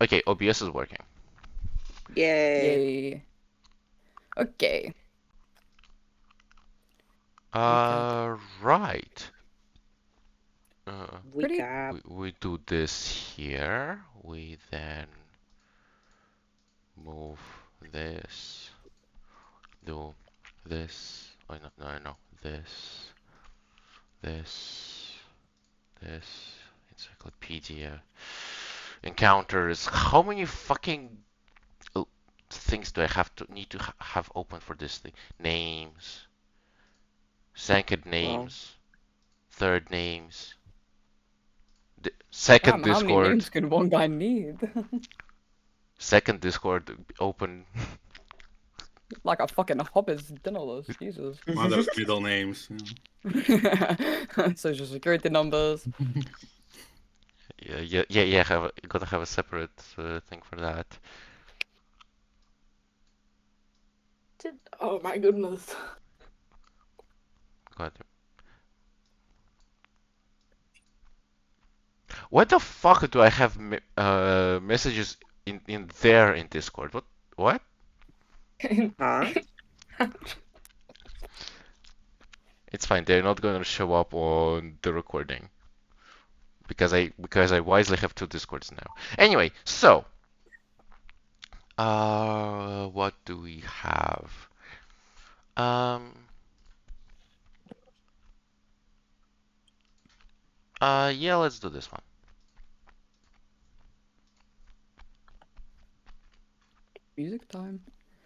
Okay, OBS is working. Yay. Yay. Okay. Right. Pretty- Recap. We do this here. We then move this. Do this. Oh no. This. This. Encyclopedia. Encounters. How many fucking things do I need to have open for this thing? Names. Second names. Third names. Second Damn, how many Discord. names can one guy need? Second Discord open. Like a fucking hobbit's dinner list, Jesus. One of those middle names. Social security numbers. Yeah. Gotta have a separate thing for that. Oh my goodness. God. What the fuck do I have messages in there in Discord? What? Huh? It's fine. They're not gonna show up on the recording because I wisely have two Discords now. Anyway, so what do we have? Yeah, let's do this one. Music time.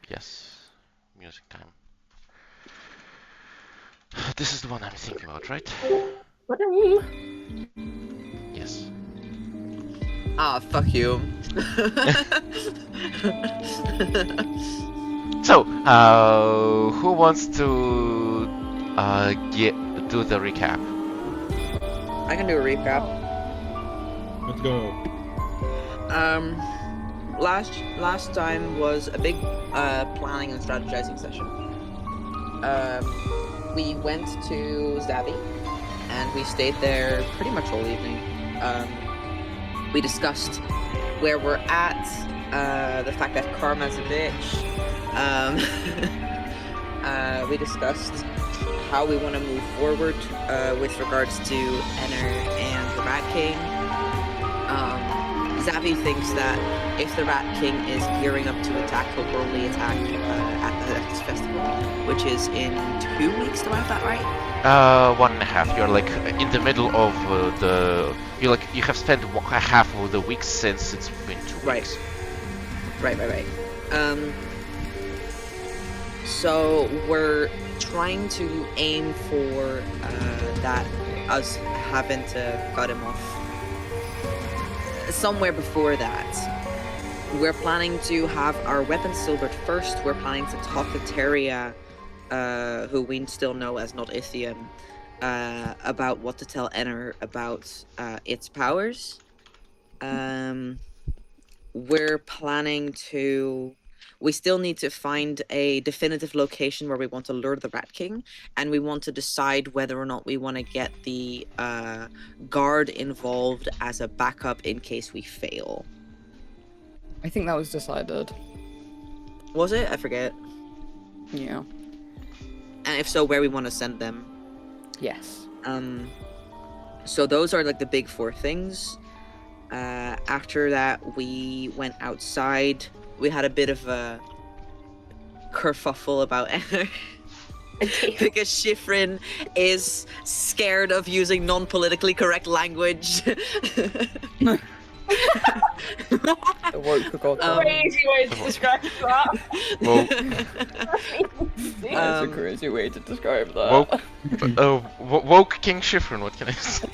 Yes, music time. This is the one I'm thinking about, right? Yes. Ah, fuck you. So, who wants to do the recap? I can do a recap. Let's go. Last time was a big planning and strategizing session. We went to Zavi, and we stayed there pretty much all evening. We discussed where we're at, the fact that Karma's a bitch. We discussed how we want to move forward with regards to Enner and the Rat King. Zavi thinks that if the Rat King is gearing up to attack, he'll probably attack at the next festival, which is in 2 weeks. Do I have that right? 1.5. You're like in the middle of you have spent half of the week since it's been 2 weeks. Right. So we're trying to aim for that, us having to cut him off somewhere before that. We're planning to have our weapons silvered first. We're planning to talk to Teria, who we still know as not Ithian, about what to tell Enner about its powers. We're planning to... We still need to find a definitive location where we want to lure the Rat King, and we want to decide whether or not we want to get the guard involved as a backup in case we fail. I think that was decided. Was it? I forget. Yeah. And if so, where we want to send them. Yes. So those are like the big four things. After that, we went outside. We had a bit of a kerfuffle about Enner. Because Shifrin is scared of using non-politically correct language. The woke got Crazy way to describe that. That's a crazy way to describe that. Woke King Shifrin, what can I say?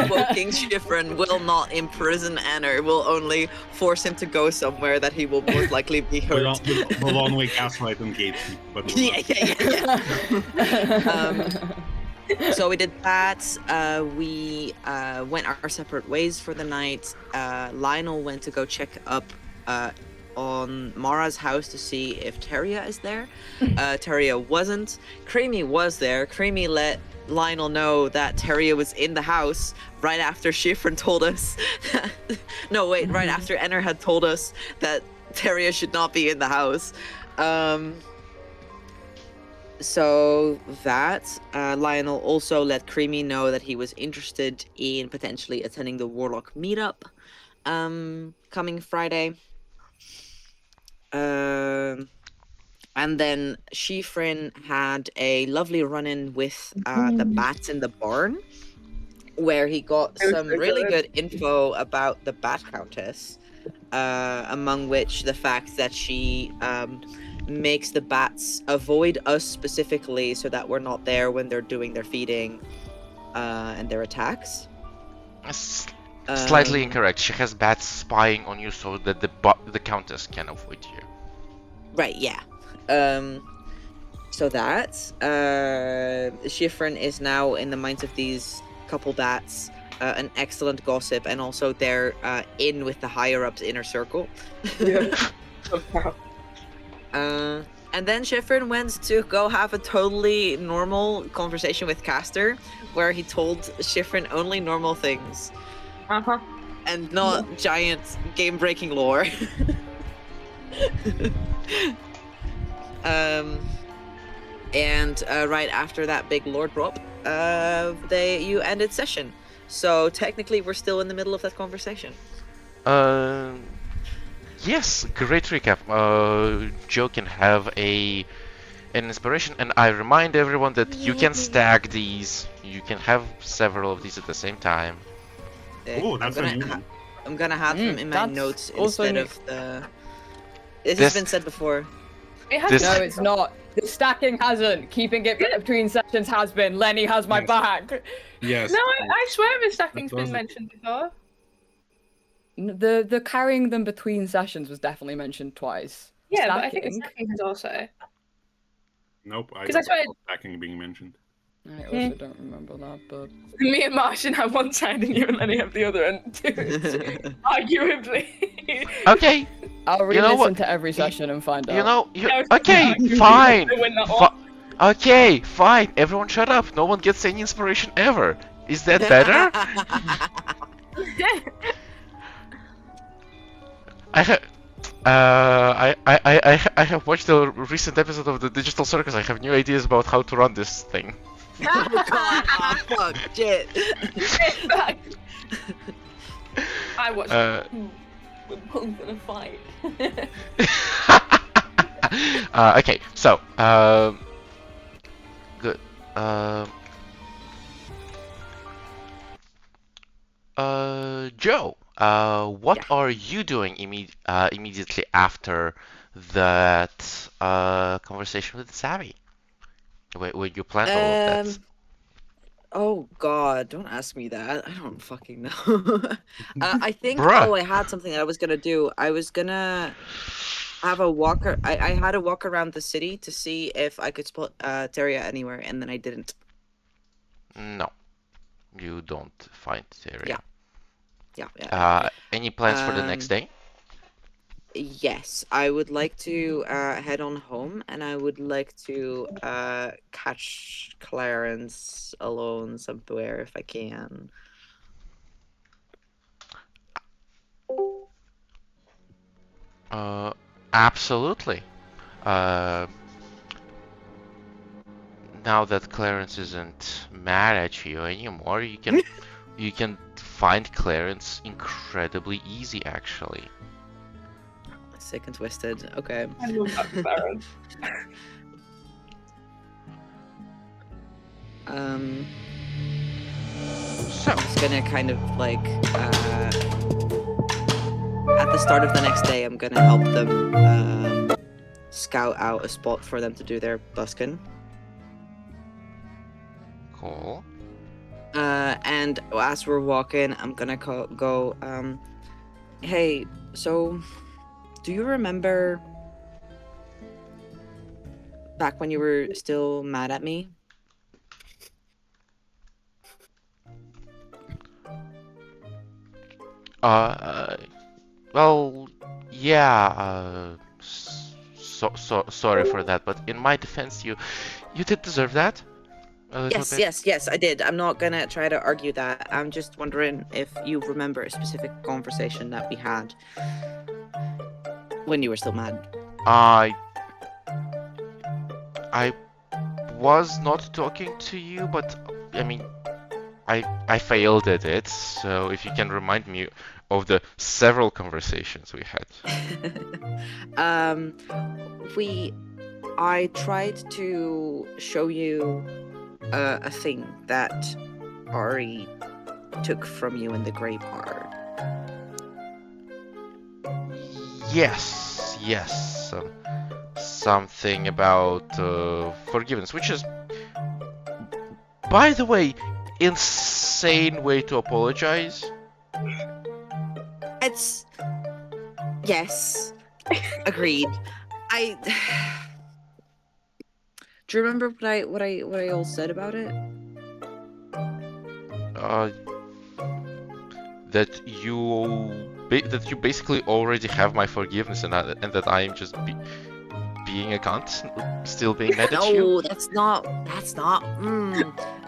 Well, King Shifrin will not imprison Enner. Will only force him to go somewhere that he will most likely be hurt. We'll only gaslight and gatekeep. But So we did that. We went our separate ways for the night. Lionel went to go check up on Mara's house to see if Teria is there. Teria wasn't. Creamy was there. Creamy let Lionel know that Teria was in the house right after Schifrin told us. No, wait, right after Enner had told us that Teria should not be in the house. So that Lionel also let Creamy know that he was interested in potentially attending the Warlock meetup coming Friday. And then Schifrin had a lovely run-in with the bats in the barn, where he got It was some so really good. good info about the Bat Countess, among which the fact that she makes the bats avoid us specifically so that we're not there when they're doing their feeding and their attacks. S- Slightly Um, incorrect. She has bats spying on you so that the Countess can avoid you. Right, yeah. So that Schifrin is now in the minds of these couple bats an excellent gossip, and also they're in with the higher ups inner circle. Yeah. And then Schifrin went to go have a totally normal conversation with Caster, where he told Schifrin only normal things Uh-huh. and not giant game-breaking lore. And right after that big lore drop, you ended session. So technically, we're still in the middle of that conversation. Yes, great recap. Joe can have an inspiration, and I remind everyone that you can stack these. You can have several of these at the same time. Oh, that's a new one. I'm gonna have them in my That's notes also instead new. of the. This This- has been said before. It has This- No, it's not. The stacking hasn't. Keeping it between sessions has been. Lenny has my Yes. back. Yes. No, I swear the stacking's That was been it. mentioned before. The carrying them between sessions was definitely mentioned twice. Yeah, but I think the Stacking? stacking has also. Nope, I 'Cause don't I swear- recall stacking being mentioned. I also don't remember that, but Me and Martian have one side and you and Lenny have the other, and arguably. Okay, I'll You know re-listen what? to every session and find out. you know. I was Okay, arguably fine. gonna win that one. Okay, fine. Everyone, shut up. No one gets any inspiration ever. Is that better? I have. I have watched a recent episode of the Digital Circus. I have new ideas about how to run this thing. Oh god, oh, fuck, shit. I watched. We're both gonna fight. Okay, so good. Joe, what Yeah. are you doing immediately after that conversation with Savvy? Where you planned all of that? Oh god, don't ask me that. I don't fucking know. I think Bruh. I had something that I was gonna do. I was gonna have a walk. I had a walk around the city to see if I could spot Teria anywhere, and then I didn't. No, you don't find the area. Yeah. Any plans for the next day? Yes, I would like to head on home, and I would like to catch Clarence alone somewhere if I can. Absolutely. Now that Clarence isn't mad at you anymore, you can find Clarence incredibly easy, actually. Sick and twisted. Okay. I love that Baron. So, I'm just gonna kind of like at the start of the next day, I'm gonna help them scout out a spot for them to do their busking. cool. And as we're walking, I'm gonna go. Hey, so do you remember back when you were still mad at me? Well, yeah, sorry for that, but in my defense, you did deserve that. a little Yes, bit? yes, I did. I'm not gonna try to argue that. I'm just wondering if you remember a specific conversation that we had when you were still mad. I I was not talking to you, but I mean, I failed at it. So if you can remind me of the several conversations we had. um, I tried to show you a thing that Ari took from you in the grey bar. Yes. Something about forgiveness, which is, by the way, insane way to apologize. It's yes, agreed. I do you remember what I all said about it? Uh, that you basically already have my forgiveness, and that I am just being a cunt, still being mad at you. No, that's not.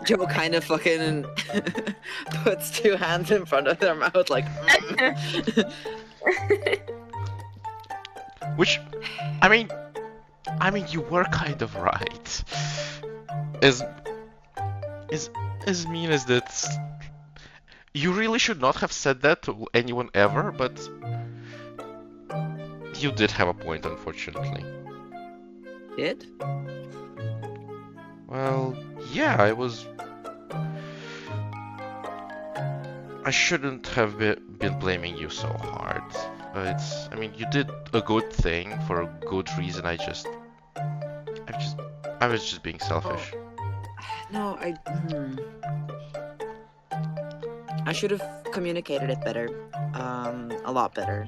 Joe kind of fucking puts two hands in front of their mouth, like. Which, I mean, you were kind of right. As mean as that, you really should not have said that to anyone ever, but you did have a point, unfortunately. Did? Well, yeah, I shouldn't have been blaming you so hard. I mean, you did a good thing for a good reason. I was just being selfish. No, I should have communicated it better, a lot better,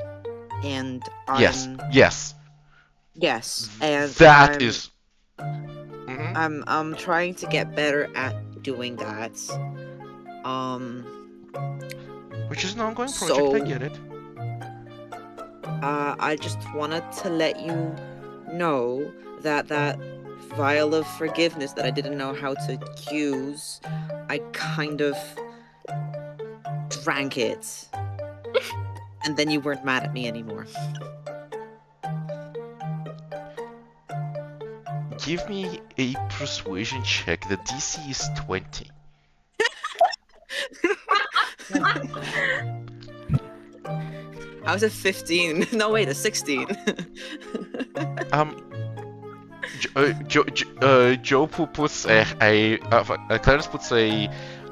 and Yes, and that is. Mhm. I'm trying to get better at doing that. Which is an ongoing project. I get it. I just wanted to let you know that vial of forgiveness that I didn't know how to use, I kind of drank it. And then you weren't mad at me anymore. Give me a persuasion check. The DC is 20. I was at 15. No, wait, a 16. Joe puts Clarence puts a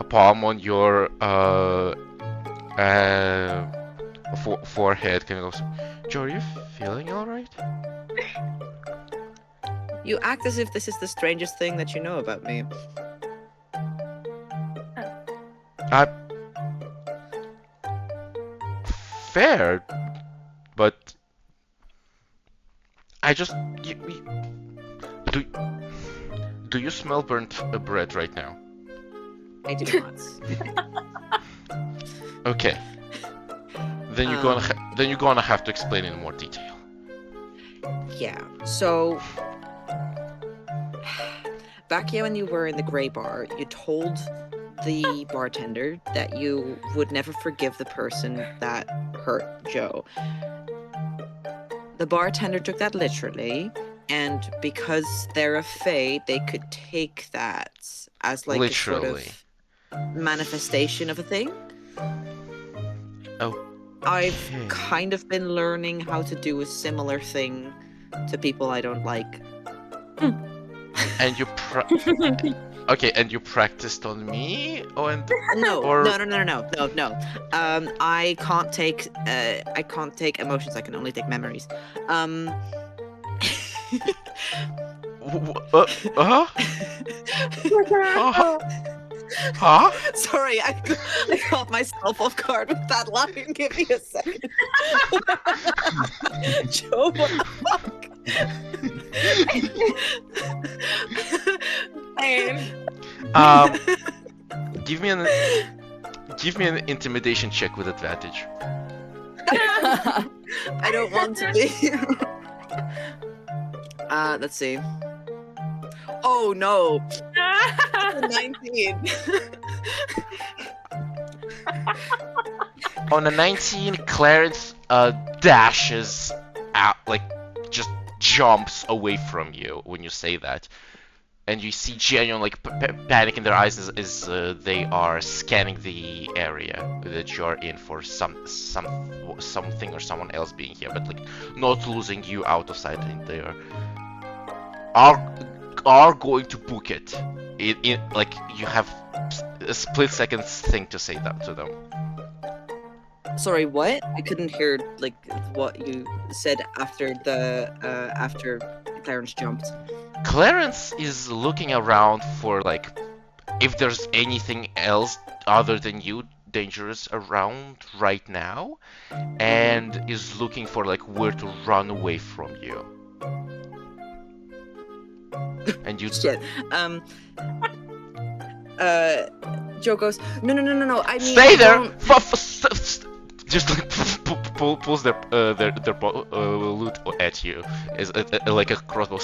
palm on your forehead. Kind of goes, Joe, are you feeling all right? You act as if this is the strangest thing that you know about me. Fair, but I just do you smell burnt bread right now? I do not. Okay. Then you're gonna have to explain in more detail. Yeah. So back here when you were in the grey bar, you told the bartender that you would never forgive the person that hurt Joe. The bartender took that literally, and because they're a fae, they could take that as like literally. a sort of manifestation of a thing. Oh. I've kind of been learning how to do a similar thing to people I don't like. And you okay, and you practiced on me? Oh, and No. I can't take emotions. I can only take memories. Huh? Sorry, I caught myself off guard with that line. Give me a second. Joe, what the fuck? Give me an intimidation check with advantage. I don't want to be. Let's see. Oh no. a 19. On a 19, Clarence dashes out, like, just jumps away from you when you say that. And you see genuine, like, panic in their eyes as they are scanning the area that you're in for something or someone else being here, but, like, not losing you out of sight. And they are going to book it. Like, you have a split second thing to say that to them. Sorry, what? I couldn't hear like what you said after after Clarence jumped. Clarence is looking around for, like, if there's anything else other than you dangerous around right now, and is looking for, like, where to run away from you. And you Shit. Joe goes, no. I mean, stay there. don't- Just like pulls their loot at you, is like a crossbow.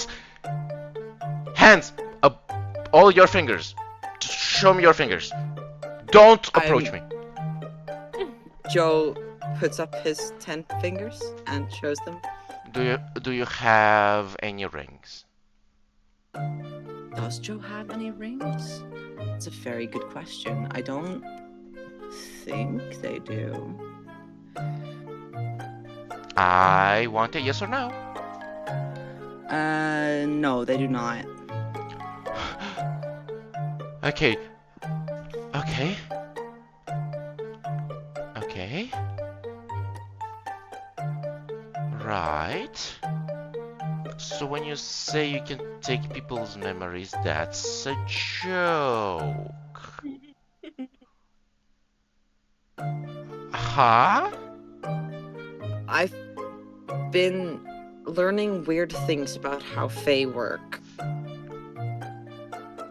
Hands up, all your fingers. Just show me your fingers. Don't approach me. Joe puts up his 10 fingers and shows them. Do you have any rings? Does Joe have any rings? That's a very good question. I don't think they do. I want a yes or no. No, they do not. Okay. Right. So when you say you can take people's memories, that's a joke. Huh? I've been learning weird things about how Fae work.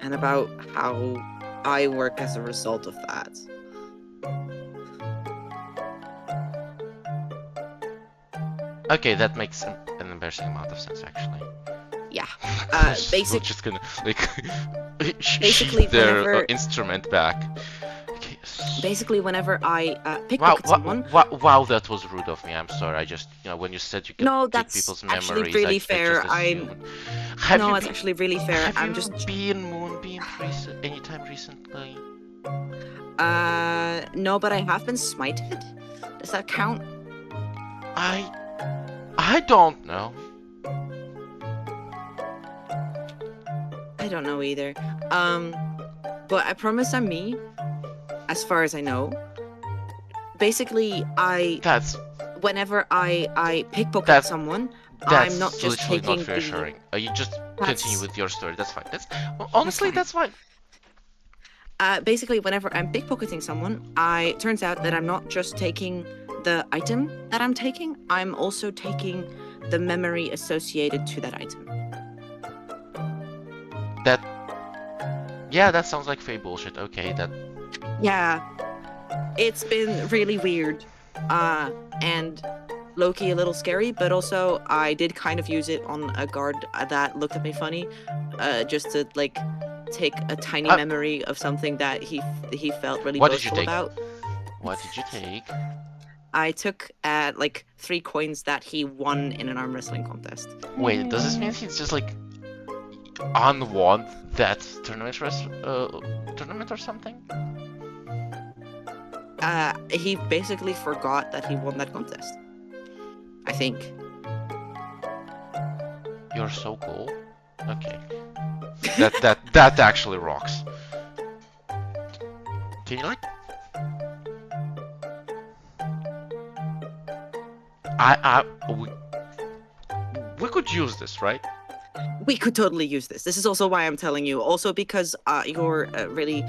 And about how I work as a result of that. Okay, that makes an embarrassing amount of sense, actually. Yeah. We're Basic. just gonna, like, Basically, sheath their whenever- instrument back. Okay. Basically, whenever I Wow, pickpocket someone. wow, that was rude of me. I'm sorry. I just, when you said you could No, take that's people's actually memories, really I fair. just assumed. No, it's actually really fair. Have I'm you just. been moonbeamed anytime recently? No, but I have been smited. Does that count? I don't know. I don't know either. But I promise I'm me. As far as I know. Basically, whenever I pickpocket someone, That's I'm not just literally taking not reassuring. You just That's- continue with your story. That's fine. Honestly, fine. that's fine. Basically, whenever I'm pickpocketing someone, it turns out that I'm not just taking the item that I'm taking, I'm also taking the memory associated to that item. Yeah, that sounds like fake bullshit. Okay, Yeah, it's been really weird, and low-key a little scary, but also I did kind of use it on a guard that looked at me funny, just to like take a tiny memory of something that he felt really What did you boastful take? about. What did you take? I took like 3 coins that he won in an arm wrestling contest. Wait, does this mean he's just like unwon that tournament or something? He basically forgot that he won that contest. I think. You're so cool. Okay. That actually rocks. Can you like? We could use this, right? We could totally use this. This is also why I'm telling you. Also because you're a really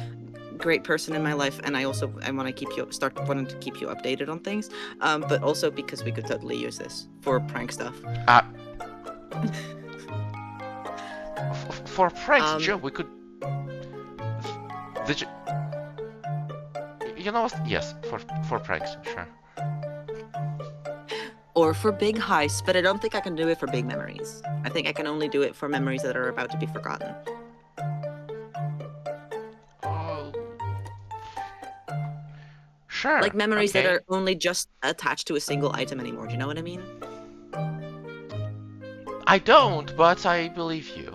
great person in my life, and I want to start wanting to keep you updated on things. But also because we could totally use this for prank stuff. For pranks, Joe, we could. You know what? Yes, for pranks, sure. Or for big heists, but I don't think I can do it for big memories. I think I can only do it for memories that are about to be forgotten. Sure. Like memories that okay. are only just attached to a single item anymore. Do you know what I mean? I don't, but I believe you.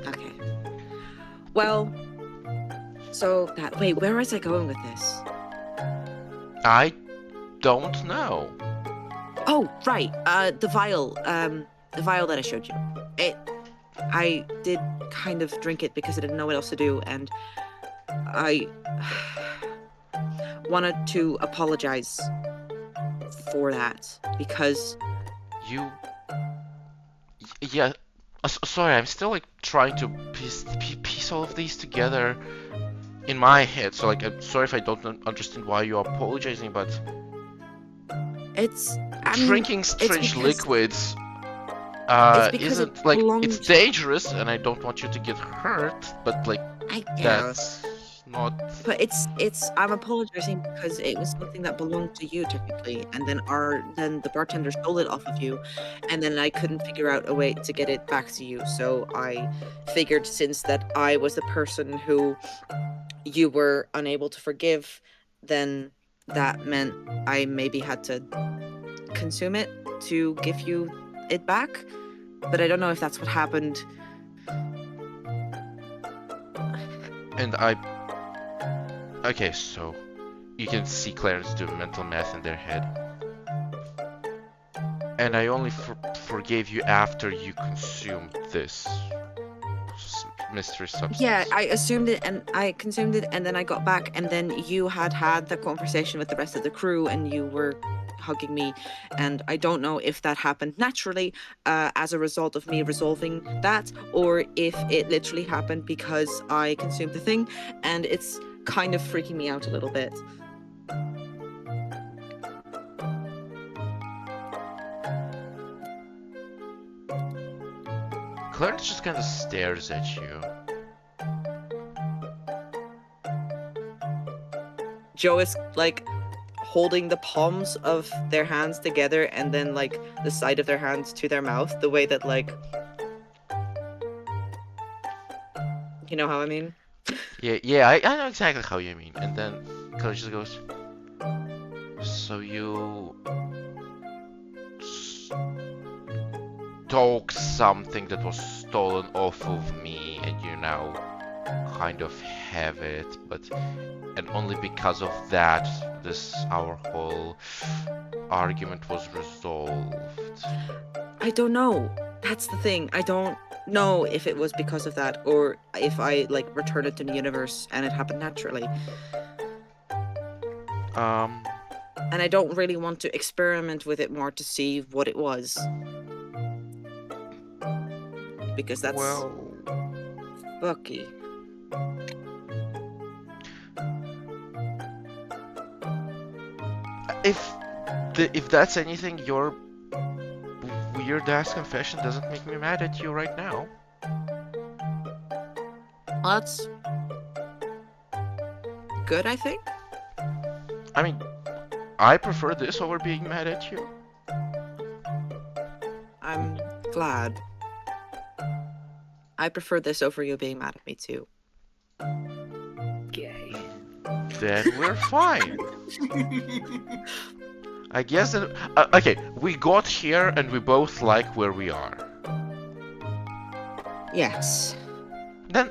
Okay. Well, so that wait, where was I going with this? I don't know. Oh, right. The vial that I showed you. I did kind of drink it because I didn't know what else to do, and I wanted to apologize for that because You. Yeah. Sorry, I'm still like trying to piece all of these together in my head. So like, I'm sorry if I don't understand why you're apologizing, but it's. I mean, drinking it's strange because liquids it isn't like it's belonged. dangerous, and I don't want you to get hurt. But like, I guess. that's not. But it's I'm apologizing because it was something that belonged to you technically, and then the bartender stole it off of you, and then I couldn't figure out a way to get it back to you. So I figured since that I was the person who you were unable to forgive, then that meant I maybe had to consume it to give you it back. But I don't know if that's what happened. And I. Okay, so you can see Clarence do mental math in their head. And I only forgave you after you consumed this mystery substance. Yeah, I assumed it and I consumed it, and then I got back, and then you had the conversation with the rest of the crew, and you were hugging me, and I don't know if that happened naturally as a result of me resolving that, or if it literally happened because I consumed the thing, and it's kind of freaking me out a little bit. Clarence just kind of stares at you. Joe is like holding the palms of their hands together and then like the side of their hands to their mouth, the way that like, you know how I mean? Yeah, I know exactly how you mean. And then Clarence just goes, so you took something that was stolen off of me, and you now kind of have it, and only because of that, our whole argument was resolved. I don't know. That's the thing. I don't know if it was because of that or if I like returned it to the universe and it happened naturally. And I don't really want to experiment with it more to see what it was. Because that's fucky. If that's anything, your weird ass confession doesn't make me mad at you right now. Well, that's good, I think. I mean, I prefer this over being mad at you. I'm glad. I prefer this over you being mad at me too. Gay. Then we're fine. I guess that. Okay, we got here and we both like where we are. Yes. Then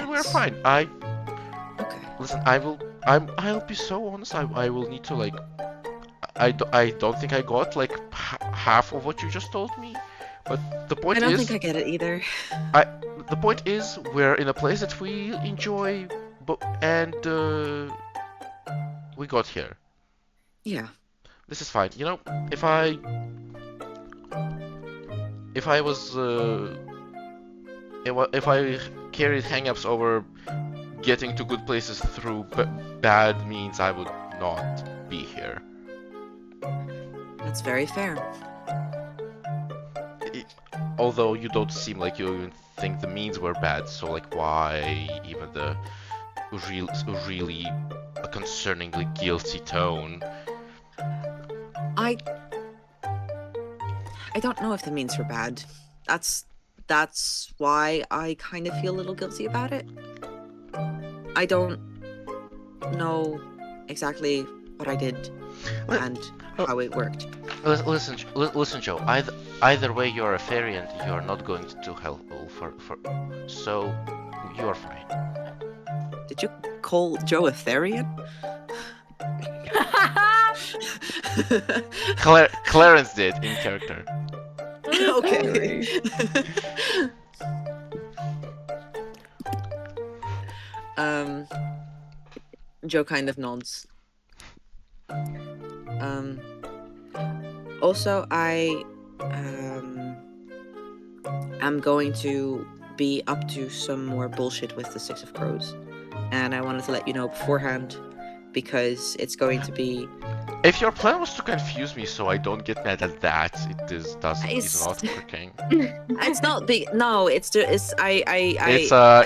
we're Yes. fine. Okay. Listen. I'll be so honest. I will need to like. I don't think I got like half of what you just told me. But the point I don't is, think I get it either. the point is, we're in a place that we enjoy, and we got here. Yeah. This is fine. You know, if I was if I carried hangups over getting to good places through bad means, I would not be here. That's very fair. Although you don't seem like you even think the means were bad, so like why even the really a concerningly guilty tone? I don't know if the means were bad. That's why I kind of feel a little guilty about it. I don't know exactly what I did Li- and oh. how it worked. Listen, Joe. Either way, you're a fairy and you're not going to hell so you are fine. Did you call Joe a Therian? Clarence did in character. Okay. Joe kind of nods. Also, I am going to be up to some more bullshit with the Six of Crows, and I wanted to let you know beforehand because it's going to be. If your plan was to confuse me so I don't get mad at that, is not working. It's not big. No, I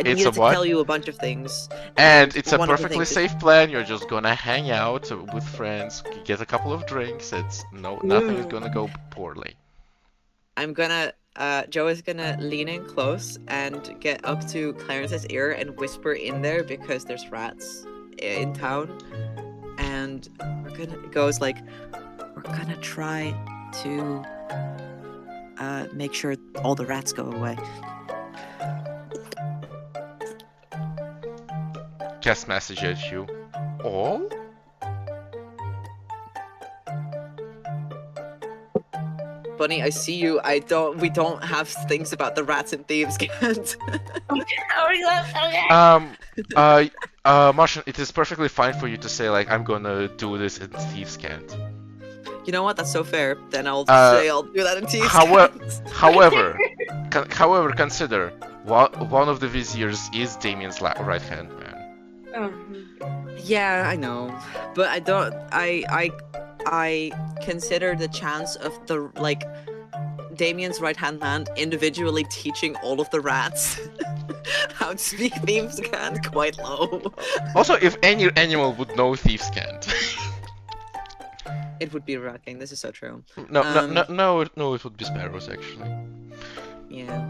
needed to what? tell you a bunch of things. And it's a one of the perfectly things is- safe plan. You're just gonna hang out with friends, get a couple of drinks. Nothing is gonna go poorly. I'm gonna. Joe is gonna lean in close and get up to Clarence's ear and whisper in there because there's rats in town, and we're gonna try to make sure all the rats go away. Cast message at you. All? Bunny, I see you. We don't have things about the rats and thieves, can't. Martian, it is perfectly fine for you to say like I'm gonna do this in Thieves' Cant. You know what? That's so fair. Then I'll say I'll do that in Thieves' Cant. However, consider one of the viziers is Damien's right hand man. Yeah, I know, but I don't. I consider the chance of Damien's right-hand man individually teaching all of the rats how to speak Thieves' Cant quite low. Also, if any animal would know Thieves' Cant. It would be a rat king. This is so true. No, it would be sparrows actually. Yeah.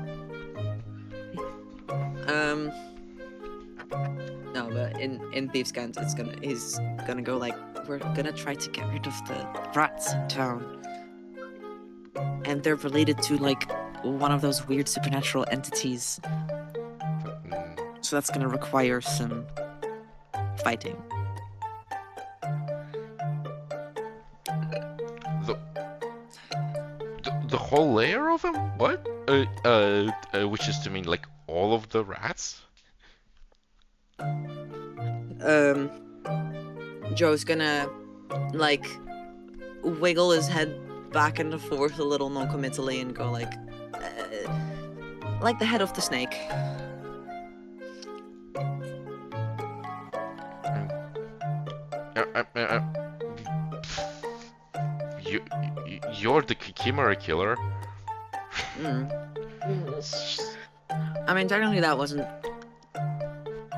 No, but in Thieves' Cant, he's gonna go like, we're gonna try to get rid of the rats in town, and they're related to like one of those weird supernatural entities. So that's gonna require some fighting. The whole layer of them? What? Which is to mean like all of the rats? Joe's gonna like wiggle his head back and forth a little non-committally and go like the head of the snake. You're the Chimera killer. I mean, technically that wasn't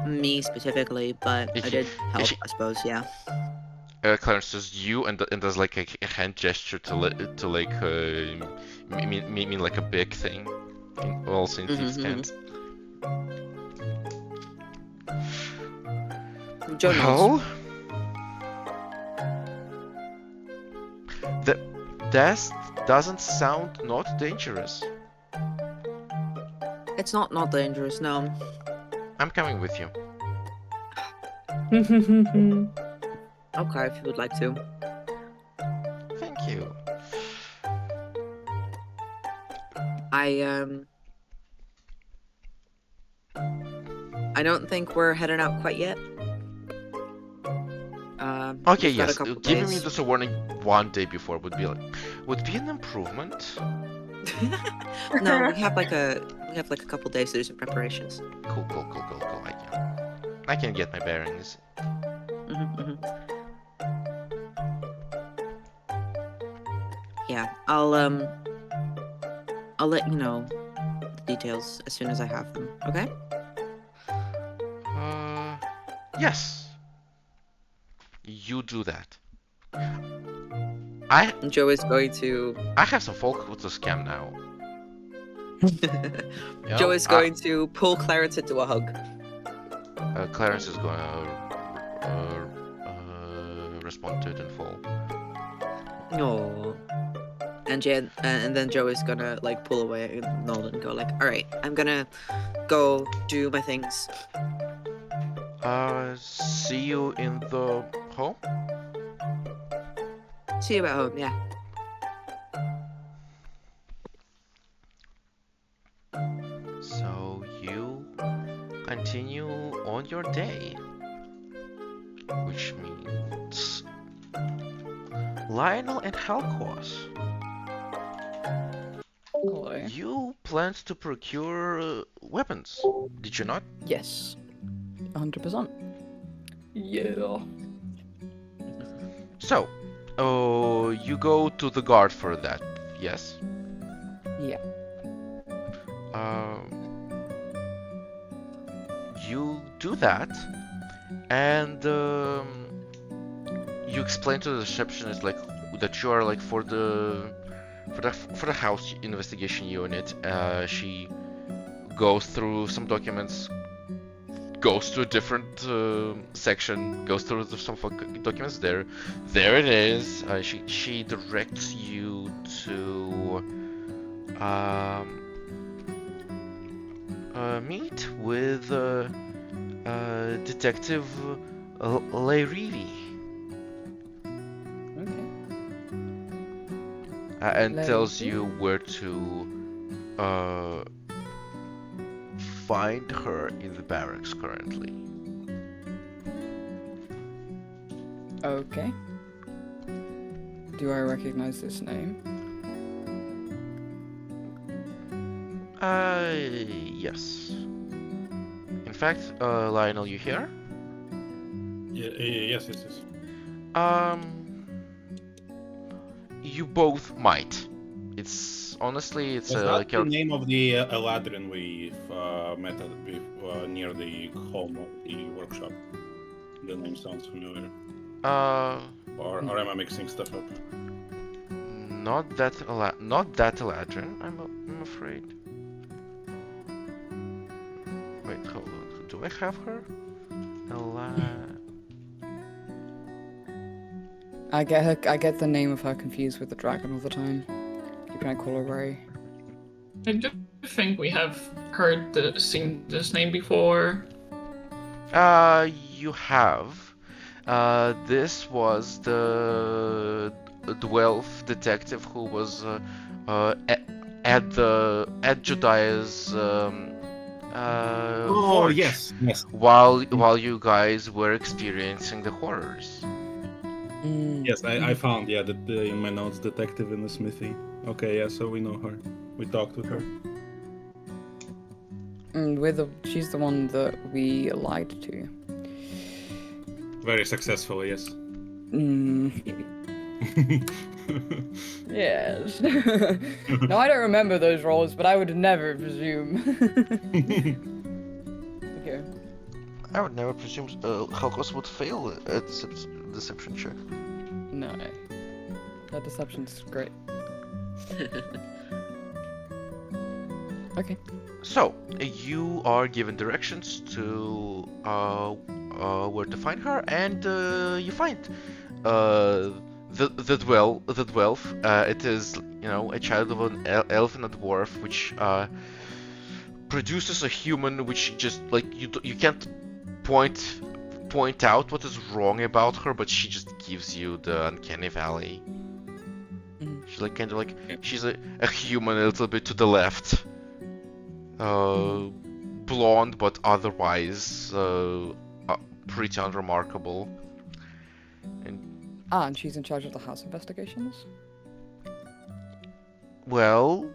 me specifically, but I did help, I suppose. Yeah. Clarence says you and does like a hand gesture to mean like a big thing. Also in Thieves' Cant. Joe knows. That doesn't sound not dangerous. It's not dangerous, no. I'm coming with you. Okay, if you would like to. Thank you. I don't think we're heading out quite yet. Okay, we've got yes. a couple Giving me days. this a warning one day before would be an improvement. No, we have like a couple days to do some preparations. Cool. I can get my bearings. Yeah, I'll let you know the details as soon as I have them. Okay? Yes. You do that. Joe is going to. I have some folk to scam now. Joe is going to pull Clarence into a hug. Clarence is going to respond to it in full. No. And Jan, and then Joe is gonna like pull away and nod and go like, "All right, I'm gonna go do my things." See you in the home? See you at home. Yeah. So you continue on your day, which means Lionel and Halcos, Hello. you planned to procure weapons, did you not? Yes. 100%. Yeah. So, you go to the guard for that, yes? Yeah. You do that, and you explain to the receptionist like that you are like for the house investigation unit. She goes through some documents, goes to a different section, goes through some documents there. There it is. She directs you to meet with Detective Leirivi, Okay. and tells Leirivi? you where to find her in the barracks currently. Okay. Do I recognize this name? Yes. In fact, Lionel, you here? Yes. You both might. It's honestly, it's Was that like the name of the Eladrin we met near the home of the workshop? The name sounds familiar. Or am I mixing stuff up? not that Eladrin, I'm afraid. Wait, hold on. Do I have her? I get the name of her confused with the dragon all the time. Keep trying to call her Ray. I do think we have seen this name before. You have. This was the Dwelf detective who was at Jediah's forge yes. while you guys were experiencing the horrors. Yes, I found that in my notes, detective in the smithy. Okay, yeah, so we know her. We talked with her. She's the one that we lied to. Very successfully, yes. Yes. No, I don't remember those roles, but I would never presume. Okay. I would never presume Helkos would fail at deception check. No. That deception's great. Okay. So you are given directions to where to find her, and you find the dwelf. It is, you know, a child of an elf and a dwarf, which produces a human which just like you can't point out what is wrong about her, but she just gives you the uncanny valley. She's like kind of like she's a human a little bit to the left. Blonde, but otherwise pretty unremarkable. And she's in charge of the house investigations? Well,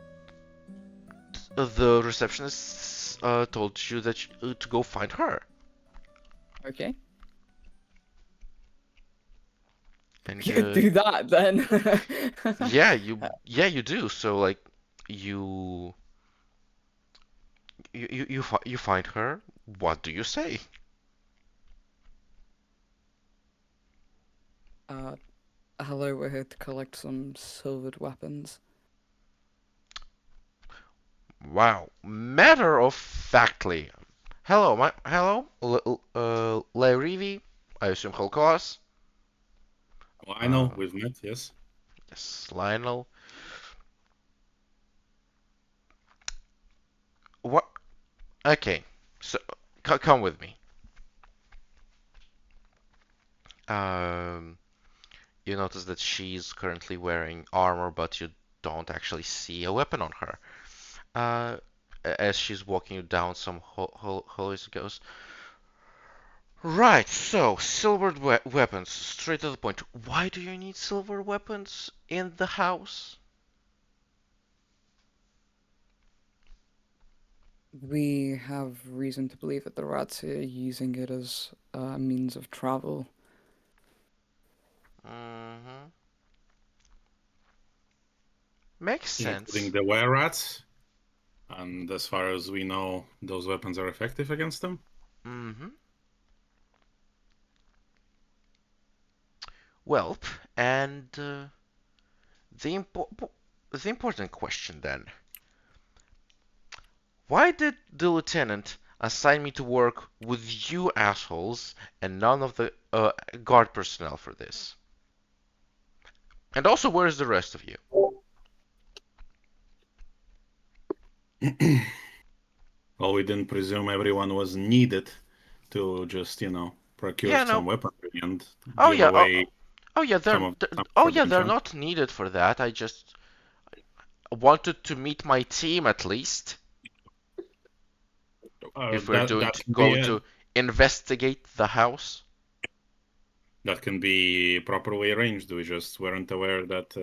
the receptionist told you that to go find her. Okay. And You do that then. yeah, you do. So like you find her. What do you say? Hello, we're here to collect some silvered weapons. Wow, matter of factly. Hello, Lairivi. I assume Holcos. I know, we've met, yes. Yes, Lionel. What? Okay, so come with me. Um, you notice that she's currently wearing armor, but you don't actually see a weapon on her. As she's walking you down some hallways, goes, right, so silver weapons, straight to the point. Why do you need silver weapons in the house? We have reason to believe that the rats are using it as a means of travel. Mm-hmm. Makes Including sense. the were rats. And as far as we know, those weapons are effective against them. Mm-hmm. Well, and the important question then. Why did the lieutenant assign me to work with you assholes and none of the guard personnel for this? And also, where's the rest of you? Well, we didn't presume everyone was needed to just, procure Yeah, some no. weaponry and Oh give yeah. away Oh yeah. some of some Oh for the yeah. They're enchant. not needed for that. I just wanted to meet my team at least. If we're That that can be going to investigate the house. that can be properly arranged. We just weren't aware that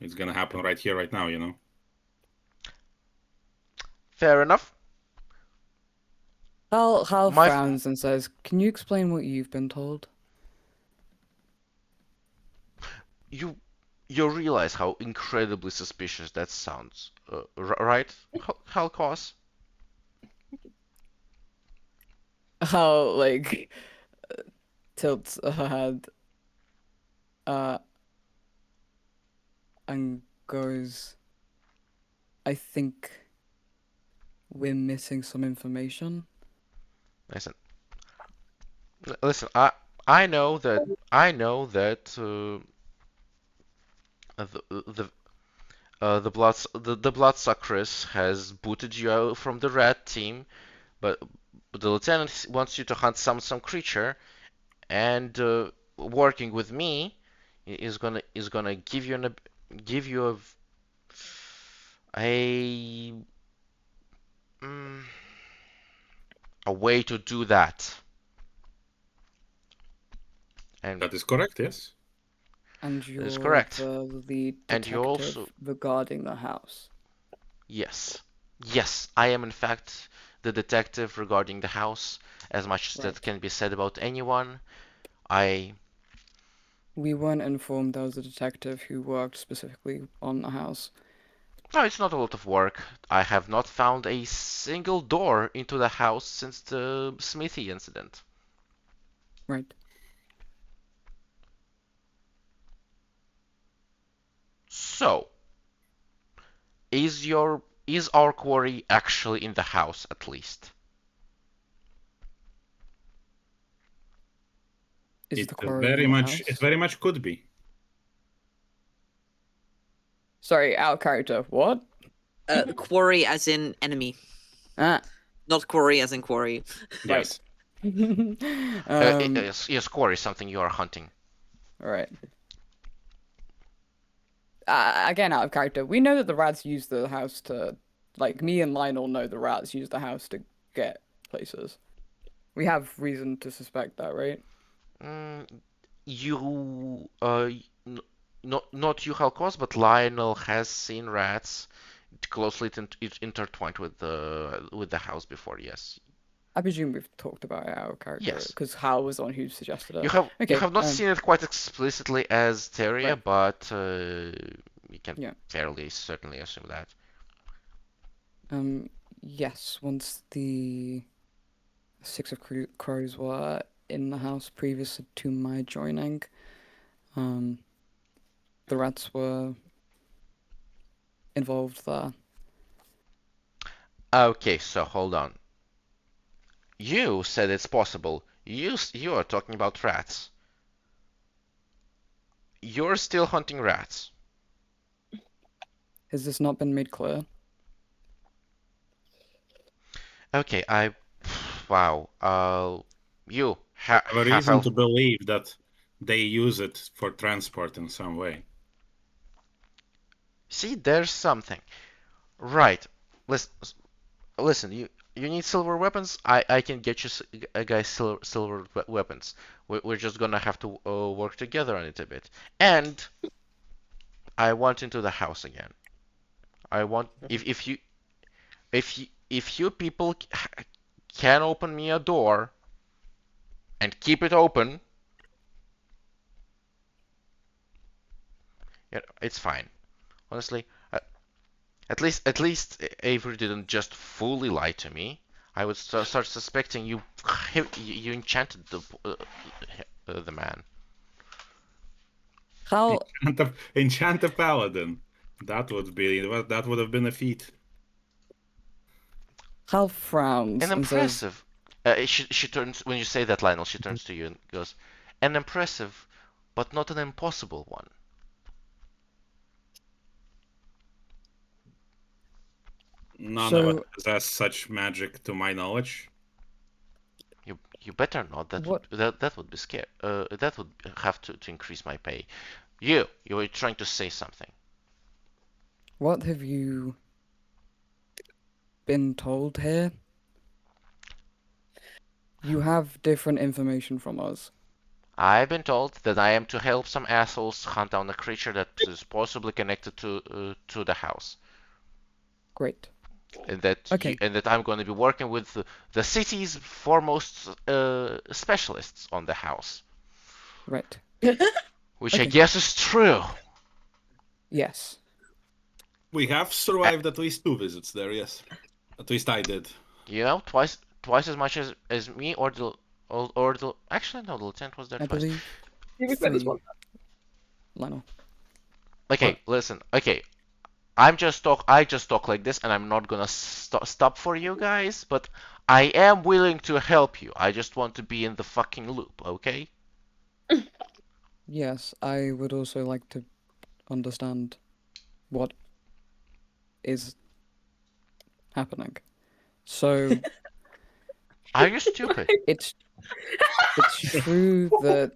it's gonna happen right here, right now. Fair enough. Hal My frowns and says, "Can you explain what you've been told?" you you realize how incredibly suspicious that sounds, right, Halcos? Hal, like, tilts her head uh, and goes, "I think we're missing some information." Listen, listen. I know that the bloodsuckers has booted you out from the red team, but the lieutenant wants you to hunt some creature, and working with me is gonna give you a mm, a way to do that. And That is correct, yes. And that is you're correct. the lead And you detective also, regarding the house. yes, yes, I am in fact the detective regarding the house. As much as that Right. can be said about anyone, I We weren't informed there was a detective who worked specifically on the house. no, it's not a lot of work. I have not found a single door into the house since the Smithy incident. Right. So, is our quarry actually in the house at least? Is It the quarry very in the much house? could be. Sorry, out of character. What? Quarry as in enemy, Ah, not quarry as in quarry. right. Yes. Yes, quarry is something you are hunting. Right. Again, out of character. We know that the rats use the house to, like, me and Lionel know the rats use the house to get places. We have reason to suspect that, right? Mm, you, not you, Halkos, but Lionel has seen rats closely intertwined with the house before. Yes, I presume we've talked about it out of character yes. because Hal was the one who suggested You it. have you Okay. have not seen it quite explicitly as Teria, Right. but you can Yeah. fairly certainly assume that. Yes. Once the Six of Crows were in the house previous to my joining, the rats were involved there. Okay, so hold on. You said it's possible You are talking about rats. You're still hunting rats. Has this not been made clear? Okay, wow. You I have a reason half-elf. to believe that they use it for transport in some way. See, there's something. Right. Listen. You need silver weapons. I can get you guys silver weapons. We're just gonna have to work together on it a bit. And I want into the house again. I want if you people can open me a door and keep it open, yeah, it's fine. Honestly, at least Avery didn't just fully lie to me. I would start suspecting you. You enchanted the man. How Enchant a paladin. That would have been a feat. Hal frowns An and says, impressive. She turns when you say that, Lionel. She turns to you and goes, "An impressive, but not an impossible one." None of So- us possess such magic, to my knowledge. You better not. What- That would be scary. That would have to increase my pay. You were trying to say something. "What have you been told here? You have different information from us." I've been told that I am to help some assholes hunt down a creature that is possibly connected to the house, Great. and that Okay. and that I'm going to be working with the city's foremost specialists on the house, Right. which I Okay. guess is true. Yes. We have survived at least 2 visits there, yes. At least I did. You know, twice as much as me or the actually no, the lieutenant was there I twice. believe He was there as 3. well. Lionel. Okay, listen. Okay, I just talk like this, and I'm not gonna stop for you guys, but I am willing to help you. I just want to be in the fucking loop, okay? Yes, I would also like to understand what is happening. So Are you stupid? it's true that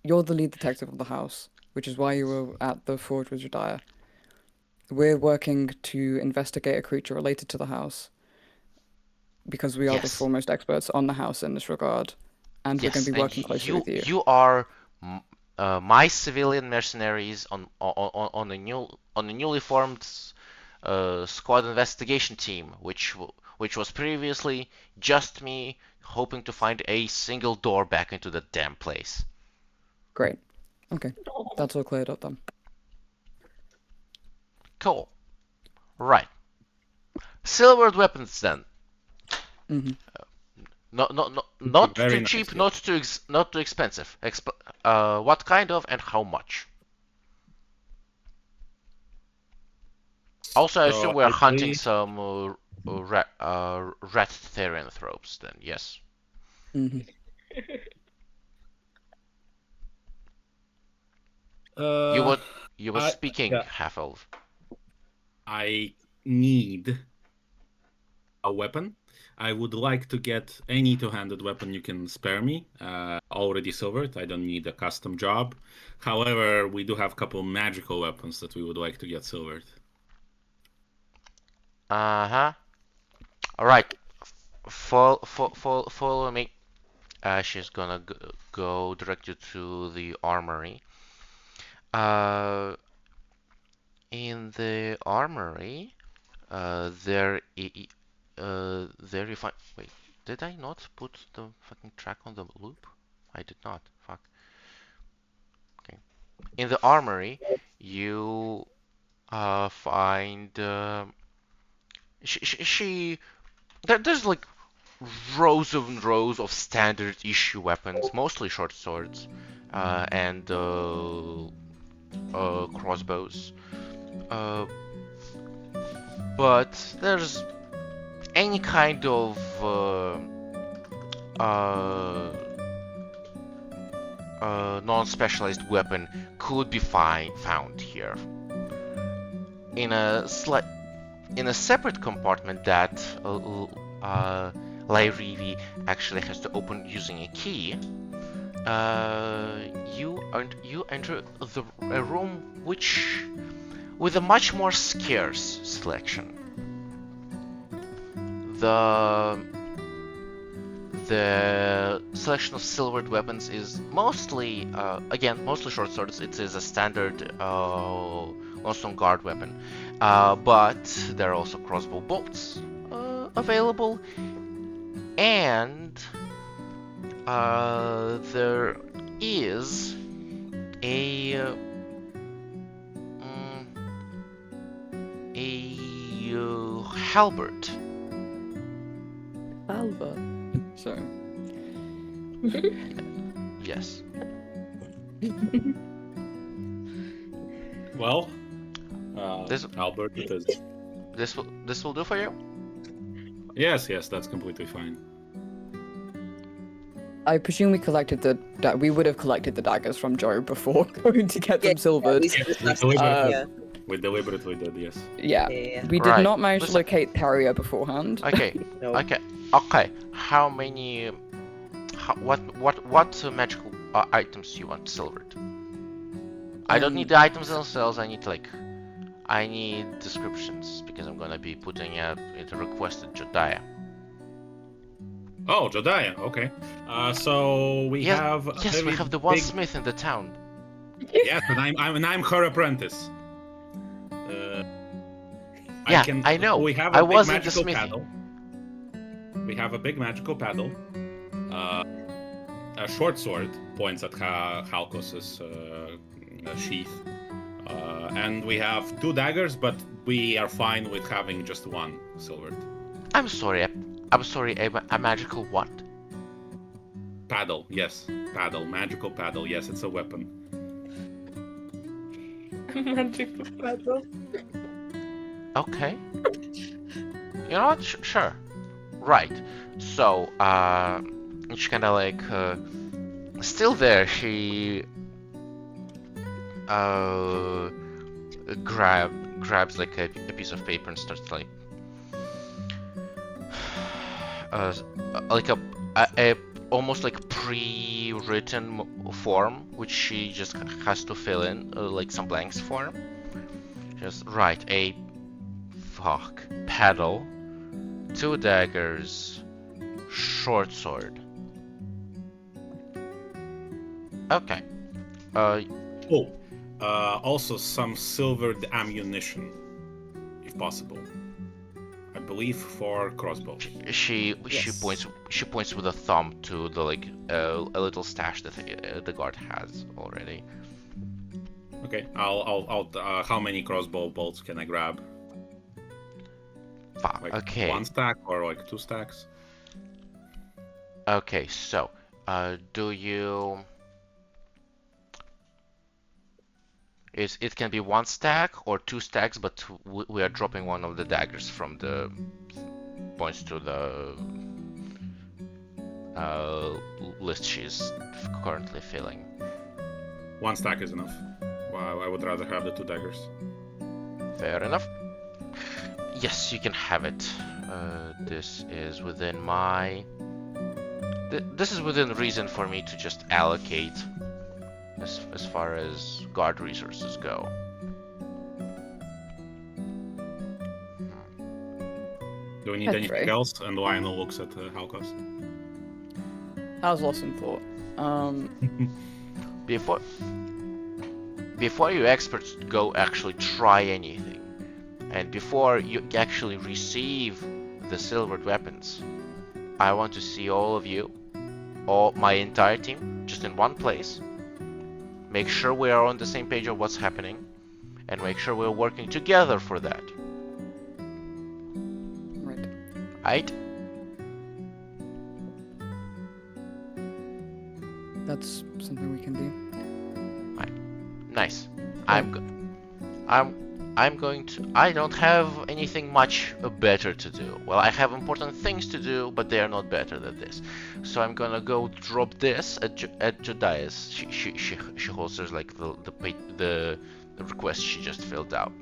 you're the lead detective of the house, which is why you were at the Forge with Jediah. We're working to investigate a creature related to the house because we are the Yes. foremost experts on the house in this regard, and we're going to be and working closely with you. you are my civilian mercenaries on a newly formed squad investigation team, which was previously just me hoping to find a single door back into the damn place. Great. Okay, that's all cleared up then. Cool. Right. Silvered weapons then. Mm-hmm. Not Very too nice, cheap, yeah. not too expensive. What kind of and how much? Also, I So assume we are I hunting believe- some rat therianthropes then. Yes. Mm-hmm. You were I- speaking yeah. half elf. I need a weapon. I would like to get any two-handed weapon you can spare me. Already silvered. I don't need a custom job. However, we do have a couple magical weapons that we would like to get silvered. Uh-huh. All right. Follow me. She's gonna go direct you to the armory. In the armory, there you find. Wait, did I not put the fucking track on the loop? I did not. Fuck. Okay. In the armory, you find there's like rows and rows of standard issue weapons, mostly short swords, and crossbows. But there's any kind of non-specialized weapon could be found here. In a separate compartment that Lyrivi actually has to open using a key, you enter a room with a much more scarce selection. The selection of silvered weapons is mostly short swords. It is a standard Lonestone guard weapon, but there are also crossbow bolts available, and there is a halberd. Albert. So. Yes. Well, This- Albert, it is. This will do for you. Yes, that's completely fine. I presume we would have collected the daggers from Joe before going to get them silvered. We deliberately did, yes. Yeah. Yeah. We did Right. not manage to Listen. locate Carrier beforehand. Okay. No. Okay. How many? What magical items do you want silvered? I don't need the items themselves. I need descriptions because I'm gonna be putting it a request at Jodiah. Oh, Jodiah, okay. So we have. a Yes, we very have the one big- smith in the town. Yes, and I'm her apprentice. Yeah, I know. We have I a big was in the magical smithy. paddle. We have a big magical paddle. A short sword points at Halkos's sheath. And we have 2 daggers, but we are fine with having just 1 silvered. I'm sorry. A magical what? Paddle, yes. Paddle, magical paddle. Yes, it's a weapon. Magical paddle. Okay. You know what? Sure. Right. So, she kind of still there. She grabs like a piece of paper and starts like a almost like pre-written form, which she just has to fill in like some blanks form. Just write a paddle, 2 daggers, short sword. Okay. Also some silvered ammunition, if possible. I believe for crossbow. She Yes. points with a thumb to the a little stash that the guard has already. Okay, I'll how many crossbow bolts can I grab? Like Okay. 1 stack or like 2 stacks? Okay, so do you? It can be 1 stack or 2 stacks, but we are dropping one of the daggers from the points to the list she's currently filling. 1 stack is enough. Well, I would rather have the 2 daggers. Fair enough. Yes, you can have it. This is within my. This is within reason for me to just allocate as far as guard resources go. Do we need That's anything right. else? And Lionel looks at Halkos. I was lost in thought. Before you experts go actually try anything, and before you actually receive the silvered weapons, I want to see all of you, my entire team, just in one place. Make sure we are on the same page of what's happening, and make sure we're working together for that. Right. Right? That's something we can do. Nice. I don't have anything much better to do. Well, I have important things to do, but they are not better than this. So I'm gonna go drop this at Jedia's. She holds her like the request she just filled out.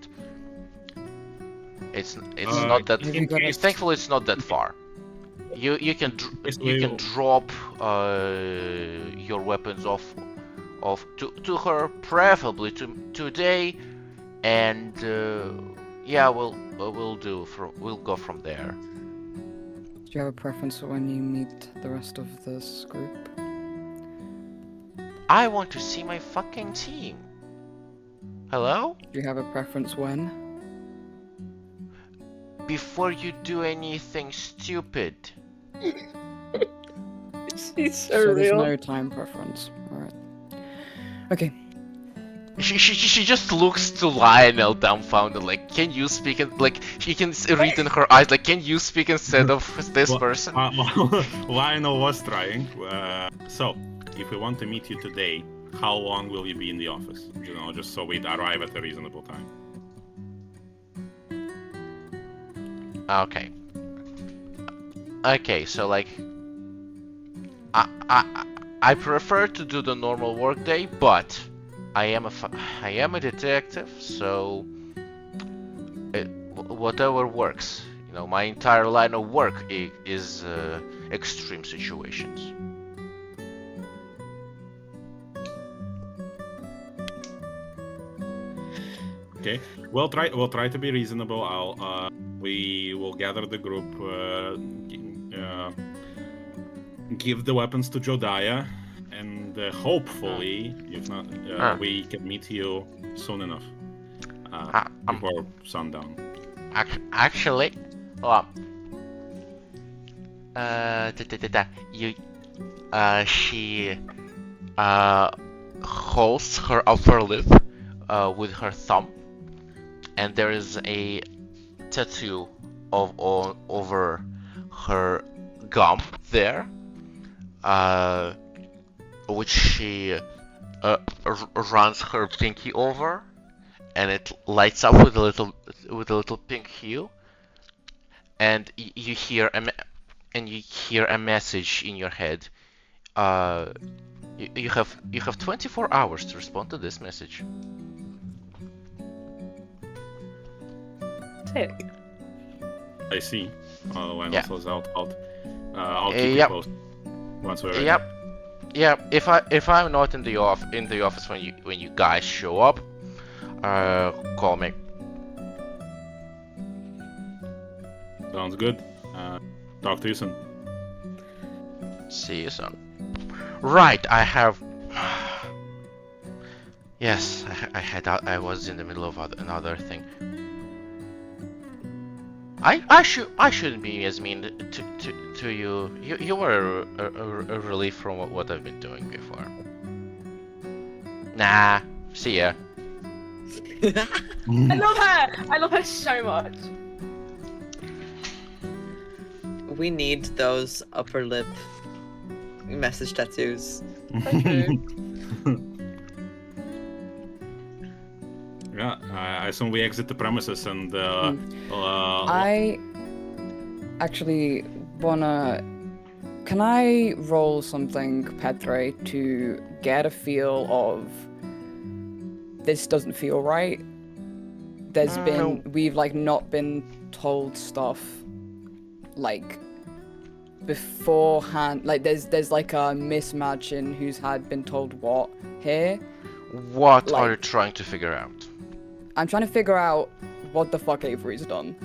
It's not that. Have you got a- Thankfully, it's not that far. You can drop your weapons off to her, preferably today, and yeah, we'll go from there. Do you have a preference for when you meet the rest of this group? I want to see my fucking team. Hello? Do you have a preference when? Before you do anything stupid. She's So there's no time preference. Alright. Okay. She just looks to Lionel dumbfounded, like, can you speak? Like, she can read in her eyes, like, can you speak instead of this person? Lionel was trying. So, if we want to meet you today, how long will you be in the office? You know, just so we arrive at a reasonable time. Okay. Okay, so like, I prefer to do the normal workday, but I am a detective, so whatever works. You know, my entire line of work is extreme situations. Okay, we'll try to be reasonable. We will gather the group, give the weapons to Jodiah, and hopefully, if not, we can meet you soon enough before sundown. Actually, she holds her upper lip with her thumb, and there is a tattoo over her gum there, which she runs her pinky over, and it lights up with a little pink hue, and you hear a message in your head. You have 24 hours to respond to this message. Sick. I see. When Yeah. says out. I'll keep you Yep. posted once we're ready. Yep. If I'm not in the office when you guys show up, call me. Sounds good. Talk to you soon. See you soon. Right, I have. Yes, I was in the middle of another thing. I shouldn't be as mean to you. You were a relief from what I've been doing before. Nah, see ya. I love her. I love her so much. We need those upper lip message tattoos. So true. Yeah, I assume we exit the premises and I actually wanna. Can I roll something, Pedre, to get a feel of this doesn't feel right? There's we've like not been told stuff like beforehand. Like there's like a mismatch in who's been told what here. What are Like- you trying to figure out? I'm trying to figure out what the fuck Avery's done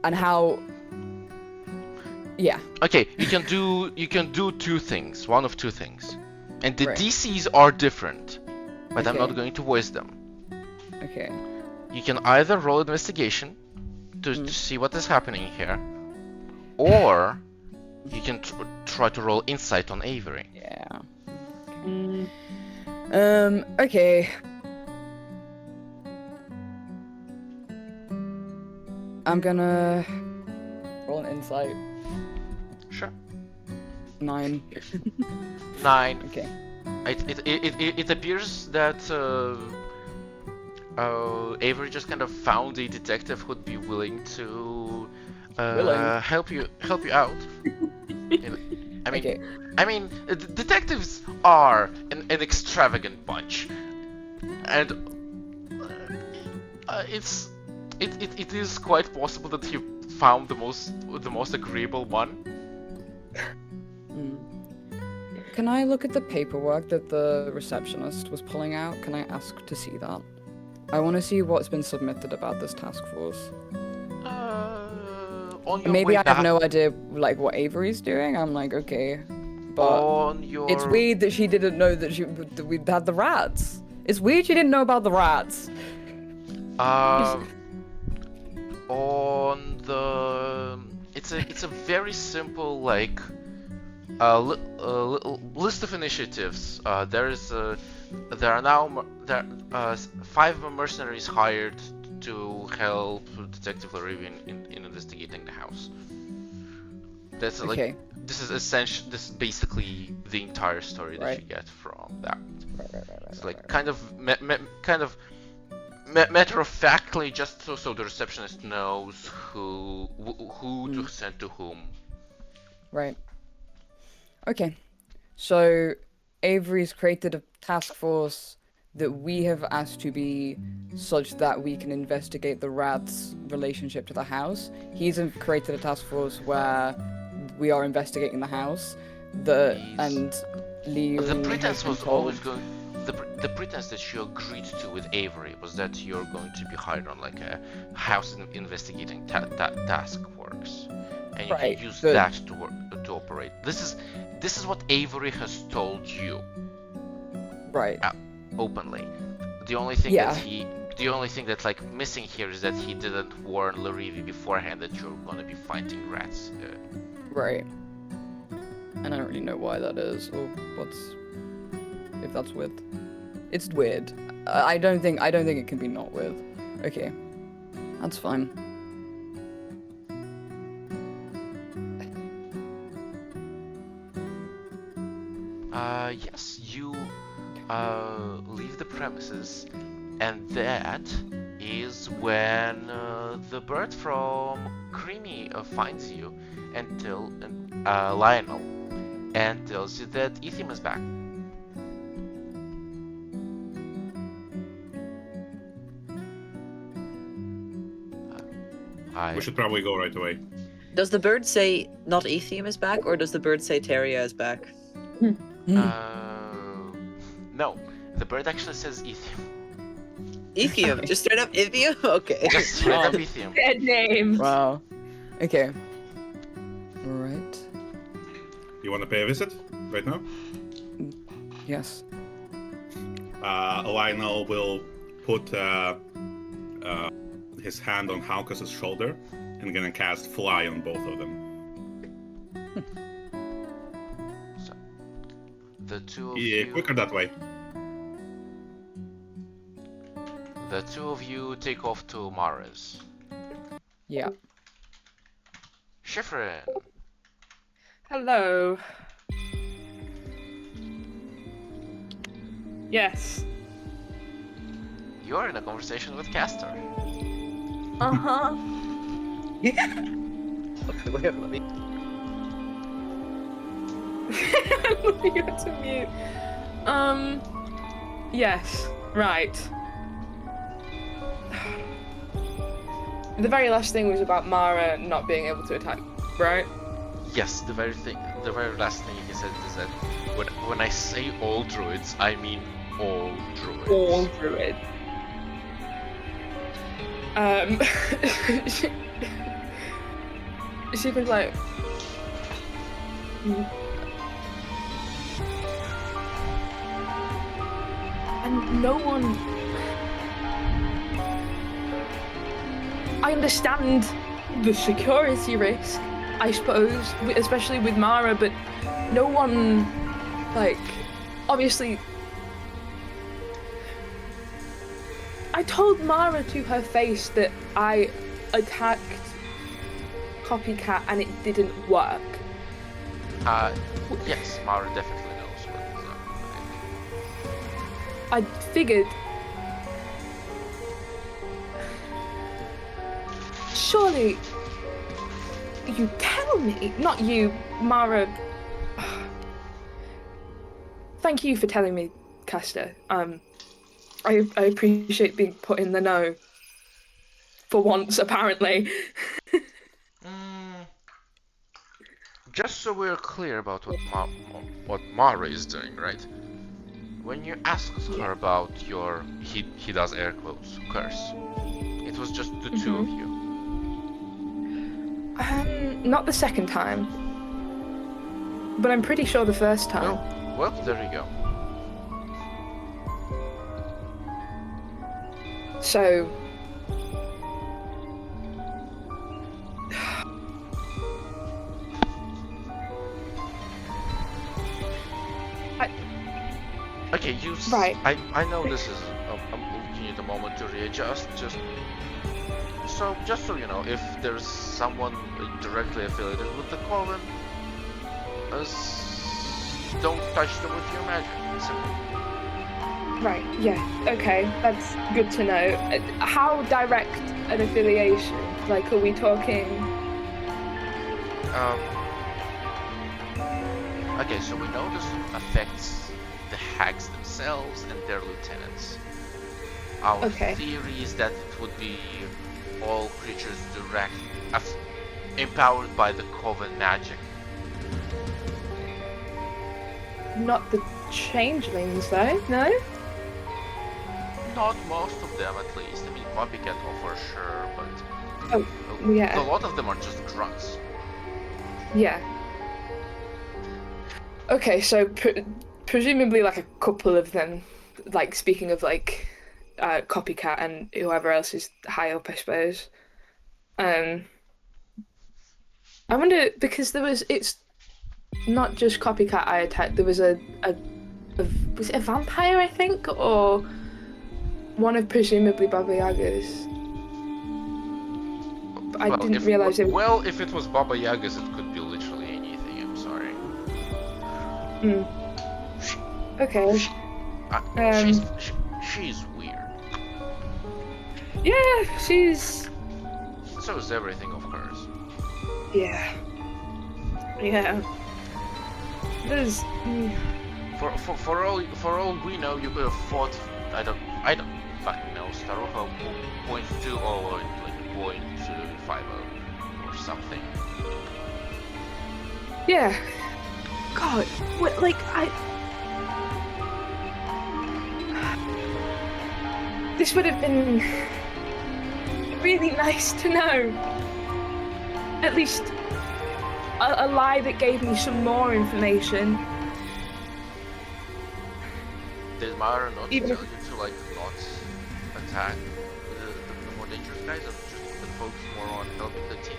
and how. Yeah. Okay, you can do two things. One of two things, and the Right. DCs are different, but I'm Okay. not going to voice them. Okay. You can either roll investigation to see what is happening here, or you can try to roll insight on Avery. Yeah. Okay. I'm gonna roll an insight. Sure. 9. 9. Okay. It appears that Avery just kind of found a detective who'd be willing to Willing? help you out. I mean, Okay. detectives are an extravagant bunch, and it is quite possible that he found the most agreeable one. Mm. Can I look at the paperwork that the receptionist was pulling out? Can I ask to see that? I want to see what's been submitted about this task force. On your Maybe way I have back, no idea like what Avery's doing. I'm like, okay, but on your it's weird that she didn't know that we had the rats. It's weird she didn't know about the rats. On the it's a very simple like list of initiatives. There are now 5 mercenaries hired to help Detective Larivian in investigating the house. That's like Okay. this is basically the entire story that Right. you get from that. Right. It's like kind of matter of factly, just so the receptionist knows who to send to whom. Right. Okay. So Avery's created a task force that we have asked to be such that we can investigate the rats' relationship to the house. He's created a task force where we are investigating the house. And Lee The has pretense been was told. always going. The pretense that you agreed to with Avery was that you're going to be hired on like a house investigating task force, and you Right, can use but- that to operate. This is what Avery has told you Right. openly. The only thing Yeah. that's like missing here is that he didn't warn Larivi beforehand that you're gonna be fighting rats. Right. And I don't really know why that is, or if that's weird. It's weird. I don't think it can be not weird. Okay. That's fine. Yes, you leave the premises, and that is when the bird from Creamy finds you and Lionel, and tells you that Ethium is back. Hi. We should probably go right away. Does the bird say not Ethium is back, or does the bird say Teria is back? No, the bird actually says Ethium. Ethium? Just straight up Ethium? Okay. Just straight up Ethium. Dead names. Wow. Okay. Right. You want to pay a visit right now? Yes. Lionel will put his hand on Halkus's shoulder and gonna cast Fly on both of them. So, the two of Yeah, you. quicker that way. The two of you take off to Mara's. Yeah. Schifrin, Hello. Yes. you're in a conversation with Castor. Uh-huh. Wait, let me. You had to mute. Yes. Right. The very last thing was about Mara not being able to attack, right? Yes, the very last thing he said is that when I say all druids, I mean all druids. All druid. She was like, and no one. I understand the security risk, I suppose, especially with Mara, but no one, like, obviously. I told Mara to her face that I attacked Copycat and it didn't work. Yes, Mara definitely knows what I figured. Surely, you tell me, not you, Mara. Thank you for telling me, Castor. I appreciate being put in the know. For once, apparently. Mm, just so we're clear about what Mara is doing, right? When you asked her about your he does air quotes curse, it was just the two of you. Not the second time. But I'm pretty sure the first time. Well, there you go. So. Okay, Right. I know this is you need a moment to readjust. Just so you know, if there's someone directly affiliated with the Coven, don't touch them with your magic. Simple. Right, yeah, okay, that's good to know. How direct an affiliation? Like, are we talking... Okay, so we know this affects the hags themselves and their lieutenants. Our theory is that it would be all creatures empowered by the Coven magic. Not the changelings, though, no? Not most of them, at least. I mean, copycat for sure, but yeah. A lot of them are just grunts. Yeah. Okay, so presumably like a couple of them, like speaking of like copycat and whoever else is high up, I suppose. I wonder, because it's not just copycat I attacked. There was a was it a vampire, I think, or one of presumably Baba Yaga's. But I didn't realize it. Well, if it was Baba Yaga's, it could be literally anything. I'm sorry. Okay. She's weird. Yeah, she's. So is everything of hers. Yeah. There's. For all we know, you could have fought. I don't fucking know. Staroha 0.20 or like 0.250 or something. Yeah. God, what, like this would have been really nice to know. At least a lie that gave me some more information. Did Mara not tell you to like not attack the more dangerous guys, or just focus more on helping the team?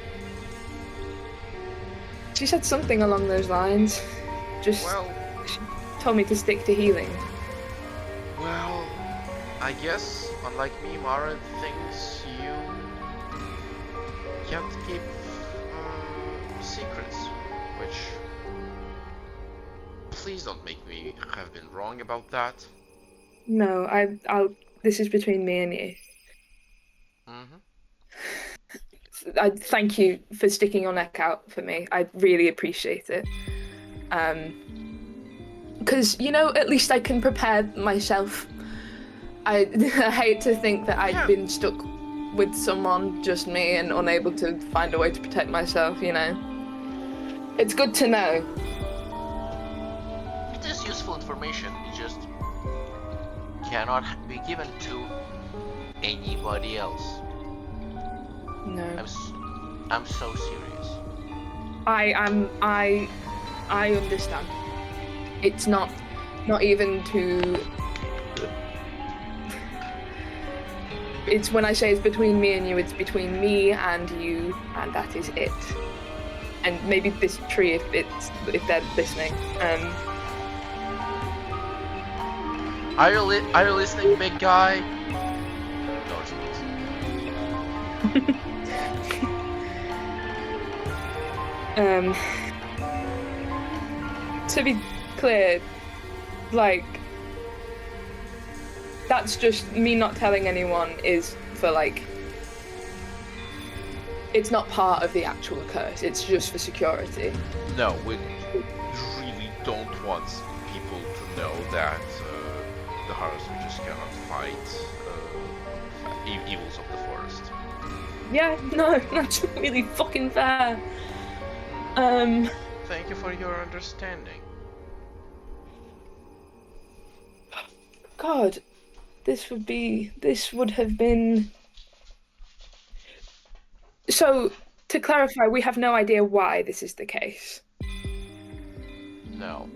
She said something along those lines. She told me to stick to healing. Well, I guess, unlike me, Mara thinks you have to keep secrets, which... Please don't make me have been wrong about that. No, I'll. This is between me and you. I thank you for sticking your neck out for me. I really appreciate it. Because, at least I can prepare myself. I hate to think that I'd been stuck with someone, just me, and unable to find a way to protect myself, It's good to know. It is useful information, it just cannot be given to anybody else. No. I'm so serious. I understand. It's not even to. It's when I say it's between me and you, it's between me and you, and that is it. And maybe this tree, if they're listening. Are you listening, big guy? To be clear, like, that's just me not telling anyone is for like. It's not part of the actual curse. It's just for security. No, we really don't want people to know that the Harvesters just cannot fight evils of the forest. Yeah, no, that's really fucking fair. Thank you for your understanding. God, this would have been. So, to clarify, we have no idea why this is the case. No.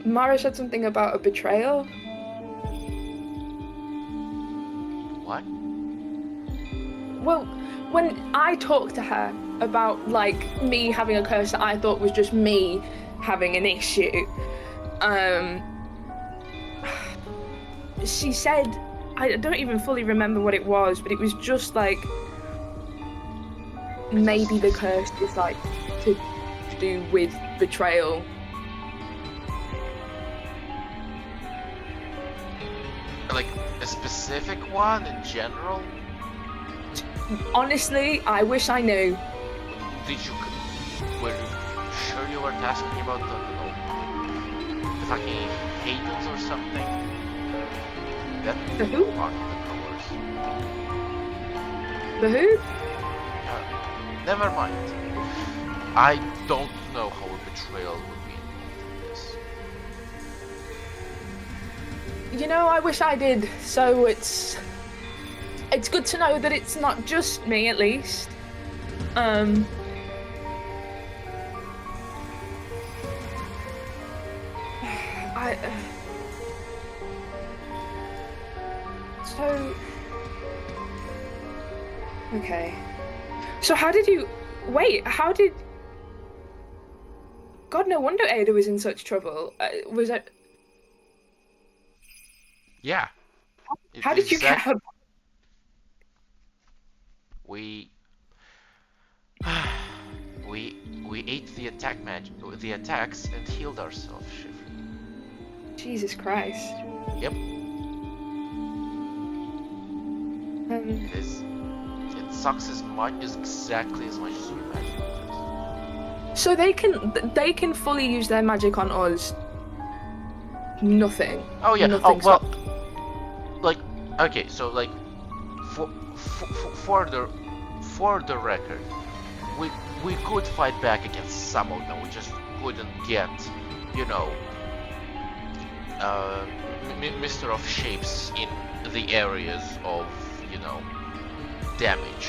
Mara said something about a betrayal. What? Well, when I talked to her about like me having a curse that I thought was just me having an issue, she said, I don't even fully remember what it was, but it was just like maybe the curse is like to do with betrayal. Like a specific one in general? Honestly, I wish I knew. Were you sure you weren't asking me about the fucking Hayden's or something? The who? Part of the colors. The who? Never mind. I don't know how a betrayal would be involved in this. You know, I wish I did. So it's good to know that it's not just me, at least. So okay. So how did you wait? How did? God, no wonder Ada was in such trouble. Was it? Yeah. How did you get her? We ate the attacks and healed ourselves, Shiv. Jesus Christ. Yep. It sucks exactly as much as you imagine it does. So they can fully use their magic on us. Nothing. Oh yeah. Nothing Oh well. Like okay, so like for the record, we could fight back against some of them. We just couldn't get, you know, Mr. of Shapes in the areas of, you know, damage,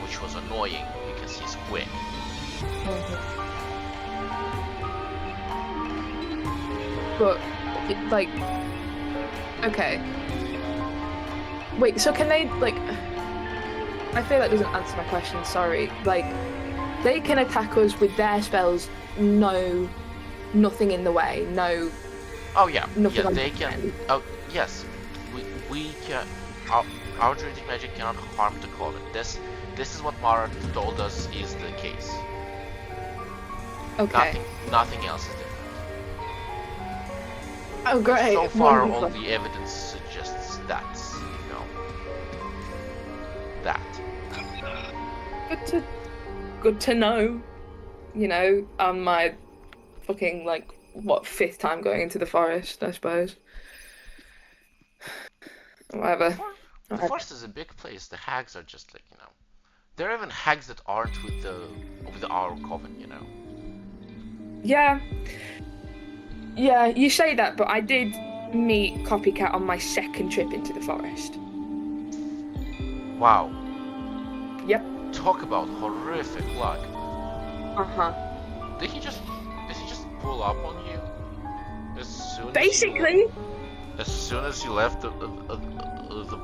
which was annoying because he's quick. But like, okay. Wait, so can they like? I feel that doesn't answer my question. Sorry. Like, they can attack us with their spells. No, nothing in the way. No. Oh yeah. Nothing Yeah, on they the can. end. Oh yes. We can. Our druidic magic cannot harm the coven. This is what Mara told us is the case. Okay. Nothing else is different. Oh great. So far, Wonderful. all the evidence suggests that's, you know, that. Good to know. You know, on my fucking like what 5th time going into the forest, I suppose. Whatever. The forest is a big place. The hags are just like, you know, there are even hags that aren't with our coven, you know. Yeah. Yeah, you say that, but I did meet Copycat on my 2nd trip into the forest. Wow. Yep. Talk about horrific luck. Uh-huh. Did he just pull up on you as soon Basically. as soon as you left the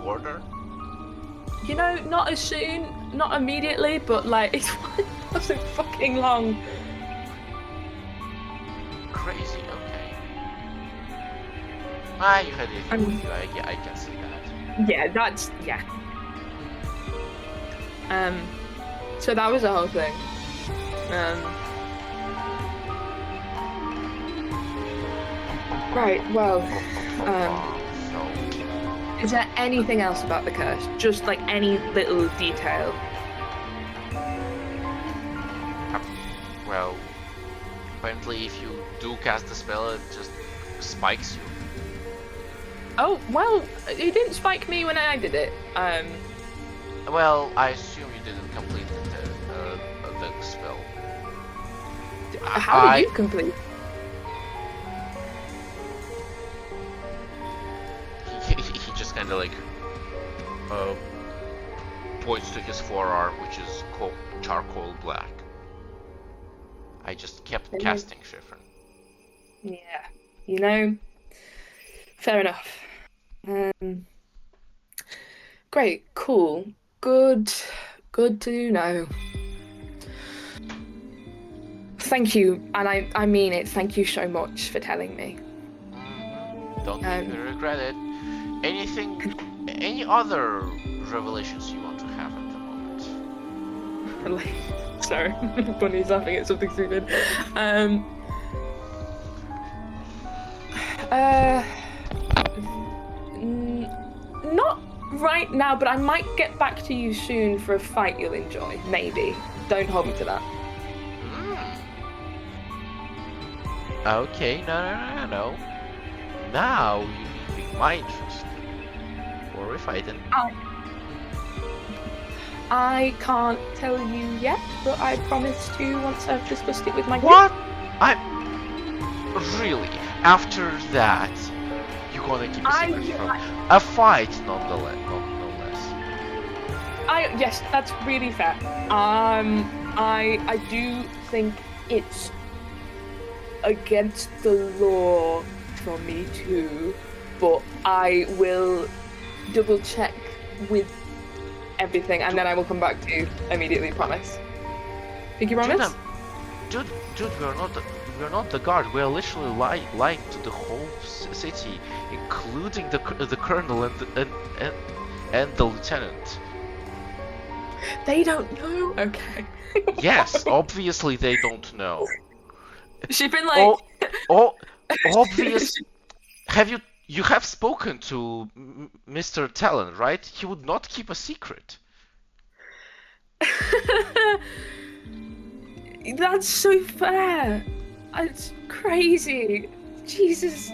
border? You know, not as soon, not immediately, but like it wasn't fucking long. Crazy. Okay. You had it with you. I can see that. Yeah, that's yeah. So that was the whole thing. Right, well, Oh, so is there anything else about the curse? Just like any little detail? well, apparently if you do cast the spell, it just spikes you. Oh, well, it didn't spike me when I did it. Well, I assume you didn't complete the spell. How did you complete? He just kind of like points to his forearm, which is charcoal black. I just kept casting Chiffon. Yeah, you know, fair enough. Great, cool, good to know. Thank you, and I mean it. Thank you so much for telling me. Don't make me regret it. Any other revelations you want to have at the moment? Sorry, Bunny's laughing at something stupid. Not right now, but I might get back to you soon for a fight you'll enjoy. Maybe. Don't hold me to that. Okay, no. Now you pique my interest. Or if I didn't. I can't tell you yet, but I promise to once I've discussed it with my group. What? Really? After that, you're gonna keep a secret from a fight, nonetheless. Yes, that's really fair. I do think it's against the law for me to, but I will double check with everything and then I will come back to you immediately, promise. Pinky promise? Dude, we're not the guard. We're literally lying to the whole city, including the colonel and the lieutenant. They don't know. Okay. Yes, obviously they don't know. She's been like. Obvious. You have spoken to Mr. Talon, right? He would not keep a secret. That's so fair. It's crazy. Jesus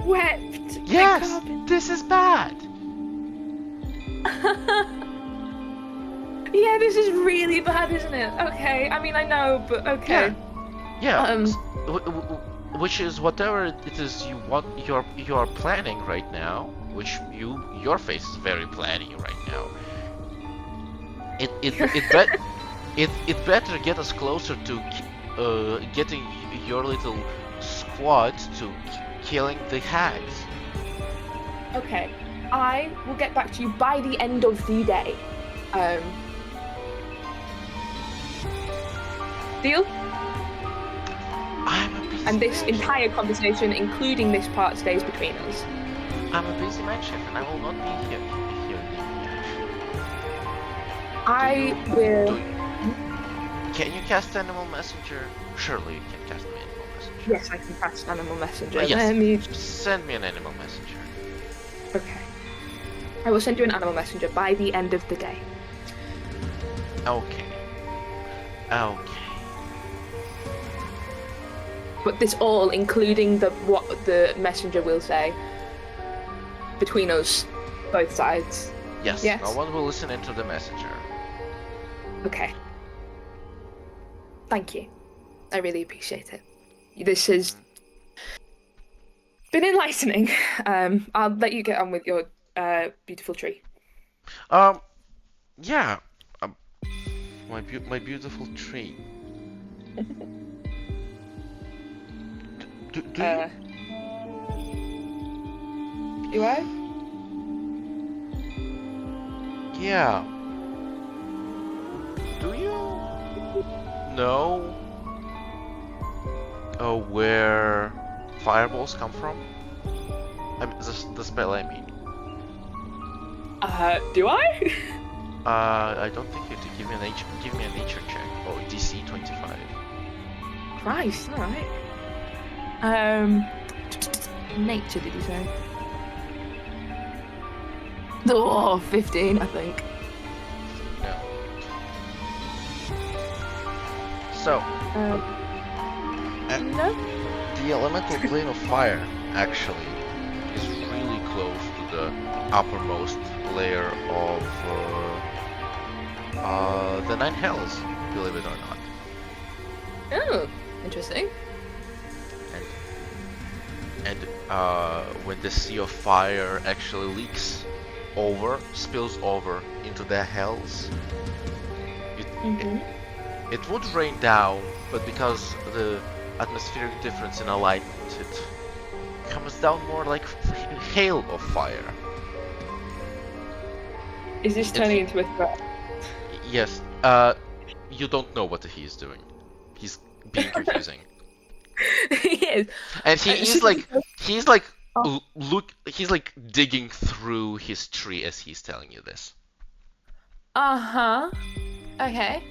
wept. Yes, this is bad. Yeah, this is really bad, isn't it? Okay, I mean, I know, but okay. Yeah. Which is whatever it is you want, you're planning right now. Which your face is very planning right now. It better get us closer to getting your little squad to killing the hags. Okay, I will get back to you by the end of the day. Deal? And this entire conversation, including this part, stays between us. I'm a busy man, chef, and I will not be here. Can you cast Animal Messenger? Surely you can cast me Animal Messenger. Yes, I can cast Animal Messenger. Yes. Send me an Animal Messenger. Okay. I will send you an Animal Messenger by the end of the day. Okay. But this all, including what the messenger will say, between us, both sides. Yes. No one will listen into the messenger. Okay. Thank you. I really appreciate it. This has been enlightening. I'll let you get on with your beautiful tree. Yeah. My beautiful tree. Do you are? Yeah. Do you know where fireballs come from? I mean, the spell, I mean. Do I? I don't think you have to give me a nature check. Oh, DC 25. Christ, alright. nature, did you say? Oh, 15, I think. Yeah. So, No? the elemental plane of fire actually is really close to the uppermost layer of the Nine Hells, believe it or not. Oh, interesting. And when the sea of fire actually leaks over, spills over into the hells, it would rain down, but because the atmospheric difference in alignment, it comes down more like hail of fire. Is this turning into a threat? Yes, you don't know what he is doing. He's being confusing. Yes. And he's like digging through his tree as he's telling you this. Uh-huh. Okay.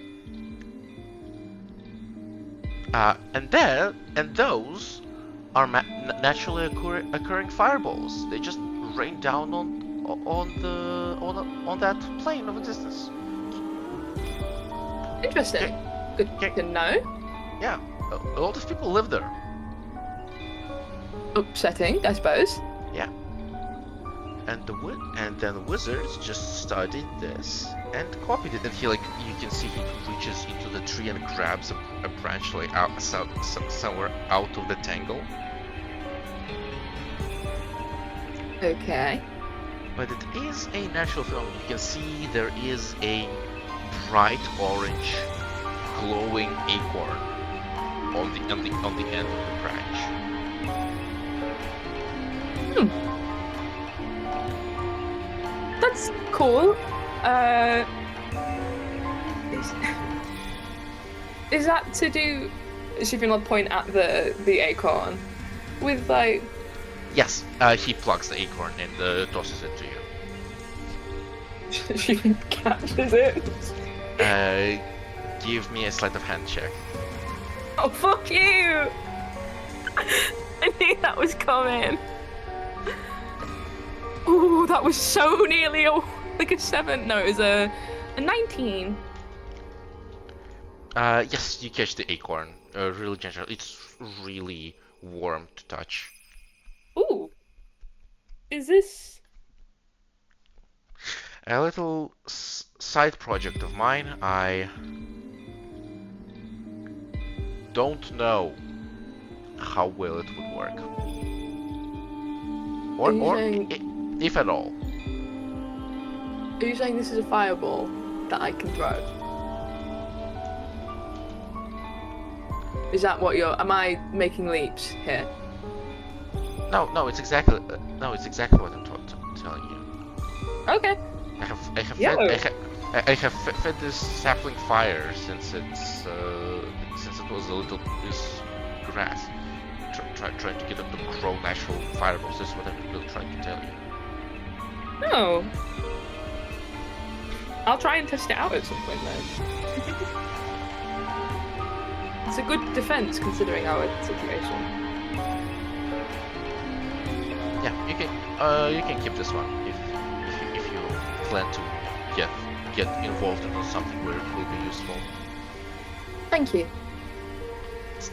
And those are naturally occurring fireballs. They just rain down on that plane of existence. Interesting. Good to know. Yeah, a lot of people live there. Upsetting, I suppose. Yeah. And then wizards just studied this and copied it. And you can see he reaches into the tree and grabs a branch like somewhere out of the tangle. Okay. But it is a natural phenomenon. You can see there is a bright orange, glowing acorn on the end of the branch. That's cool. Is that to do? She can like point at the acorn with like. Yes, he plucks the acorn and tosses it to you. She catches it. Give me a sleight of hand check. Oh fuck you! I knew that was coming. Ooh, that was so nearly like a 7. No, it was a 19. Yes, you catch the acorn. Really gentle. It's really warm to touch. Ooh. Is this? A little side project of mine. I don't know how well it would work, if at all. Are you saying this is a fireball that I can throw? Is that what you're? Am I making leaps here? No, it's exactly what I'm telling you. Okay. I have fed this sapling fire since it was a little grass, trying to get them to grow natural fireballs. This is what I'm really trying to tell you. Oh. I'll try and test it out at some point then. It's a good defense considering our situation. Yeah, you can keep this one if you plan to get involved in something where it will be useful. Thank you.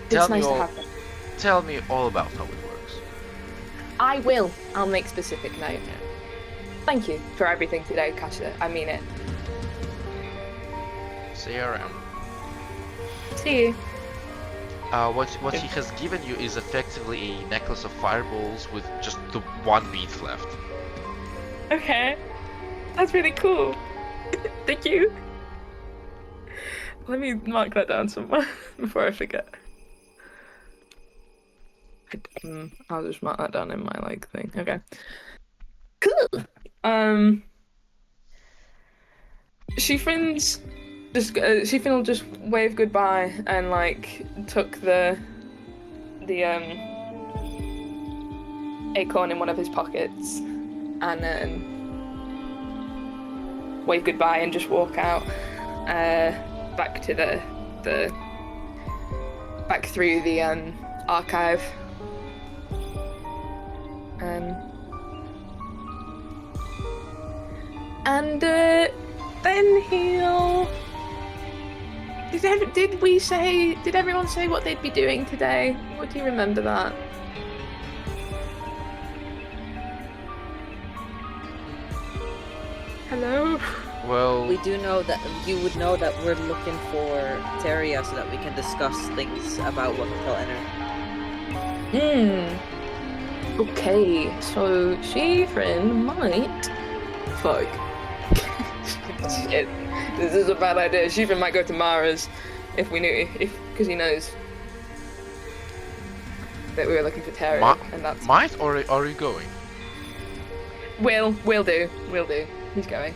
Tell nice to have them. Tell me all about how it works. I will. I'll make specific note. Thank you for everything today, Kasha. I mean it. See you around. See you. What he has given you is effectively a necklace of fireballs with just the one bead left. Okay. That's really cool. Thank you. Let me mark that down somewhere before I forget. I'll just mark that down in my thing. Okay. Cool. Shifin's Shifin will just wave goodbye and tuck the acorn in one of his pockets and then wave goodbye and just walk out back to the back through the archive. And then he'll. Did everyone say what they'd be doing today? What do you remember that? Hello? Well, We do know that you would know that we're looking for Teria so that we can discuss things about what to tell Enter. Okay, so Shirin might. Fuck. Shit. This is a bad idea. Shirin might go to Mara's if we knew, because he knows that we were looking for Teria, and that's. might or are you going? We'll do. He's going.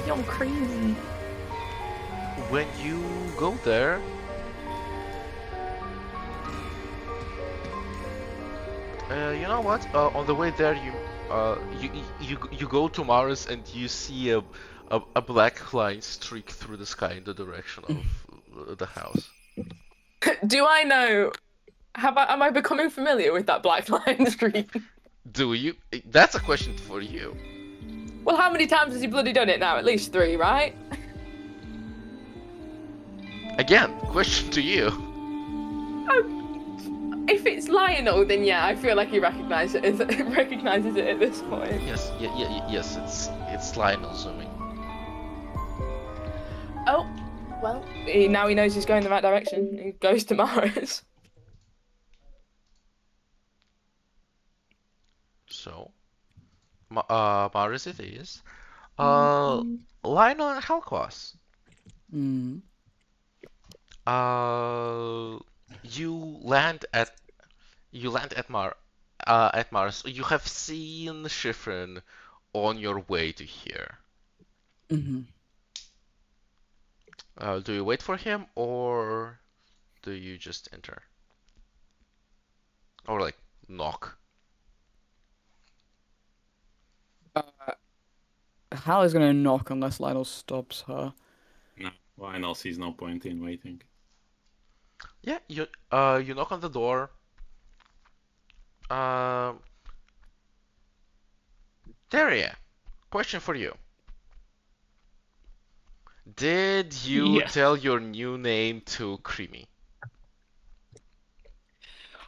You're crazy. When you go there, you know what? On the way there, you go to Mars and you see a black line streak through the sky in the direction of the house. Do I know? Am I becoming familiar with that black line streak? Do you? That's a question for you. Well, how many times has he bloody done it now? At least 3, right? Again, question to you. If it's Lionel, then yeah, I feel like he recognizes it at this point. Yes, yes, it's Lionel zooming. Oh, well, now he knows he's going the right direction. He goes to Mars. So, Mars it is. Lionel and Helkwas. You land at Mars. You have seen Schifrin on your way to here. Do you wait for him or do you just enter? Or like knock? Hal is gonna knock unless Lionel stops her. No, Lionel sees no point in waiting. Yeah, you knock on the door. Daria, question for you. Did you Yes. tell your new name to Creamy?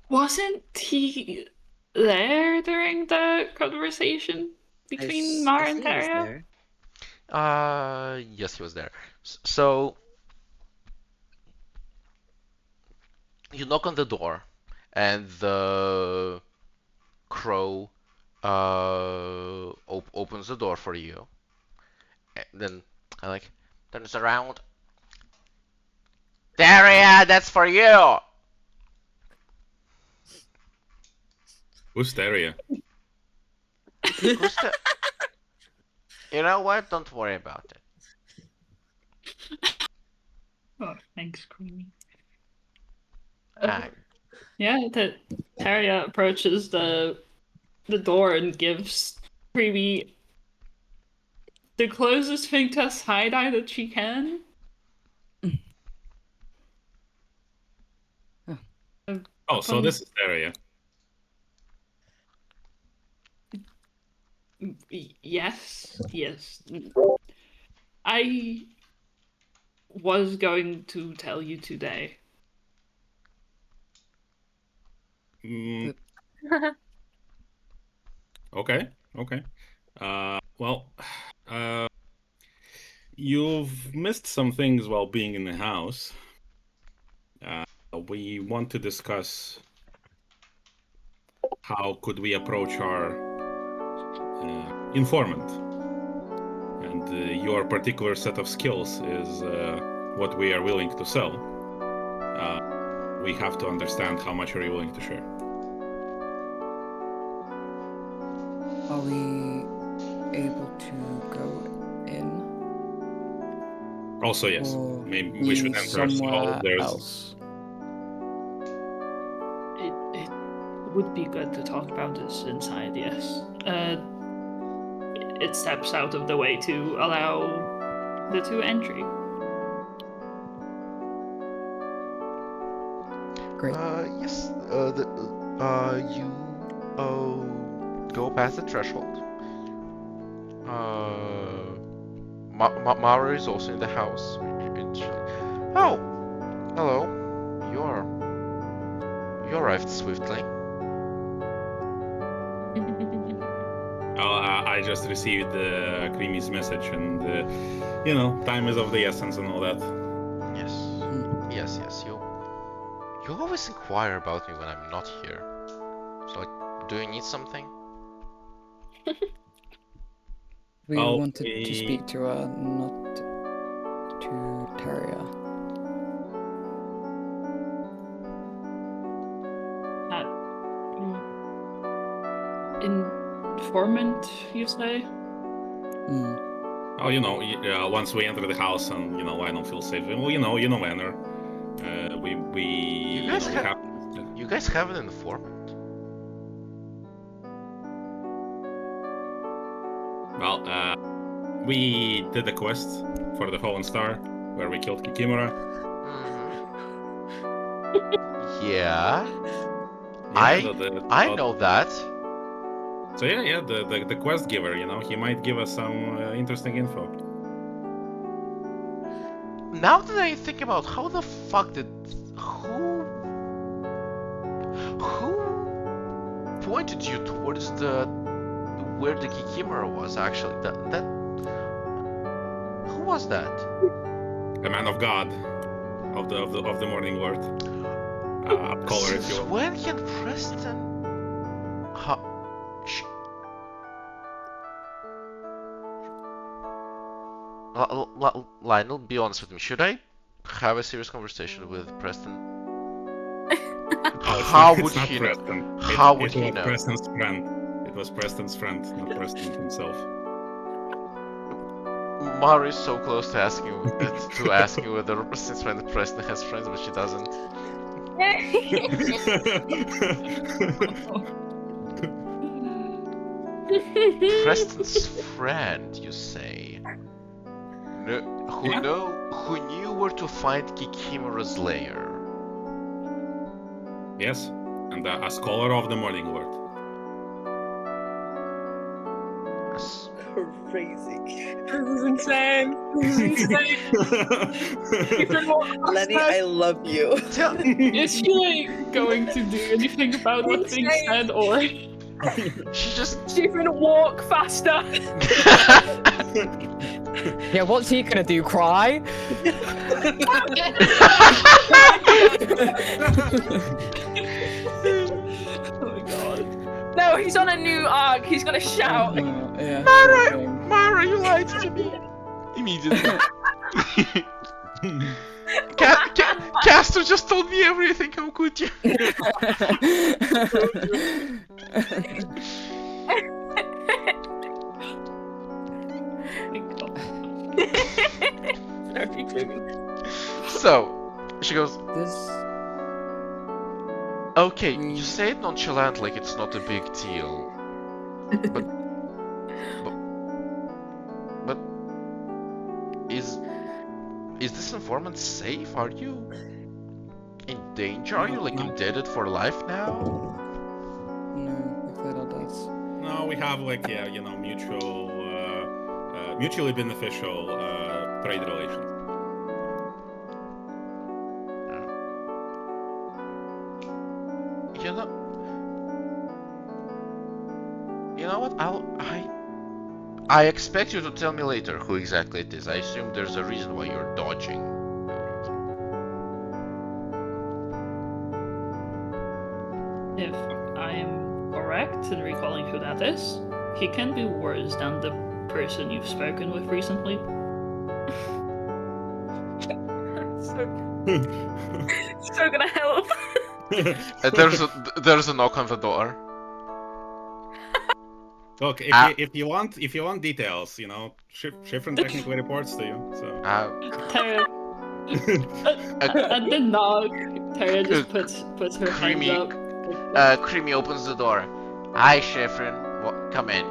Wasn't he there during the conversation between Mara and Teria? Yes, he was there. So you knock on the door, and the crow opens the door for you. And then I like turns around. Daria, that's for you. Who's Teria? You know what? Don't worry about it. Oh, thanks, Creamy. Ah, Yeah, Teria approaches the door and gives Creamy the closest thing to a side-eye that she can. Oh, so this is Teria. Yes. I was going to tell you today. Okay. Well, you've missed some things while being in the house. We want to discuss how could we approach our informant. And your particular set of skills is what we are willing to sell. We have to understand how much are you willing to share. Are we able to go in? Also, yes. Or Maybe we should enter somewhere there's else? It would be good to talk about this inside, yes. It steps out of the way to allow the 2 entry. Great. Yes. You go past the threshold. Mara is also in the house. Oh, hello. You arrived swiftly. I just received Creamy's message, and time is of the essence and all that. Yes. Yes. You always inquire about me when I'm not here. So, like, do you need something? We Well, wanted to speak to her, not to Taria. Informant, you say? Mm. Oh, once we enter the house and I don't feel safe. Well, Anna. We You guys have an informant? Well, we did a quest for the Fallen Star where we killed Kikimura. Yeah. Yeah, I know that. So yeah, the quest giver, he might give us some interesting info. Now that I think about how the fuck who pointed you towards where the Kikimura was actually? That who was that? A man of God of the Morning Lord. Caller, if you Since will. when can Preston? Lionel, be honest with me. Should I have a serious conversation with Preston? How would he know? How would he know? Preston's friend. It was Preston's friend, not Preston himself. Mara is so close to asking whether since when Preston has friends, but she doesn't. Preston's friend, you say? No, who knew where to find Kikimura's lair? Yes, and a scholar of the Morning Lord. Crazy. This is insane. Lenny, I love you. Is she like going to do anything about what's being said, or She just. Stephen, walk faster. Yeah, what's he gonna do? Cry? Oh my god. No, he's on a new arc. He's gonna shout. Yeah. Mara, you lied to me. Immediately. Castor just told me everything. How could you? So, she goes, okay, you say it nonchalant like it's not a big deal. But is this informant safe? Are you in danger? Are you like indebted for life now? No, we cleared our debts. No, we have mutually beneficial trade relations. You know what? I expect you to tell me later who exactly it is. I assume there's a reason why you're dodging. If I am correct in recalling who that is, he can be worse than the person you've spoken with recently. So gonna help. There's a knock on the door. Look, if you want details, Schifrin technically reports to you. So. Tara, at the knock, Tara just puts her hands up. Creamy opens the door. Hi, Schifrin. Come in.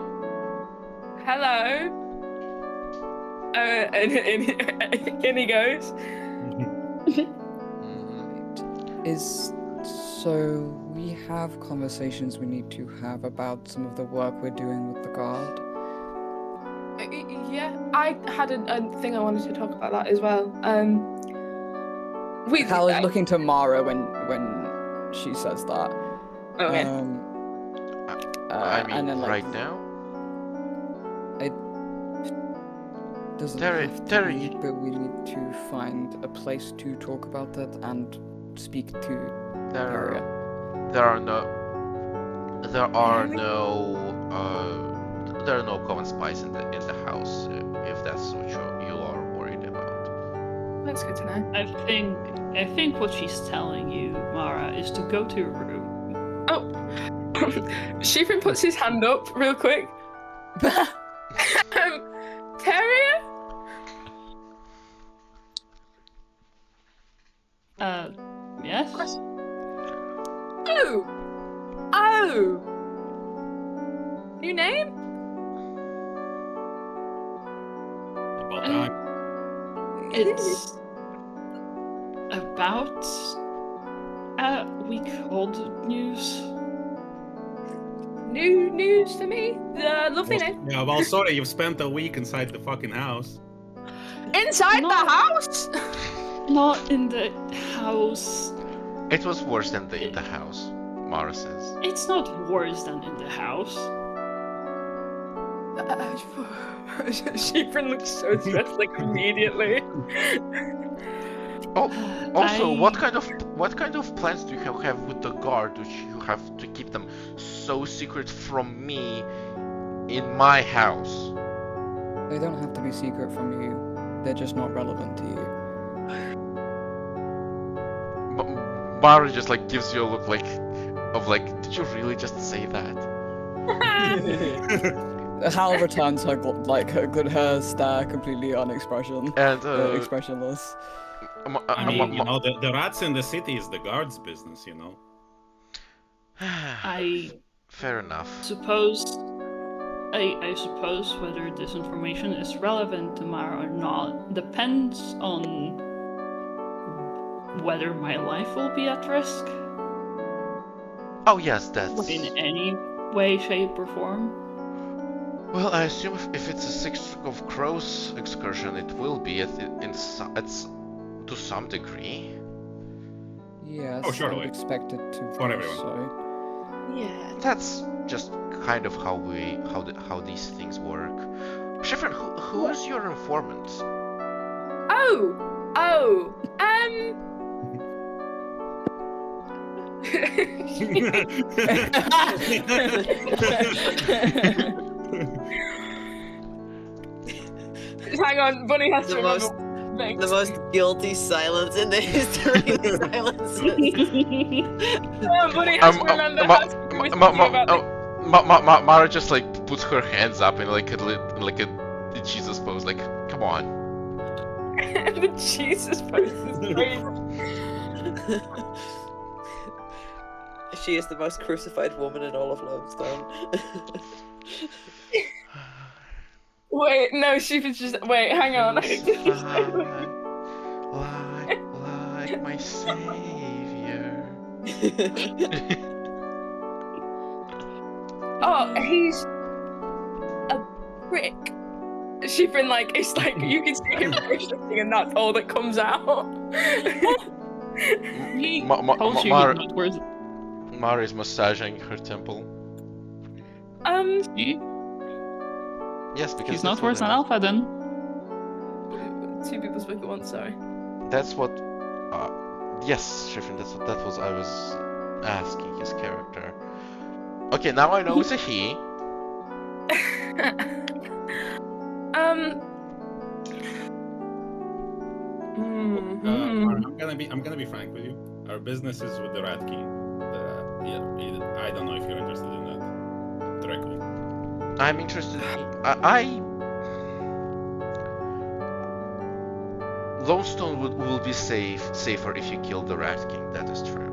Hello. And in he goes. Is So we have conversations we need to have about some of the work we're doing with the guard. Yeah, I had a thing I wanted to talk about that as well. Hal is looking to Mara when she says that. Okay. I mean, and then, like, right now? it doesn't Terry- have to Terry, be, you- but we need to find a place to talk about it and speak to Daria. There are no common spies in the house, if that's what you are worried about. That's good to know. I think what she's telling you, Mara, is to go to your room. Oh, Shifrin puts his hand up real quick. Terrier? Yes? Oh! New name? About time. It's about a week old news. New news to me. Lovely name. Yeah, well, sorry, you've spent a week inside the fucking house. Inside No. the house? Not in the house. It was worse than in the house, Mara says. It's not worse than in the house. Shifrin looks so stressed, like, immediately. Also, what kind of plans do you have with the guard, which you have to keep them so secret from me in my house? They don't have to be secret from you. They're just not relevant to you. Mara just like gives you a look like, did you really just say that? Hal returns her good her stare completely And expressionless. I mean, you know, the rats in the city is the guard's business, you know. I fair enough. suppose whether this information is relevant to Mara or not depends on whether my life will be at risk Oh yes, that's. in any way, shape, or form. Well, I assume if it's a Six of Crows excursion, it will be to some degree. Yes, Oh, I surely. would expect it to For be everyone. so. Yeah. That's just kind of how these things work. Schifrin, who is your informant? Hang on, Bunny has to The remember. The most guilty silence in the history of silences. Bunny has to remember how to about Mara just like puts her hands up in like a Jesus pose, like, come on. the Jesus pose is crazy. She is the most crucified woman in all of Lonestone. Wait, no, she was just. Wait, hang on. Crucified like my savior. Oh, he's a prick. Shifrin, like, it's like you can see him push something and that's all that comes out. He Ma- told you Mara- he's not worth Mara is massaging her temple. See? Yes, because He's that's not worse what than I- Alpha then. Two people spoke at once, sorry. That's what. Yes, Schifrin, that was I was asking his character. Okay, now I know it's a he. I'm gonna be frank with you. Our business is with the Rat King. I don't know if you're interested in that directly. I'm interested. Lonestone will be safer if you kill the Rat King. That is true.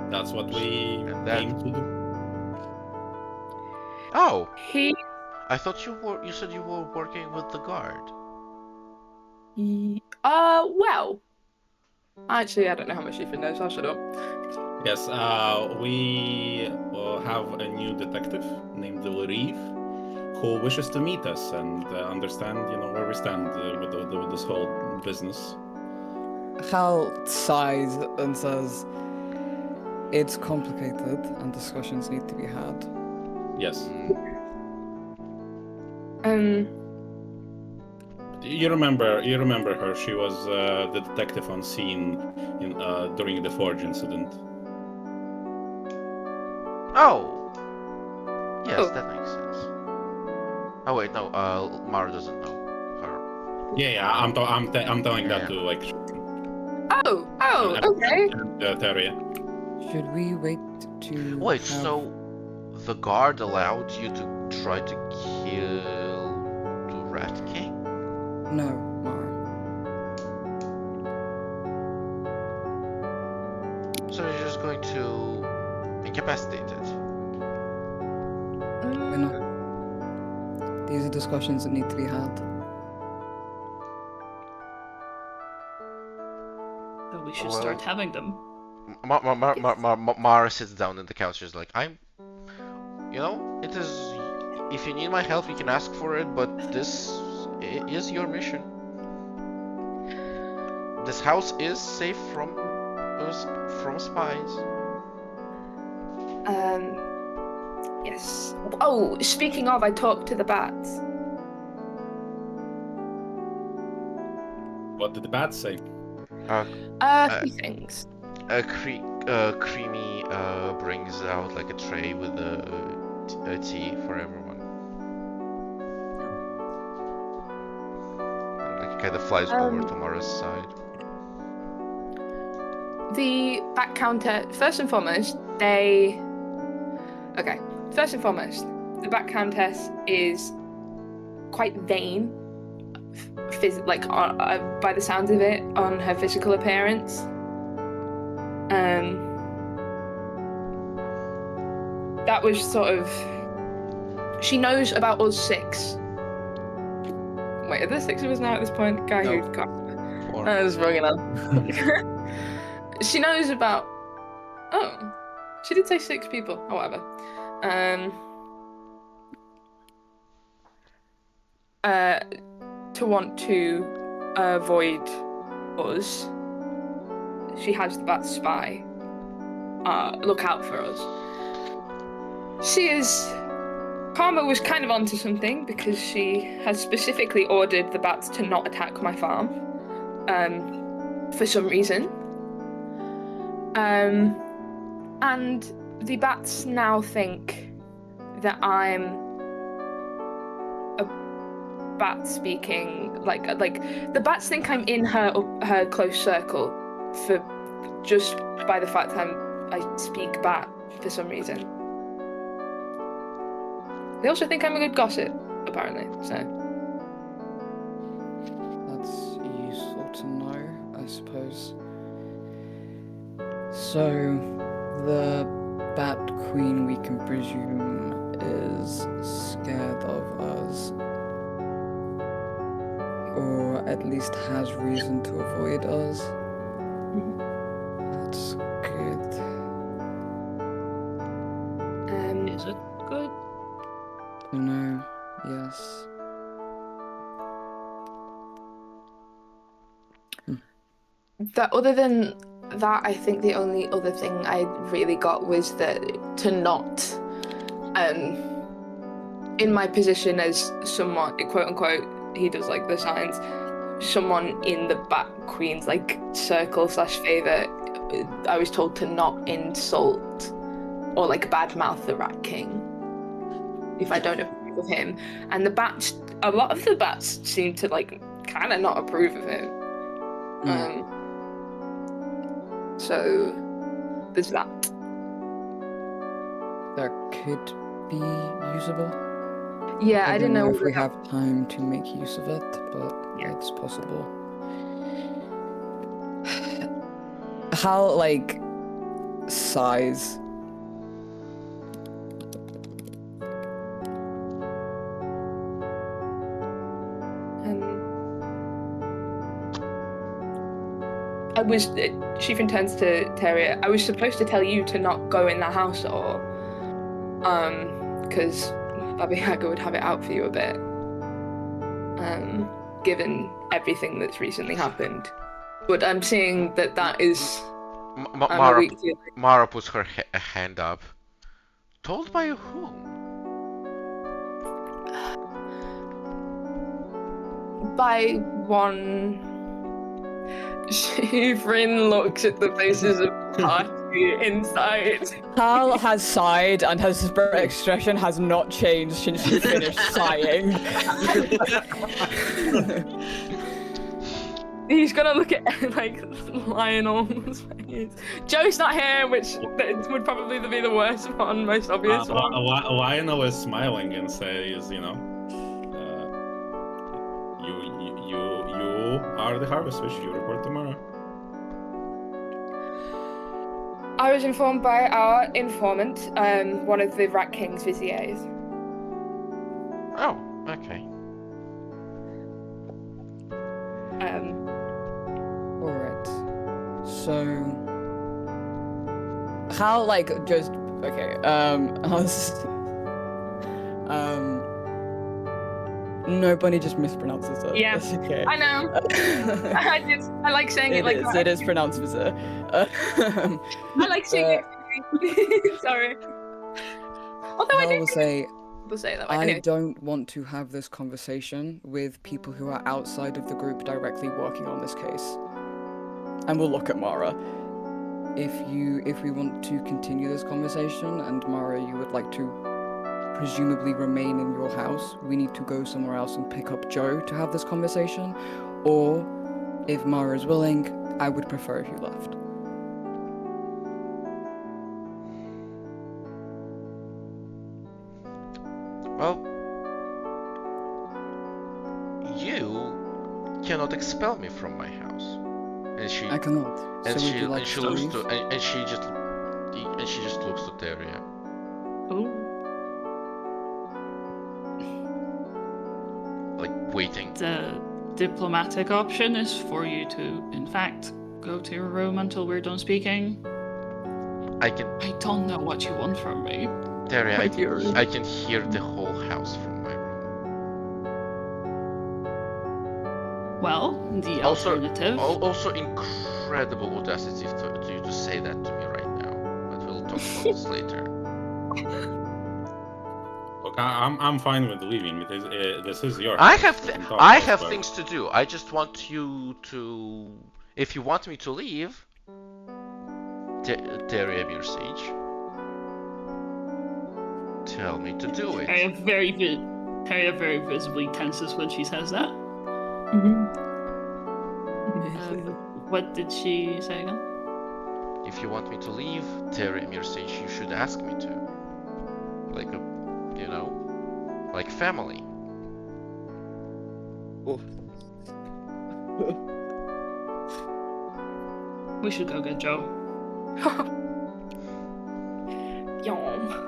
That's what we And that- aim to do. Oh, He. I thought you said you were working with the guard. Well. Actually, I don't know how much Ethan knows. I'll shut up. Yes, we have a new detective named Reeve who wishes to meet us and understand, where we stand with this whole business. Hal sighs and says, "It's complicated, and discussions need to be had." Yes. You remember her. She was the detective on scene during the Forge incident. Oh! Yes, Oh. that makes sense. Oh wait, no, Mara doesn't know her. Yeah, I'm telling Yeah, that to like Oh, and okay. Teria. Should we wait to Wait, have... so the guard allowed you to try to kill the Rat King? No, Mara. So you're just going to incapacitate it? We're not. These are discussions that need to be had. So we should Well- start having them. Mara sits down on the couch. She's like, it is. If you need my help, you can ask for it. But this is your mission. This house is safe from spies. Yes. Oh, speaking of, I talked to the bats. What did the bats say? Few things. Creamy brings out like a tray with a tea for everyone. And like kind of flies over to Mara's side. The Bat Counter, first and foremost, First and foremost, the Bat Countess is quite vain, by the sounds of it, on her physical appearance. That was sort of... She knows about us 6. Wait, are there 6 of us now at this point? Guy No. who got... Or I was wrong enough. She knows about... Oh, she did say 6 people. Oh, whatever. To want to avoid us, she has the Bat spy look out for us. Karma was kind of onto something because she has specifically ordered the bats to not attack my farm for some reason. And the bats now think that I'm a bat speaking, like the bats think I'm in her close circle for just by the fact I speak bat for some reason. They also think I'm a good gossip, apparently, so. That's useful to know, I suppose. So, the Bat Queen, we can presume, is scared of us. Or at least has reason to avoid us. That's good. Is it good? No, yes. Other than that, I think the only other thing I really got was that to not, in my position as someone, quote unquote, he does like the signs, someone in the Bat Queen's like circle / favor, I was told to not insult or like badmouth the Rat King if I don't approve of him. And a lot of the bats seem to like kind of not approve of him. So there's that. That could be usable. Yeah, I I didn't don't know if we that- have time to make use of it, but Yeah. it's possible. Hal, like, sighs. Chief turns to Terrier. I was supposed to tell you to not go in the house at all. Because Baba Yaga would have it out for you a bit. Given everything that's recently happened. But I'm seeing that is... Mara puts her hand up. Told by whom? By one... Shivrin looks at the faces of party inside. Hal has sighed and his expression has not changed since she finished sighing. He's gonna look at like Lionel's face. Joe's not here, which would probably be the worst one, most obvious one. Lionel is smiling and says, you are the Harvest Witch. You report tomorrow. I was informed by our informant, one of the Rat King's viziers. Oh, okay. Alright. So how just okay, no, Bunny just mispronounces it. Yeah, that's okay. I know. I like saying it like that. It is pronounced vizier. I like saying it. Sorry. Although I do say people say it that way. I Anyway. don't want to have this conversation with people who are outside of the group directly working on this case. And we'll look at Mara. If we want to continue this conversation, and Mara, you would like to presumably remain in your house, we need to go somewhere else and pick up Joe to have this conversation. Or, if Mara is willing, I would prefer if you left. Well, you cannot expel me from my house. And she I cannot. and So would she you like and she to looks leave? to and she just looks to Teria. Ooh. Like waiting. The diplomatic option is for you to, in fact, go to your room until we're done speaking. I don't know what you want from me. Teria, My dear. I can hear the whole house from my room. Well, the Also, alternative. also incredible audacity to you to say that to me right now. But we'll talk about this later. Look, I'm fine with leaving. This is your I house. have We can talk I have elsewhere. things to do. I just want you to, if you want me to leave, Teria Siege, tell me to do it. Harriet very visibly tenses when she says that. What did she say again? If you want me to leave, Teria Siege, you should ask me to. Like a, like family. We should go get Joe. Yum.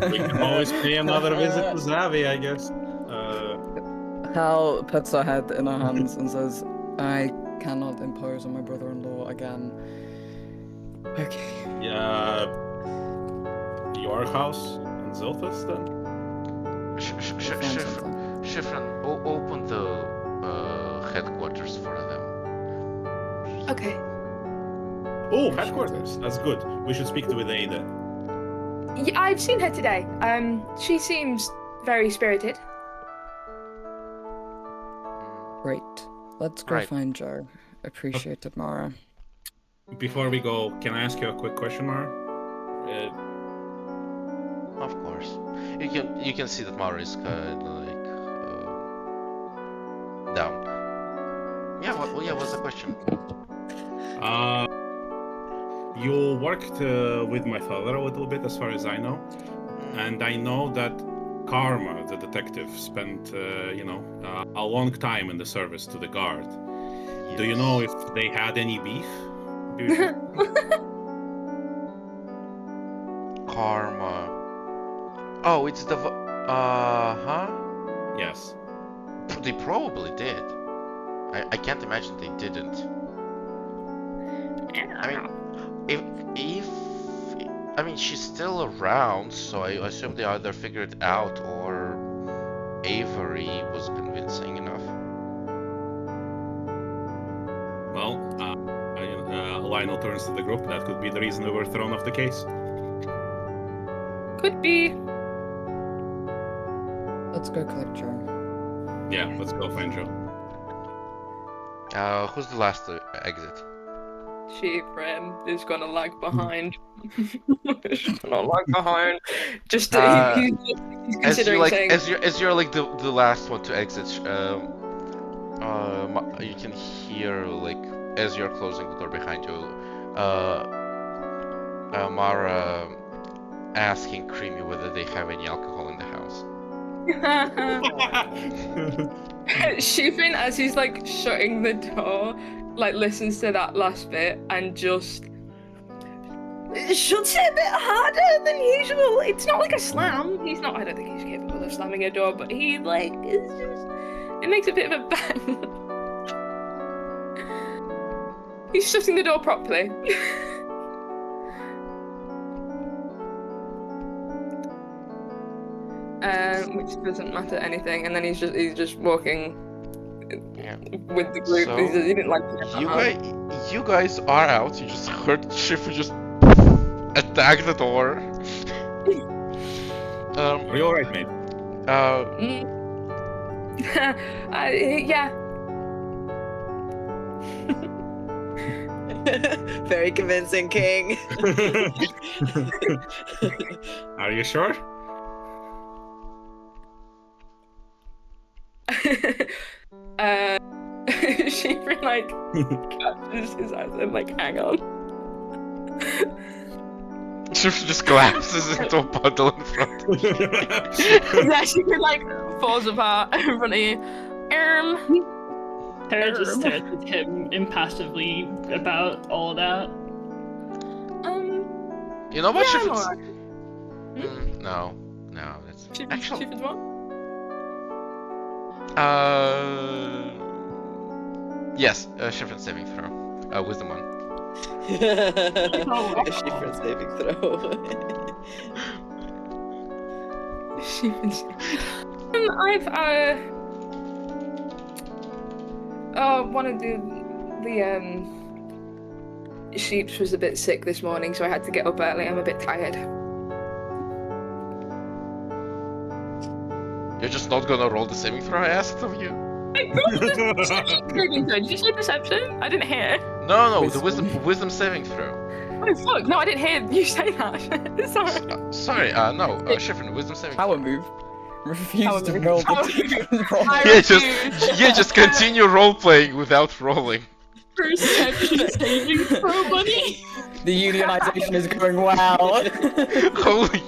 We can always pay another visit to Zavi, I guess. Hal puts her head in her hands and says, I cannot impose on my brother-in-law again. Okay. Yeah. Your house in Zilthus, then? Shifran, open the headquarters for them. Okay. Oh, headquarters. That's good. We should speak to Ada. Yeah, I've seen her today. She seems very spirited. Great. Let's go Right. find Joe. Appreciate it, Mara. Before we go, can I ask you a quick question, Mara? Of course. You can see that Mara is kind of like down. Yeah. What's the question? You worked with my father a little bit, as far as I know, and I know that Karma, the detective, spent a long time in the service to the guard. Do you know if they had any beef? Karma. Oh, it's the huh? Yes. They probably did. I can't imagine they didn't. I mean, if I mean she's still around, so I assume they either figured it out or Avery was convincing enough. Well, Lionel turns to the group. That could be the reason we were thrown off the case. Could be. Let's go collect Joe. Yeah, let's go find Joe. Who's the last to exit? She, friend, is gonna lag behind. She's gonna lag behind. Just he's considering saying. As you're like the last one to exit, you can hear like as you're closing the door behind you, Mara asking Creamy whether they have any alcohol in the house. Shifrin, as he's like shutting the door, like listens to that last bit and just shuts it a bit harder than usual. It's not like a slam. He's not. I don't think he's capable of slamming a door, but he like is just. It makes a bit of a bang. He's shutting the door properly. Which doesn't matter anything, and then he's just walking with the group. So, he didn't like you guys are out. You just heard Schiffer just attack the door. Are you alright, mate? Yeah. Very convincing, King. Are you sure? She like catches his eyes and like hang on. Schiffer just collapses into a puddle in front of you. Yeah, she like falls apart in front of you. Tara just stares at him impassively about all that. You know what, yeah, Schiffer's... I'm alright. No, that's actually. Shifrin's what? Yes, Schiffer's saving throw. Wisdom one. A Schifrin saving throw. Shifrin's. One of the sheeps was a bit sick this morning, so I had to get up early. I'm a bit tired. You're just not gonna roll the saving throw I asked of you? Did you say deception? I didn't hear. No, the wisdom saving throw. Oh fuck! No, I didn't hear you say that. Sorry. Sorry, no, Schifrin, wisdom saving throw. Power move. Refuse Power to move. roll Power the roll. Just continue role playing without rolling. Perception saving throw, buddy. The unionization is going well. Holy!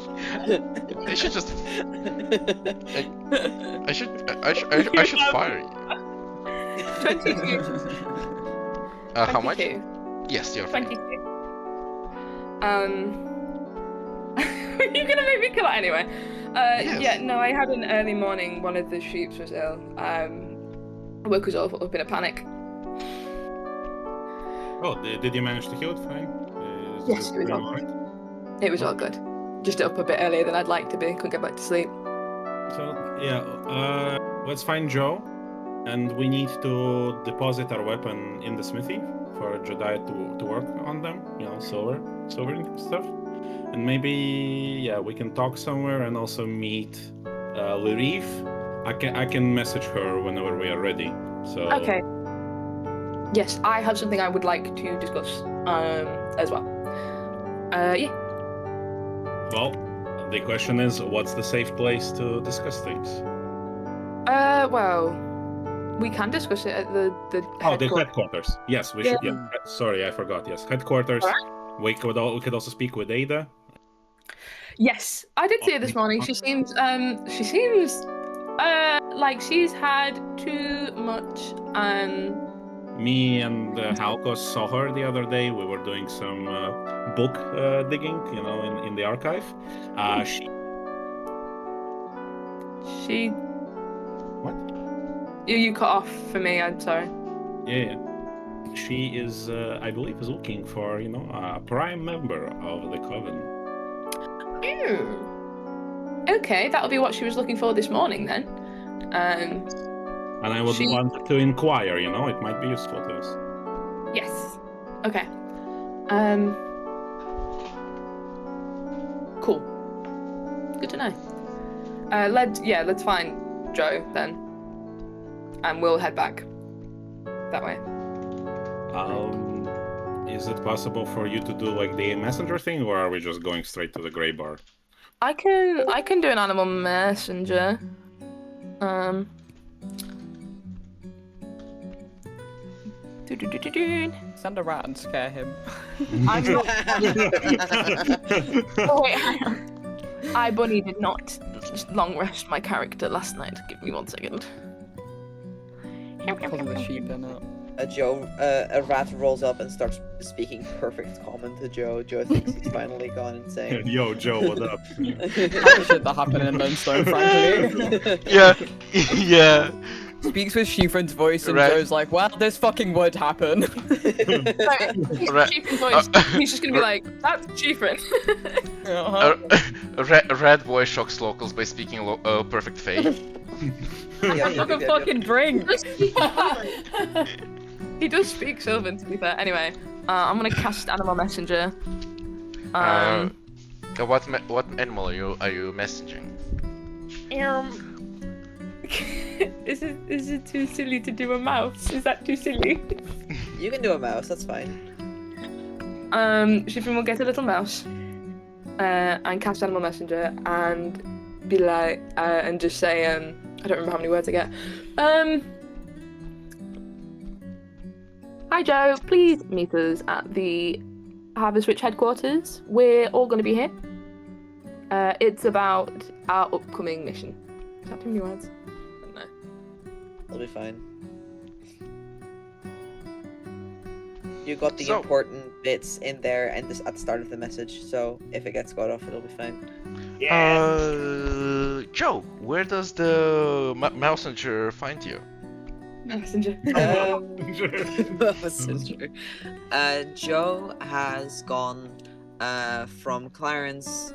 I should just. I should fire you. 22. How much? 22. Yes, you're fine. 22. You're gonna make me kill it anyway. Yes. Yeah, no, I had an early morning. One of the sheeps was ill. Work was all up in a panic. Oh, did you manage to heal it fine? Yes, it was all right. It was all good. Just up a bit earlier than I'd like to be. Couldn't get back to sleep. So, yeah, let's find Joe, and we need to deposit our weapon in the smithy for Jediah to work on them, silver stuff. And maybe, yeah, we can talk somewhere and also meet Larive. I can message her whenever we are ready. So Okay. Yes, I have something I would like to discuss as well. Yeah. Well, the question is, what's the safe place to discuss things? Well, we can discuss it at the the headquarters. Yes, we should. Yeah. Sorry, I forgot. Yes, headquarters. Alright. We could also speak with Ada. Yes, I did see her this morning. She seems like she's had too much. Me and Halkos saw her the other day. We were doing some book digging, in the archive. She. What? You cut off for me. I'm sorry. Yeah. She is, I believe, is looking for, a prime member of the coven. Okay, that'll be what she was looking for this morning then. And I would want to inquire, it might be useful to us. Yes. Okay. Cool. Good to know. Let's find Joe then, and we'll head back that way. Is it possible for you to do like the messenger thing, or are we just going straight to the gray bar? I can do an animal messenger. Send a rat and scare him. I'm not. Oh wait, hang on. I Bunny did not long rest my character last night. Give me 1 second. Because of the sheep in it. A rat rolls up and starts speaking perfect common to Joe. Joe thinks he's finally gone insane. Yo, Joe, what up? That shit that happened in Lonestone, frankly. Yeah, yeah. Speaks with Shiefrin's voice, and Right. Joe's like, well, this fucking would happen. Chiefrin's voice. He's just gonna be like, "That's Chiefrin." A red boy shocks locals by speaking perfect Fae. Like a fucking drink. He does speak Sylvan, to be fair. Anyway, I'm gonna cast Animal Messenger. What animal are you messaging? Is it too silly to do a mouse? Is that too silly? You can do a mouse, that's fine. Shiffrin will get a little mouse, and cast Animal Messenger, and be like, and just say, I don't remember how many words I get. Hi Joe, please meet us at the Harvest Witch headquarters. We're all going to be here. It's about our upcoming mission. Is that too many words? I don't know. It'll be fine. You got the So- important bits in there and this at the start of the message, so if it gets cut off, it'll be fine. Joe, where does the messenger find you? Messenger. Messenger. Joe has gone from Clarence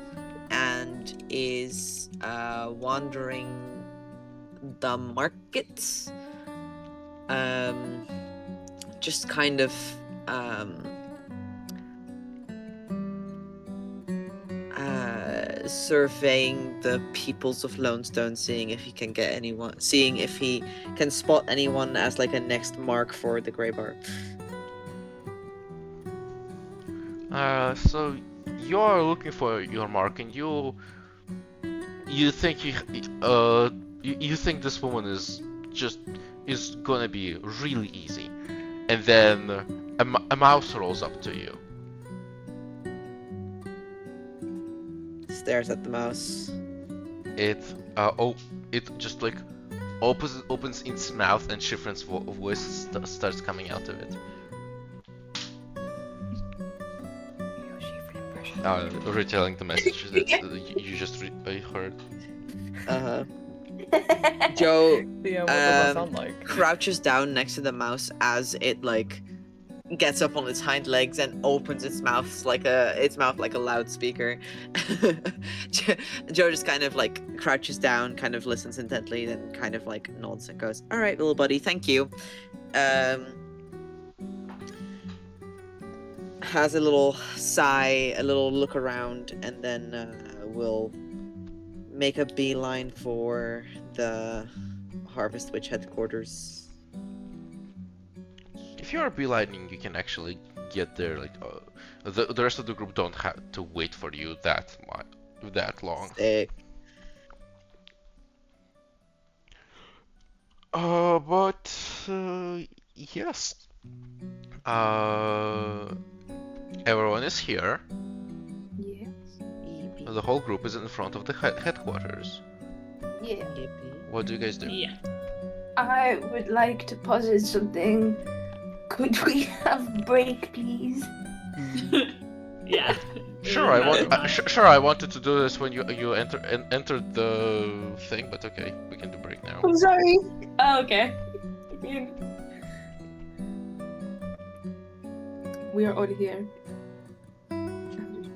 and is wandering the markets. Just kind of surveying the peoples of Lonestone, seeing if he can get anyone, seeing if he can spot anyone as like a next mark for the Grey Bar. So you're looking for your mark, and you think you think this woman is gonna be really easy, and then a mouse rolls up to you. Stares at the mouse. It just like opens its mouth, and Shiffrin's voice starts coming out of it. Retelling the message that you just heard. Joe Yeah, what does that sound like? crouches down next to the mouse as it like gets up on its hind legs and opens its mouth like a loudspeaker. Joe just kind of like crouches down, kind of listens intently, then kind of like nods and goes, "All right, little buddy, thank you." Has a little sigh, a little look around, and then will make a beeline for the Harvest Witch headquarters. If you're beelining, you can actually get there. Like the rest of the group don't have to wait for you that long. Sick. Yes. Everyone is here. Yes. The whole group is in front of the headquarters. Yeah. What do you guys do? Yeah. I would like to posit something. Could we have break, please? Yeah. Sure, I wanted to do this when you entered the thing, but okay, we can do break now. I'm sorry. Oh, okay. mean, we are all here.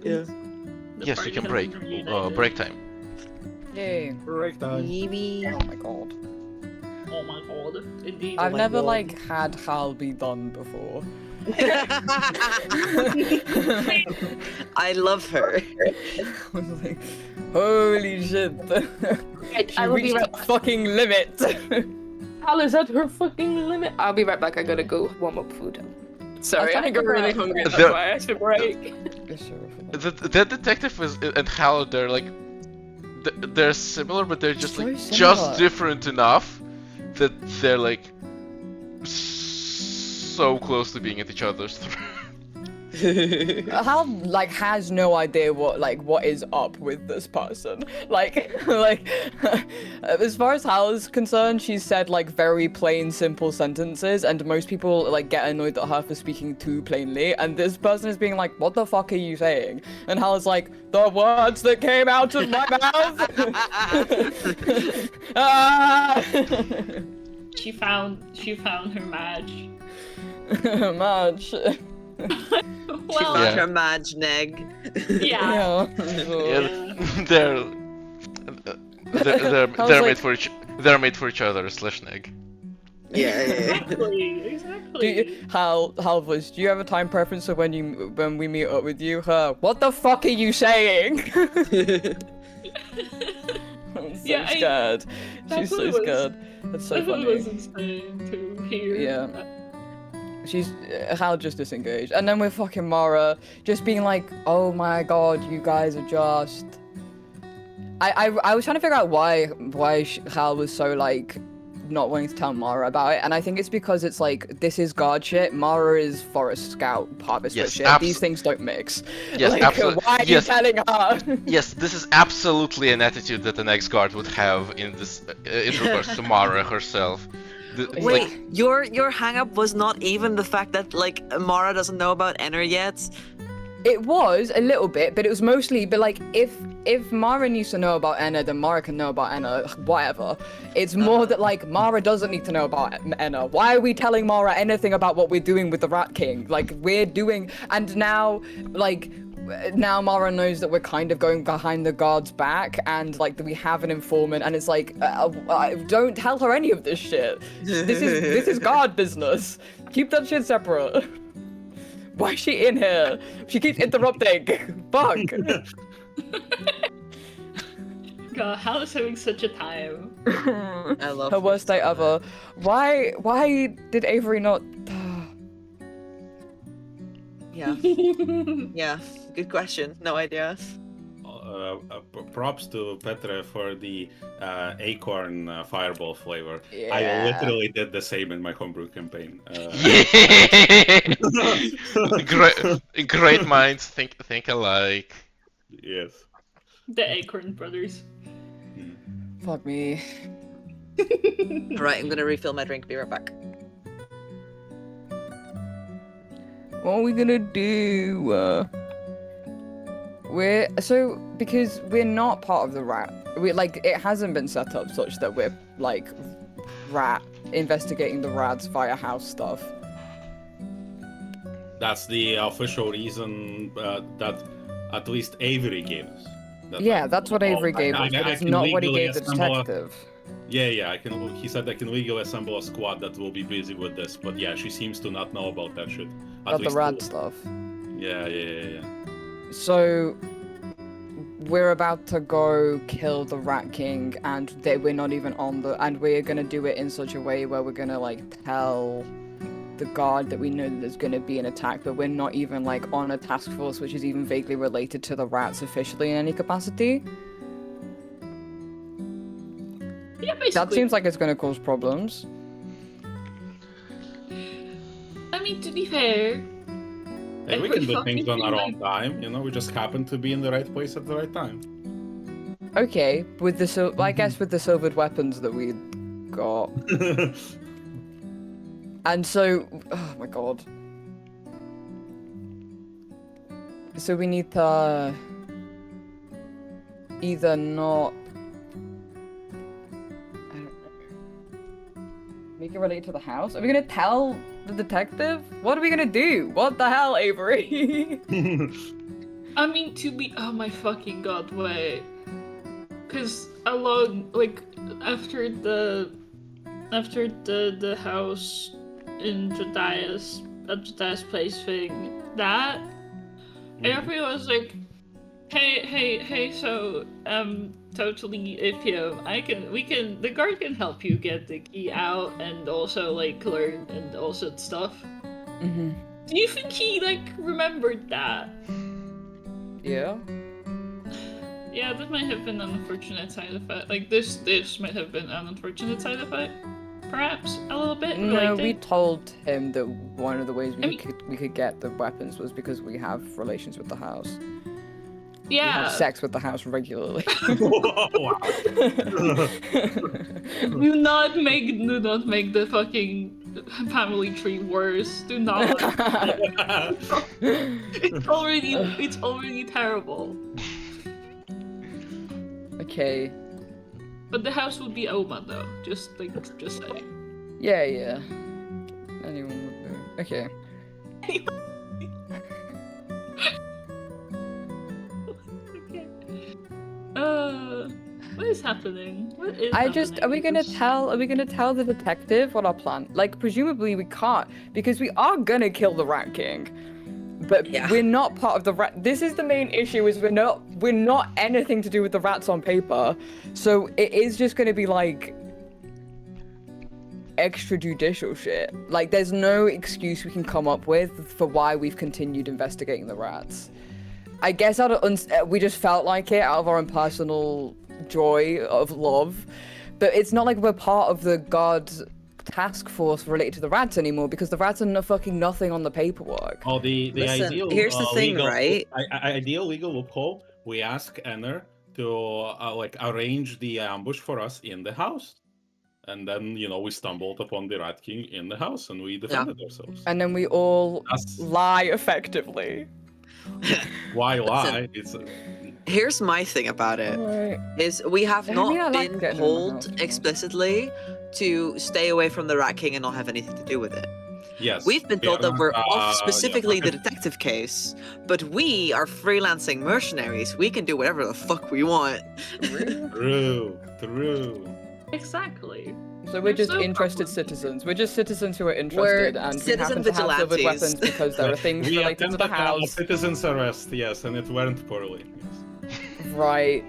Yeah. The Yes, you party can has break. been reunited. Break time. Yay. Break time. Maybe. Oh my god. Oh my god, indeed. I've my never God. like had Hal be done before. I love her. I was like, holy shit. Right, She I will be reached right the back. fucking limit. Hal is at her fucking limit. I'll be right back. I gotta go warm up food. Sorry, trying to I got figure really out- hungry. That's The- why I asked for break. The detective and Hal, they're like, they're similar, but they're just So like similar. just different enough that they're like so close to being at each other's throats. Hal like has no idea what is up with this person. Like as far as Hal is concerned, she's said like very plain, simple sentences, and most people like get annoyed at her for speaking too plainly. And this person is being like, "What the fuck are you saying?" And Hal is like, "The words that came out of my mouth." Ah! She found her match. Much. Well, Yeah. Her Madge Neg. yeah. Yeah, they're How's, made like- for they're made for each other. /Neg. Yeah. Exactly, exactly. Hal, voice, do you have a time preference for when we meet up with you? What the fuck are you saying? I'm so Yeah, scared. that's She's what so it was. scared. That's so I thought funny. it was insane to hear. Yeah. She's Hal just disengaged, and then with fucking Mara just being like, "Oh my god, you guys are just." I was trying to figure out why Hal was so like not wanting to tell Mara about it, and I think it's because it's like this is guard shit. Mara is forest scout harvester Yes, shit. These things don't mix. Yes, like, absolutely. why are Yes. you telling her? Yes, this is absolutely an attitude that an ex-guard would have in this in regards to Mara herself. It's Wait, like, your hang-up was not even the fact that like Mara doesn't know about Enner yet. It was a little bit, but it was mostly. But like, if Mara needs to know about Enna, then Mara can know about Enna. Whatever. It's more that like Mara doesn't need to know about Enna. Why are we telling Mara anything about what we're doing with the Rat King? Like we're doing, and now like. Now Mara knows that we're kind of going behind the guard's back, and like that we have an informant, and it's like, don't tell her any of this shit. This is guard business. Keep that shit separate. Why is she in here? She keeps interrupting. Fuck. God, Hal is having such a time. I love Her worst day ever. Why did Avery not? Yeah. Yeah. Good question. No idea. Props to Petre for the acorn fireball flavor. I Yeah. literally did the same in my homebrew campaign. great minds think alike. Yes. The Acorn Brothers. Fuck me. Alright, I'm gonna refill my drink. Be right back. What are we gonna do? Because we're not part of the rat. It hasn't been set up such that we're like rat investigating the rats via house stuff. That's the official reason that at least Avery gave us. That's what Avery gave us, but it's not what he gave the detective. Yeah. He said I can legally assemble a squad that will be busy with this, but yeah, she seems to not know about that shit. About the rat stuff. Yeah. So we're about to go kill the Rat King, and we're not even on and we're gonna do it in such a way where we're gonna like tell the guard that we know that there's gonna be an attack, but we're not even like on a task force which is even vaguely related to the rats officially in any capacity. Yeah, basically. That seems like it's gonna cause problems. I mean, to be fair. Hey, we every can do fucking things on our thing, own time, you know, we just happen to be in the right place at the right time. Okay, with the I guess with the silvered weapons that we got. And so, oh my god. So we need to either not. I don't know. make it relate to the house? Are we gonna tell the detective? What are we gonna do? What the hell, Avery? I mean, oh my fucking god, wait. Cause along, like, after the house in Jediah's place thing, that everyone was like, hey, so, totally, if the guard can help you get the key out and also, like, learn and all that stuff. Mm-hmm. Do you think he, like, remembered that? Yeah. Yeah, that might have been an unfortunate side effect. Like, this might have been an unfortunate side effect. Perhaps, a little bit. No, like, we told him that one of the ways I mean- we could get the weapons was because we have relations with the house. We Yeah. have sex with the house regularly. Wow. Do not make the fucking family tree worse. Do not. It's already terrible. Okay. But the house would be Oma though. Just saying. Yeah. Anyone would do. Okay. Okay. What is happening? What is Are we gonna tell the detective what our plan? Like, presumably we can't, because we are gonna kill the Rat King. But Yeah. we're not part of the rat. This is the main issue: is we're not anything to do with the rats on paper. So it is just gonna be like extrajudicial shit. Like, there's no excuse we can come up with for why we've continued investigating the rats. I guess we just felt like it out of our own personal joy of love, but it's not like we're part of the God task force related to the rats anymore, because the rats are fucking nothing on the paperwork. Oh, the Listen, ideal. here's the thing, legal, right? Ideal legal loophole. We ask Enner to like arrange the ambush for us in the house, and then we stumbled upon the Rat King in the house, and we defended ourselves. And then we all That's- lie effectively. Why lie? It's Here's my thing about it. Right. Is we have I not mean, I like been getting in the house, told yeah. explicitly to stay away from the Rat King and not have anything to do with it. yes. We've been told that we're off specifically yeah. the detective case, but we are freelancing mercenaries. We can do whatever the fuck we want. True. Exactly. So we're just no interested problem. citizens. We're just citizens who are interested, and we citizen happen to have silvered vigilantes. weapons because there are things We related to the attempted a house. citizen's arrest, yes, and it went poorly. Right.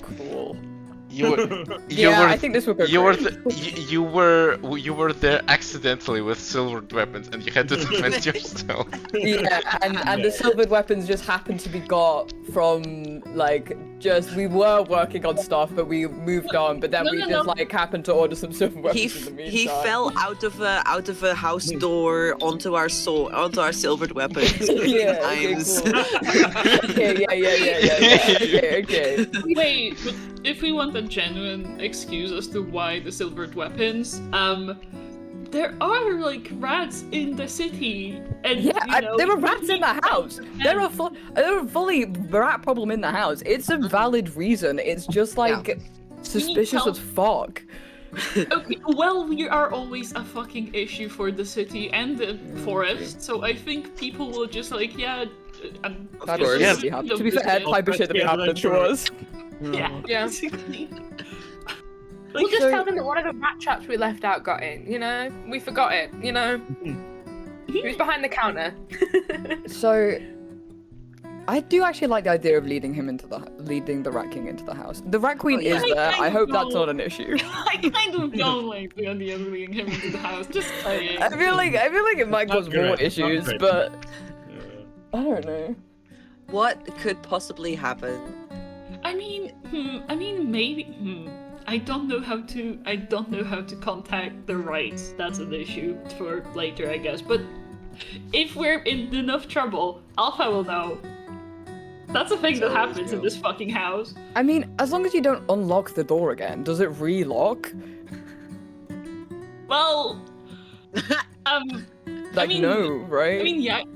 Cool. You were, Yeah, I think this would go you were, great. you were there accidentally with silvered weapons, and you had to defend yourself. Yeah, and the silvered weapons just happened to be got from, like, we were working on stuff, but we moved on, but then No, we no, just, no. like, happened to order some silver weapons in the He meantime. fell out of a house door onto our silvered weapons. Yeah, okay, times. cool. Okay, yeah. Okay. Wait, but if we want a genuine excuse as to why the silvered weapons, there are like rats in the city, and Yeah, there were rats in the people- house. There are fully rat problem in the house. It's a valid reason. It's just like suspicious help. as fuck. Okay, well, we are always a fucking issue for the city and the forest, so I think people will just like, I'm That course. is Yeah. really happened. To be fair, Yeah. type of shit that be Yeah, happening to sure. us. Yeah, Yeah. basically. We'll just so- tell them that one of the rat traps we left out got in, We forgot it, He was behind the counter. So, I do actually like the idea of leading the Rat King into the house. The Rat Queen Oh, yeah. is there. I I hope that's know. not an issue. I kind of don't like the idea of leading him into the house, just saying. I feel like it might Not cause more great, not issues, great. but Yeah. I don't know. What could possibly happen? I mean, maybe. I don't know how to contact the rights. That's an issue for later, I guess. But if we're in enough trouble, Alpha will know. That's a thing that happens in this fucking house. I mean, as long as you don't unlock the door again, does it re-lock? Well, Like, mean- no, right?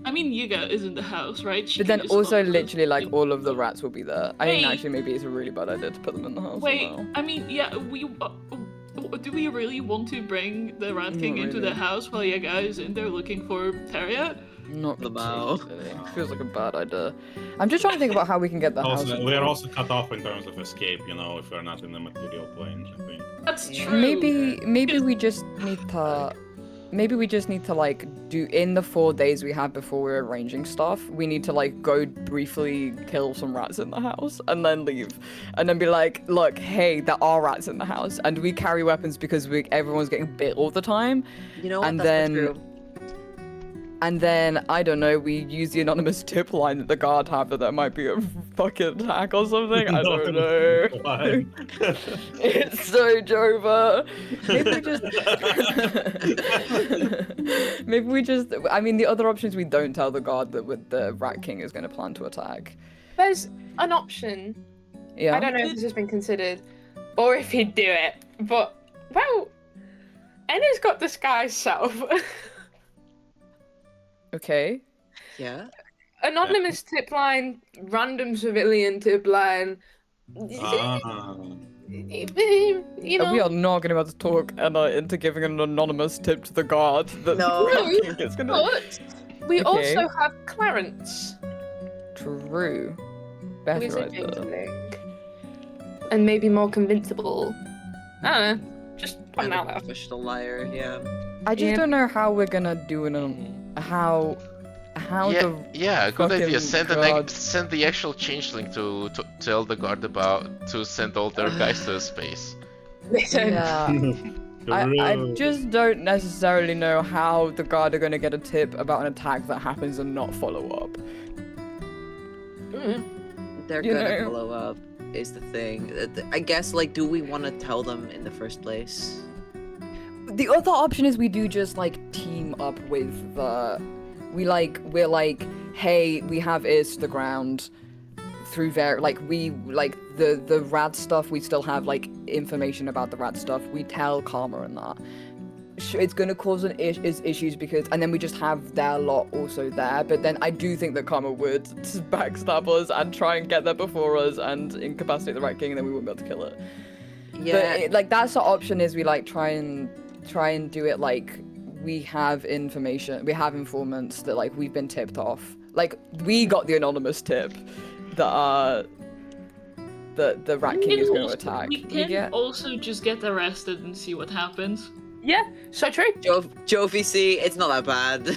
I mean, Yuga is in the house, right? She But then can just also, fuck literally, like, with- all of the rats will be there. I think Wait. actually maybe it's a really bad idea to put them in the house. Wait, as well. I mean, yeah, do we really want to bring the Rat Not King into the really. house while you guys in there looking for Terrier? Not Lamau. particularly. Feels like a bad idea. I'm just trying to think about how we can get the house. Also, we are also cut off in terms of escape, you know, if we're not in the material plane, I think. That's Yeah. true. Maybe we just need to like do in the 4 days we have before we're arranging stuff. We need to like go briefly kill some rats in the house and then leave, and then be like, look, hey, there are rats in the house, and we carry weapons because everyone's getting bit all the time. You know what? And That's then- true. And then, I don't know, we use the anonymous tip line that the guard have that there might be a fucking attack or something. I don't know. Why? It's so Jova. Maybe we just. I mean, the other option is we don't tell the guard that the Rat King is going to plan to attack. There's an option. Yeah. I don't know if this has been considered, or if he'd do it, but well, Enna's got disguise self. Okay. Yeah. Anonymous tip line, random civilian tip line. Ah. You know, We are not going to be able to talk Enna into giving an anonymous tip to the guard. That No. it's gonna... but we Okay. also have Clarence, True. who is Better a idea. changeling, and maybe more convincible. I don't know. Just put And it a out there. professional liar. Yeah. I just Yeah. don't know how we're gonna do it. How the Yeah, good idea. fucking god. Send the actual changeling to tell the guard to send all their guys to space. Listen, Yeah. I just don't necessarily know how the guard are gonna get a tip about an attack that happens and not follow up. Mm. They're You gonna know. follow up. Is the thing. I guess. Like, do we want to tell them in the first place? The other option is we do just like team up with we're like, hey, we have ears to the ground through the rad stuff. We still have like information about the rad stuff. We tell Karma and that. It's gonna cause issues because, and then we just have their lot also there. But then I do think that Karma would backstab us and try and get there before us and incapacitate the Rat King, and then we wouldn't be able to kill it. Yeah. But that's the option is we like try and do it like we have information, we have informants that like we've been tipped off. Like we got the anonymous tip that the Rat King is going to attack. We can also just get arrested and see what happens. yeah, so true. Jovi, see, it's not that bad.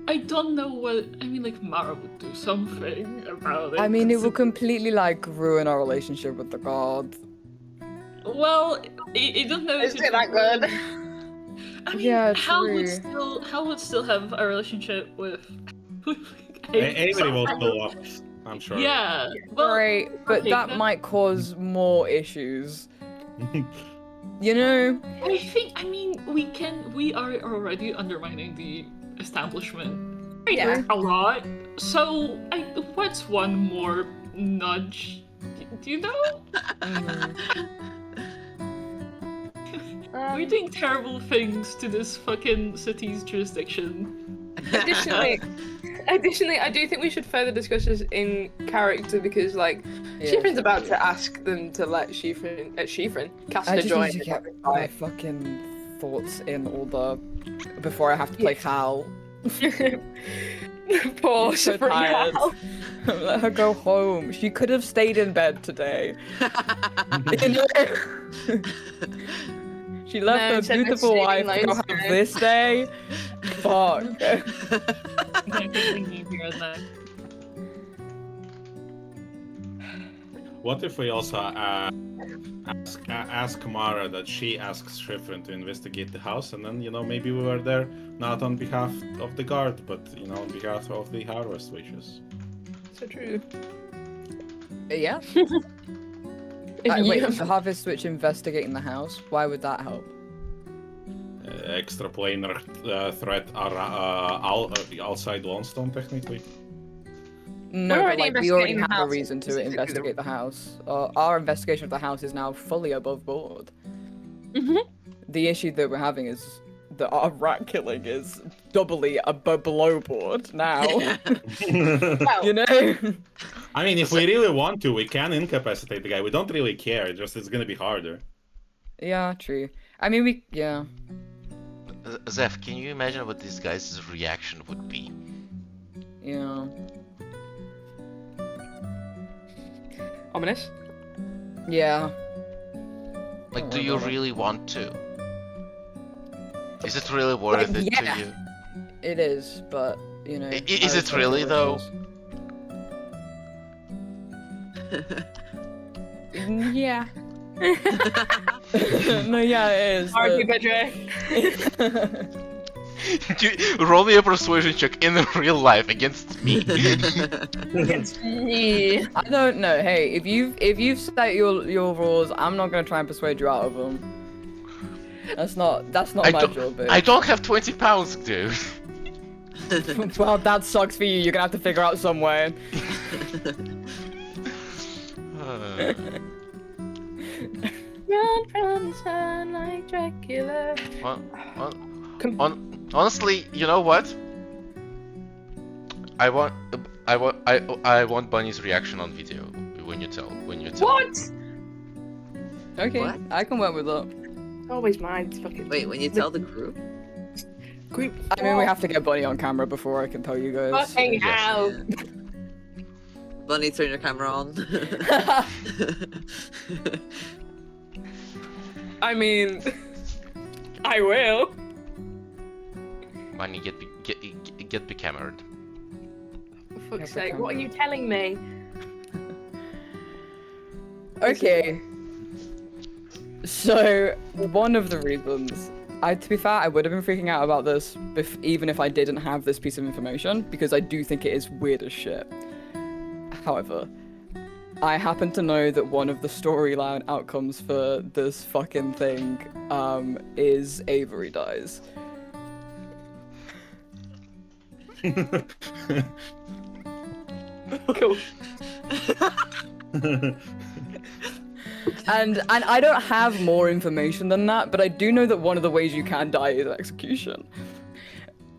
I don't know what. I mean, like Mara would do something about it. I mean, it will completely like ruin our relationship with the god. Well, I don't know. Is if it that good? I mean, Yeah, Hal would true. still have a relationship with. Avery will pull up, I'm sure. Yeah. Well, Right, but okay, that then- might cause more issues. You know? I think. I mean, we are already undermining the establishment. Yeah. A lot. So, what's one more nudge? Do you know? We're doing terrible things to this fucking city's jurisdiction. Additionally, I do think we should further discuss this in character because, like, Yeah, Shifrin's about to ask them to let Shifrin cast I a just join. need to get my fucking thoughts in order before I have to play Hal. Poor I'm so Shifrin. tired. Let her go home. She could have stayed in bed today. You know? She left No, her said we're beautiful staying wife to go have Lonestone. this day. Fuck. I'm thinking here and there. What if we also ask Kamara that she asks Shifrin to investigate the house, and then, you know, maybe we were there not on behalf of the guard, but, you know, on behalf of the harvest witches. So true. Yeah. If Wait, you- the Harvest Switch investigating the house? Why would that help? Extra planar threat outside Lonestone, technically. No, We're but already like we already investigating the have a house, reason to specifically the- investigate the house. Our investigation of the house is now fully above board. Mhm. The issue that we're having is that our rat killing is doubly below board now. Well, You know? I mean, if we really want to, we can incapacitate the guy. We don't really care. It's gonna be harder. Yeah, true. I mean, yeah. Zeph, can you imagine what this guy's reaction would be? Yeah. Ominous. Yeah. Like, Don't do worry you about it. really want to? Is it really worth Like, it yeah. to you? It is, but you know. Is it really though? Yeah. No, yeah, it is. Argue, but- Bedre. Roll me a persuasion check in real life against me. Yeah. I don't know. Hey, if you've set your rules, I'm not gonna try and persuade you out of them. That's not I my don't- job. Bitch. I don't have 20 pounds, dude. Well, that sucks for you. You're gonna have to figure out some way. Run from the sun like Dracula. Honestly, you know what? I want Bunny's reaction on video when you tell. What? Okay, What? I can work with that. Always mine. Fucking Wait, when you tell the group? group. I mean, we have to get Bunny on camera before I can tell you guys. Fucking hell. Bunny, turn your camera on. I mean, I will. Bunny, get be camered. For fuck's Yeah, sake, but what are you telling me? Okay. So, one of the reasons, to be fair, I would have been freaking out about this even if I didn't have this piece of information, because I do think it is weird as shit. However, I happen to know that one of the storyline outcomes for this fucking thing is Avery dies. Cool. And I don't have more information than that, but I do know that one of the ways you can die is execution.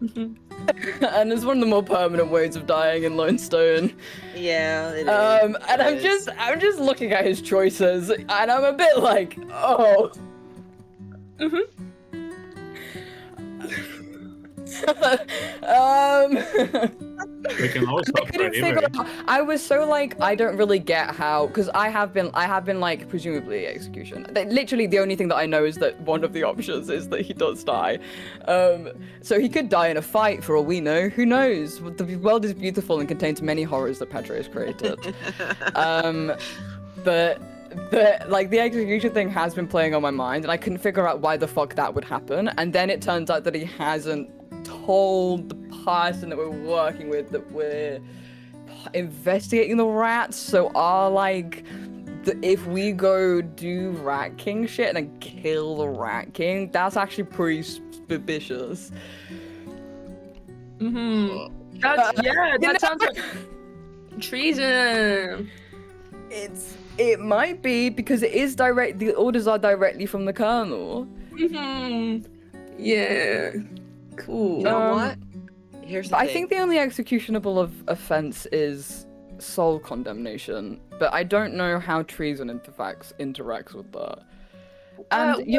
And it's one of the more permanent ways of dying in Lonestone. Yeah, it is. And It is. I'm just looking at his choices, and I'm a bit like, oh. We can also I couldn't figure out. I was so like, I don't really get how, because I have been like presumably execution. Literally, the only thing that I know is that one of the options is that he does die. So he could die in a fight for all we know. Who knows? The world is beautiful and contains many horrors that Pedro has created. But like the execution thing has been playing on my mind, and I couldn't figure out why the fuck that would happen. And then it turns out that he hasn't told the person that we're working with that we're investigating the rats. So if we go do Rat King shit and kill the Rat King, that's actually pretty suspicious. That sounds like treason. It might be because it is direct. The orders are directly from the colonel. Yeah. Cool. You know what? Here's the I thing. think the only executionable offense is soul condemnation, but I don't know how treason interacts with that. And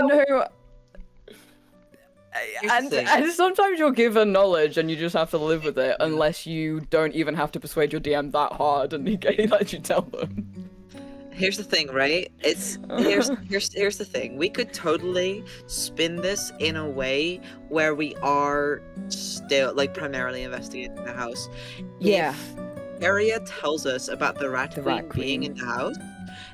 and sometimes you're given knowledge and you just have to live with it, unless you don't even have to persuade your DM that hard and he lets you tell them. Here's the thing, right? Here's the thing. We could totally spin this in a way where we are still like primarily investigating the house. Yeah. If Area tells us about the rat queen being in the house,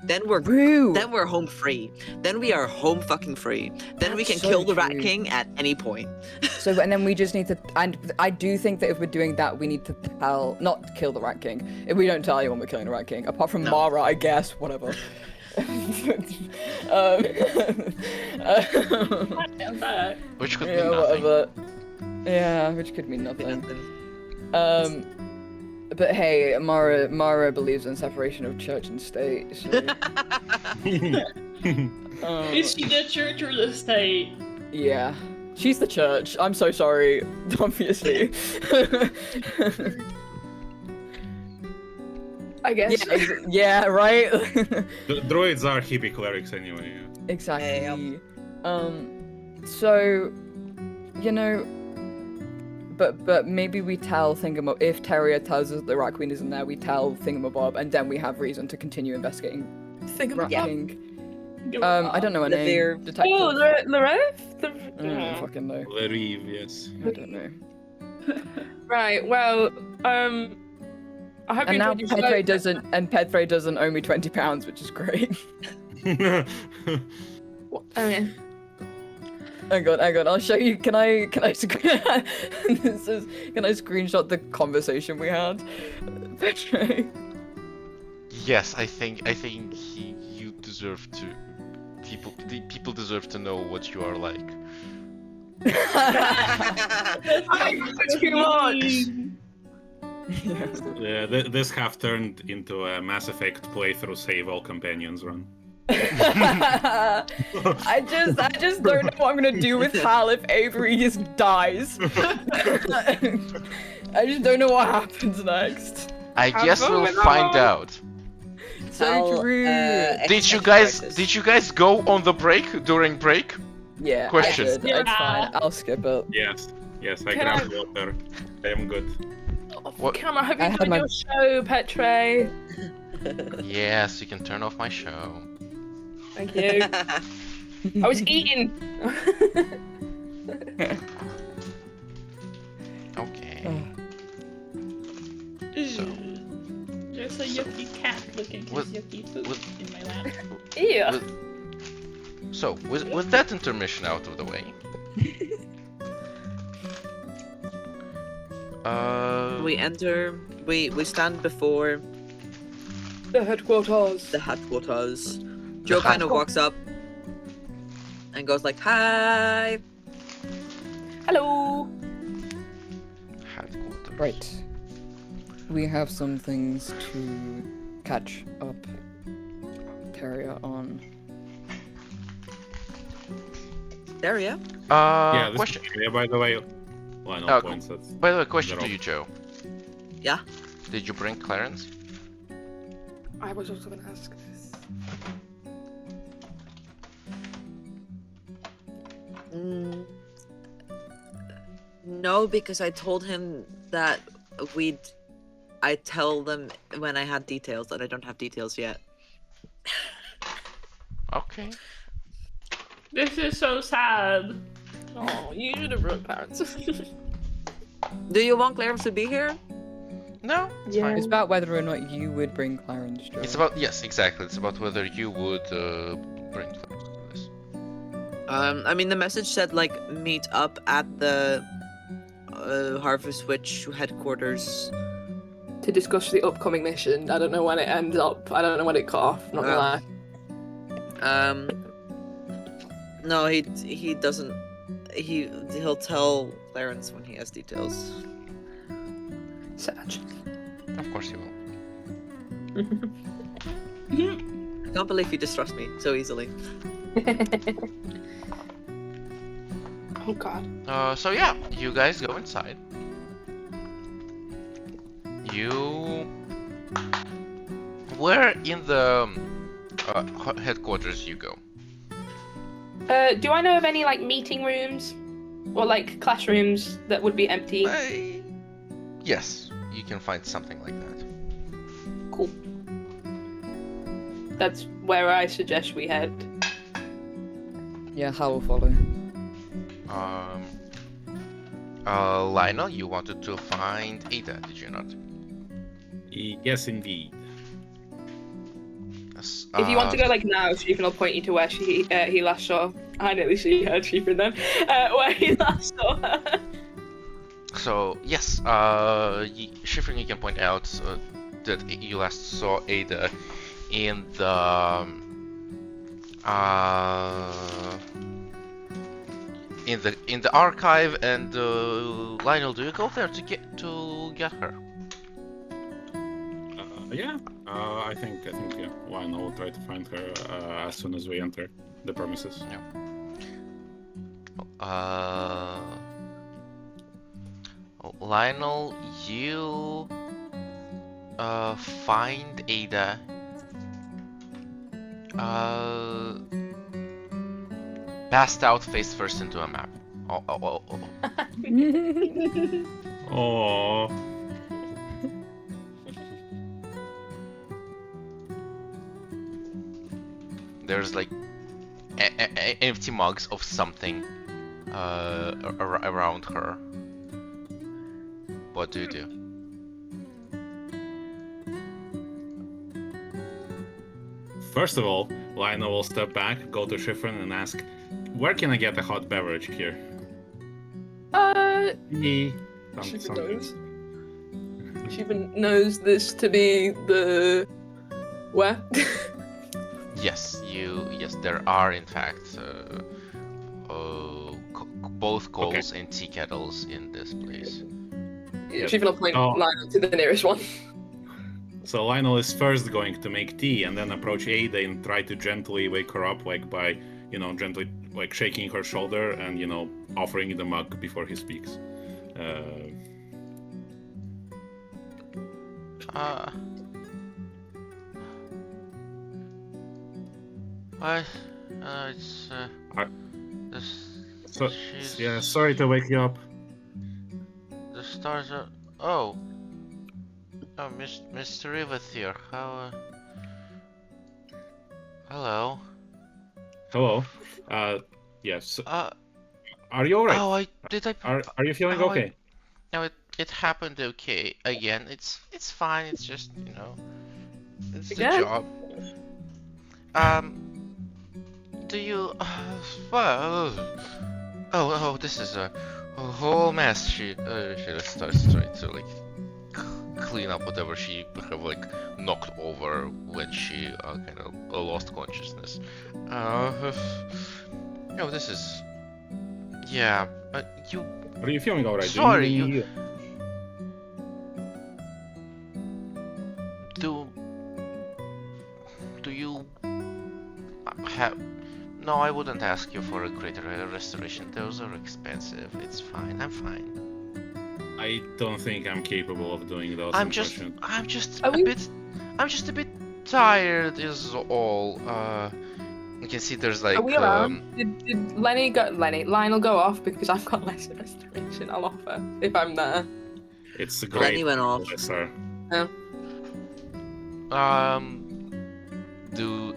then we're Rude. then we're home free. Then we are home fucking free. Then we That's can so kill the Rat true. King at any point. So, and then we just need to, and I do think that if we're doing that, we need to not kill the Rat King. If we don't tell anyone we're killing the Rat King, apart from No. Mara, I guess, whatever. Which could Yeah, be nothing. whatever. Yeah, which could mean nothing. But hey, Mara believes in separation of church and state. So, Is she the church or the state? yeah, she's the church. I'm so sorry, obviously. I guess. Yeah, right. The droids are hippie clerics anyway. Yeah. Exactly. So, you know, but maybe we tell Thingamabob, if Terrier tells us the Rat Queen isn't there, we tell Thingamabob, and then we have reason to continue investigating Rat Yeah. King. I don't know her Levere. name. Detective. Oh, Loreth? I don't fucking know. Larive, yes. I don't know. Right, well, I hope And you now enjoyed your Pedre show. doesn't, and Pedre doesn't owe me £20, which is great. I mean, Hang on, I'll show you. Can I this is, can I screenshot the conversation we had? Pedre. Yes, I think you deserve to. People deserve to know what you are like. too much. Yeah, this have turned into a Mass Effect playthrough save all companions run. I just don't know what I'm gonna do with Hal if Avery just dies. I just don't know what happens next. I guess we'll find out. So true. Did you guys go on the break during break? Yeah, Question. I did. Yeah. It's fine. I'll skip it. Yes, I Can grabbed water. I am good. What? Come on, I hope I you had enjoyed my- your show, Petre. Yes, you can turn off my show. Thank you. I was eating. Okay. So. There's a yucky cat looking for With- yucky food with- in my lap. Yeah. So, with that intermission out of the way, We enter. We stand before The headquarters. the headquarters. Joe The kind of walks up and goes like, "Hi." Hello. headquarters. Right. We have some things to catch up Terrier on. There you. Yeah, this Question. area, by the way. Line Uh, of points. That's By the way, question to they're you, Joe. Yeah. Did you bring Clarence? I was also gonna ask this. No, because I told him that I'd tell them when I had details, and I don't have details yet. Okay. This is so sad. Oh, you should have wrote parents. Do you want Clarence to be here? No, it's Yeah. fine. It's about whether or not you would bring Clarence, Joe. It's about yes, exactly. It's about whether you would bring Clarence to this. I mean, the message said like meet up at the Harvest Witch headquarters. To discuss the upcoming mission. I don't know when it ends up. I don't know when it cut off. Not gonna lie. No, he doesn't. He'll tell Clarence when he has details. Sad. Of course you will. I can't believe you distrust me so easily. Oh god. So yeah, you guys go inside. You where in the headquarters you go? Do I know of any like meeting rooms or like classrooms that would be empty? Yes, you can find something like that. Cool. That's where I suggest we head. Yeah, Hal will follow. Lionel, you wanted to find Ada, did you not? yes, indeed. Yes, If you want to go like now, Sheepin will point you to where he last saw. I nearly see her, Sheepin then. Where he last saw her. So yes, Schifrin, you can point out that you last saw Ada in the in the archive, and Lionel, do you go there to get her? Yeah. I think yeah. Why not? We'll try to find her as soon as we enter the premises. Lionel, you find Ada. Passed out face first into a map. Oh. Oh. There's like empty mugs of something around her. What do you do? First of all, Lionel will step back, go to Schifrin and ask, where can I get a hot beverage here? She even knows this to be the where. Yes, there are in fact both coals and tea kettles in this place. She will point Lionel to the nearest one. So Lionel is first going to make tea and then approach Ada and try to gently wake her up, like by, gently like shaking her shoulder and, offering the mug before he speaks. What? It's sorry to wake you up. The stars are. Oh, Mr. Riveth here. How? Hello. Hello. Yes. Are you alright? Oh, Are you feeling okay? No, it happened okay. Again, it's fine. It's just it's the job. Do you? Well. Oh, this is a whole mess. She starts trying to like clean up whatever she have like knocked over when she kind of lost consciousness. This is. Yeah, you. Are you feeling alright? Sorry, you. Do you have? No, I wouldn't ask you for a greater restoration. Those are expensive. It's fine. I'm fine. I don't think I'm capable of doing those. I'm just a bit tired. Is all. You can see there's like. Are we around? Did Lionel go off because I've got less restoration? I'll offer if I'm there. It's a great. Lenny went off. Sir. Yeah. You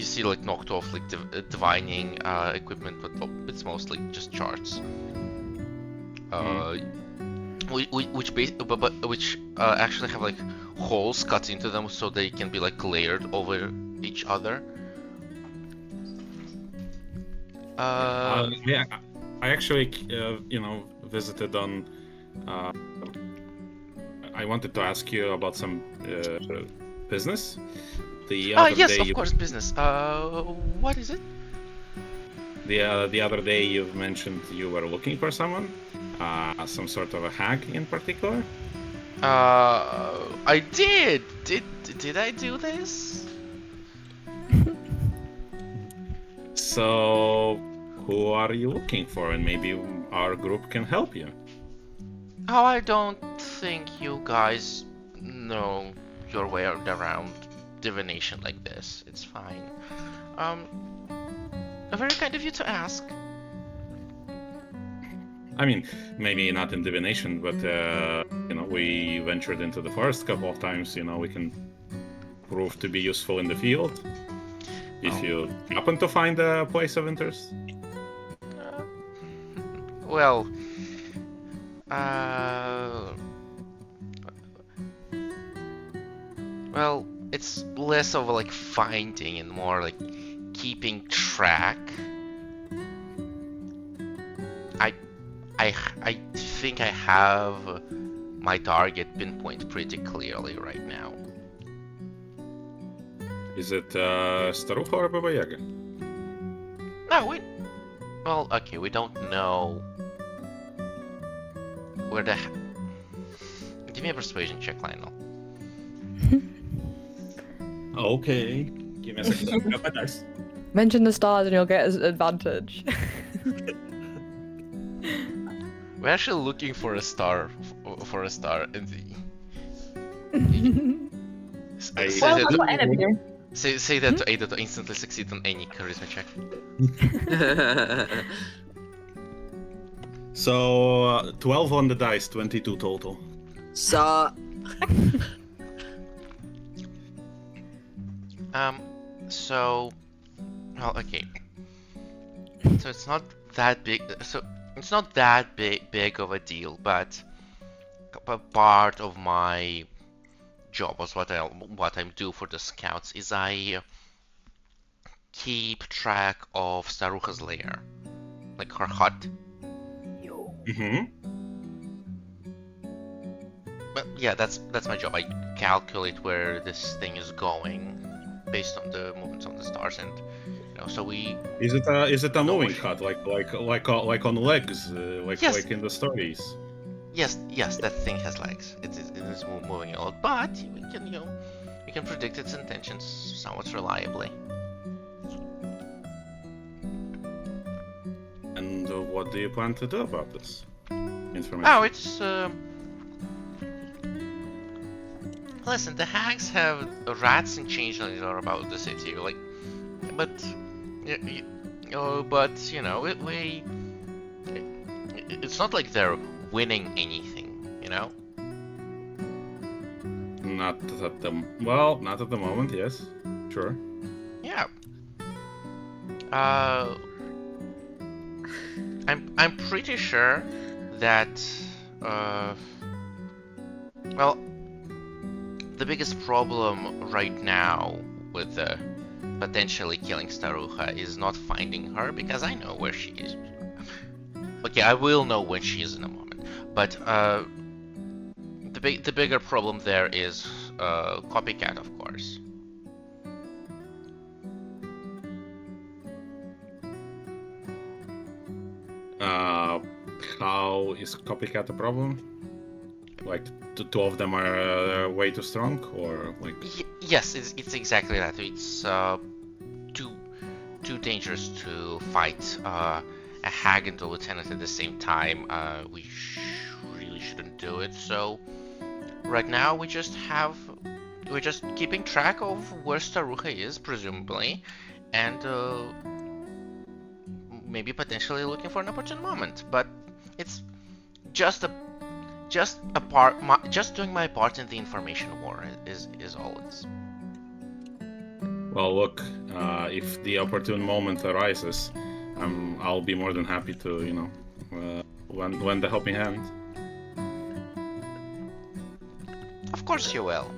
see like knocked off like divining equipment, but it's mostly just charts. Which actually have like holes cut into them so they can be like layered over each other. Yeah, I actually visited on. I wanted to ask you about some business. Yes, of course, business. What is it? The other day you mentioned you were looking for someone, some sort of a hag in particular. I did. Did I do this? So, who are you looking for? And maybe our group can help you. Oh, I don't think you guys know your way around divination like this. It's fine. Very kind of you to ask. I mean, maybe not in divination, but we ventured into the forest a couple of times. We can prove to be useful in the field. If you happen to find a place of interest. Well, it's less of like finding and more like keeping track. I think I have my target pinpoint pretty clearly right now. Is it Starucha or Baba Yaga? No, we don't know where the. Give me a persuasion check, Lionel. Okay. Give me a second. Got my dice. Mention the stars and you'll get an advantage. We're actually looking for a star, and I- Say Well, that that's to, what Enemy do. say that to Ada to instantly succeed on any charisma check. So 12 on the dice, 22 total. So, So, well, okay. So it's not that big. So it's not that big of a deal, but part of my job was what I do for the scouts is I keep track of Starucha's lair, like her hut. Mm-hmm. But yeah, that's my job. I calculate where this thing is going based on the movements on the stars, and so we. Is it a No, moving she- hut like on legs, Yes. like in the stories? Yes, that thing has legs. It is moving a lot, but we can predict its intentions somewhat reliably. And what do you plan to do about this information? Oh, it's listen, the hags have rats and changelings are about the city, like, but it's not like they're winning anything, Not at the moment. Yes, sure. Yeah. I'm pretty sure that well, the biggest problem right now with potentially killing Starucha is not finding her, because I know where she is. Okay, I will know when she is in a moment, but the bigger problem there is copycat, of course. How is copycat a problem? Like the two of them are way too strong, or like? Yes, it's exactly that. It's too dangerous to fight a hag and a lieutenant at the same time. We really shouldn't do it. So right now we're just keeping track of where Starucha is, presumably, and maybe potentially looking for an opportune moment. But it's just doing my part in the information war is all it's. Well, look, if the opportune moment arises, I'll be more than happy to, lend a helping hand. Of course you will.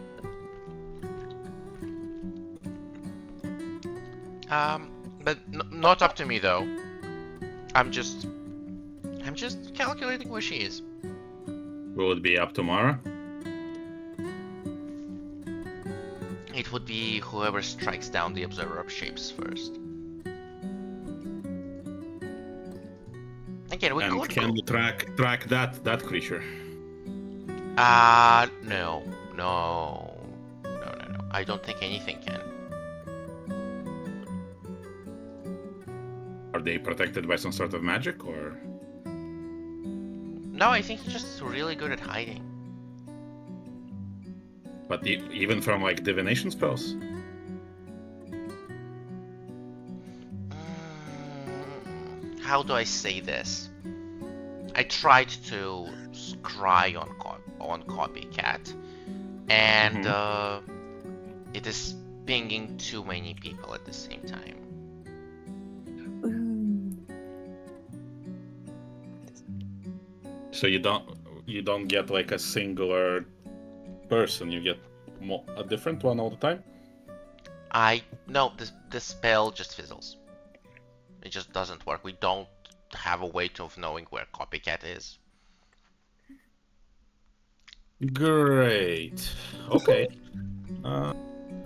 But not up to me though. I'm just calculating where she is. Will it be up tomorrow? It would be whoever strikes down the observer of shapes first. Again, we And could can go. you track that creature? No. I don't think anything can. Are they protected by some sort of magic, or? No, I think he's just really good at hiding. But even from like divination spells? How do I say this? I tried to scry on copycat, and it is pinging too many people at the same time. So you don't get like a singular person. You get a different one all the time. No, the spell just fizzles. It just doesn't work. We don't have a way of knowing where copycat is. Great. Okay.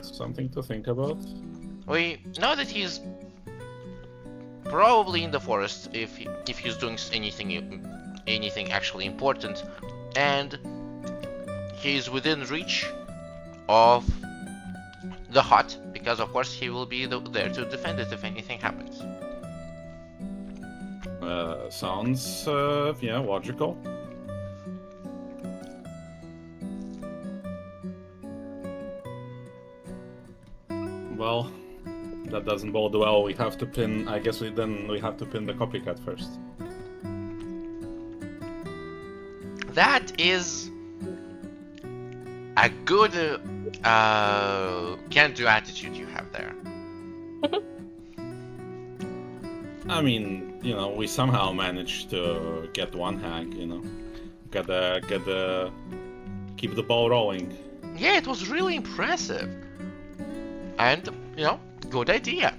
Something to think about. We know that he's probably in the forest if he's doing anything actually important, and he's within reach of the hut, because of course he will be there to defend it if anything happens. Sounds logical. Well, that doesn't bode well. We have to pin. I guess we have to pin the copycat first. That is a good can-do attitude you have there. I mean, we somehow managed to get one hack. Gotta keep the ball rolling. Yeah, it was really impressive. And, good idea.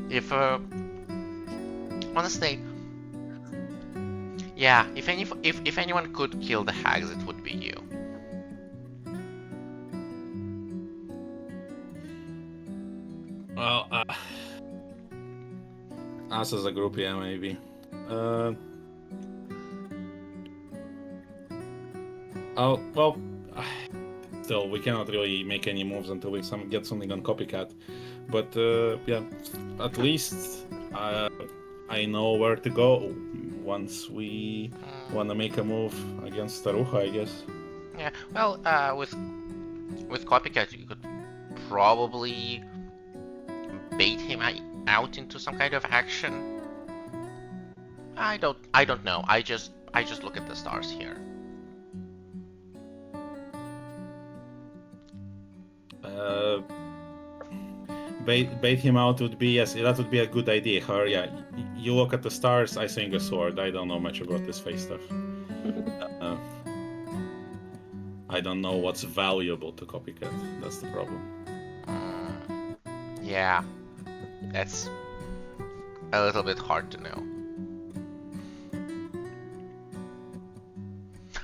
If, honestly, yeah, if anyone could kill the hags, it would be you. Well, us as a group, yeah, maybe. Oh, well, still, we cannot really make any moves until we get something on Copycat. But, yeah, at least I know where to go once we want to make a move against Staruja, I guess. Yeah, well, with Copycat, you could probably bait him out into some kind of action. I don't know. I just look at the stars here. Bait him out would be, yes, that would be a good idea. However, yeah, you look at the stars, I swing a sword. I don't know much about this face stuff. I don't know what's valuable to Copycat. That's the problem. Yeah, that's a little bit hard to know.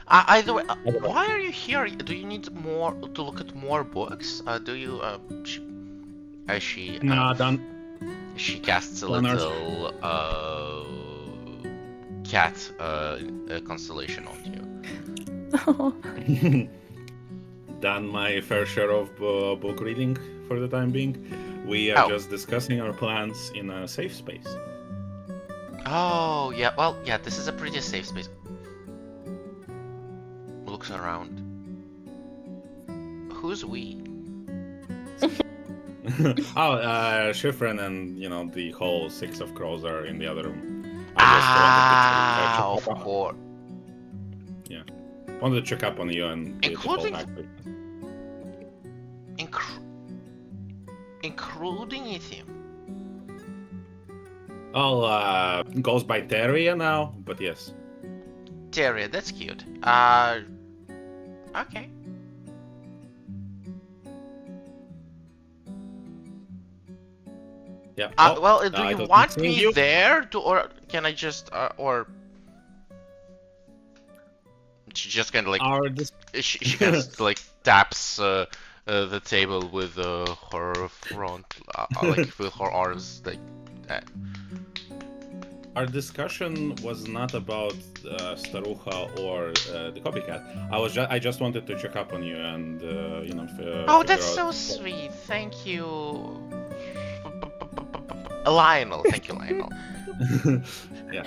Either way, why are you here? Do you need to look at more books? Do you she Nah, done. She casts a Done little cat constellation on you. Done my fair share of book reading for the time being. We are just discussing our plans in a safe space. Oh, yeah, well, yeah, this is a pretty safe space. Looks around. Who's we? Schifrin and, the whole Six of Crows are in the other room. Of course. Yeah. Wanted to check up on you and including him. Oh, goes by Teria now, but yes. Teria, that's cute. Okay. Yeah. Well, do you want me there or can I just or she just kind of like she kind of like taps the table with her front like with her arms like that. Our discussion was not about Staruja or the Copycat. I just wanted to check up on you and oh, that's so sweet. Thank you. Lionel, thank you, Lionel. Yeah.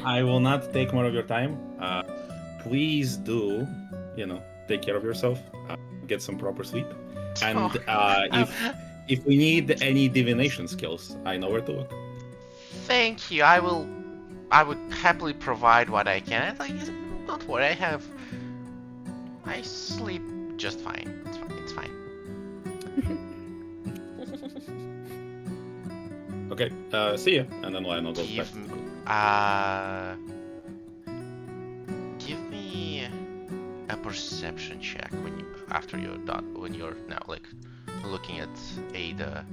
I will not take more of your time. Please do, take care of yourself. Get some proper sleep. And if we need any divination skills, I know where to look. Thank you. I would happily provide what I can. Don't worry. I sleep just fine. It's fine. Okay, see ya. And then Lionel goes back. Give me a perception check after you're done. When you're now looking at Ada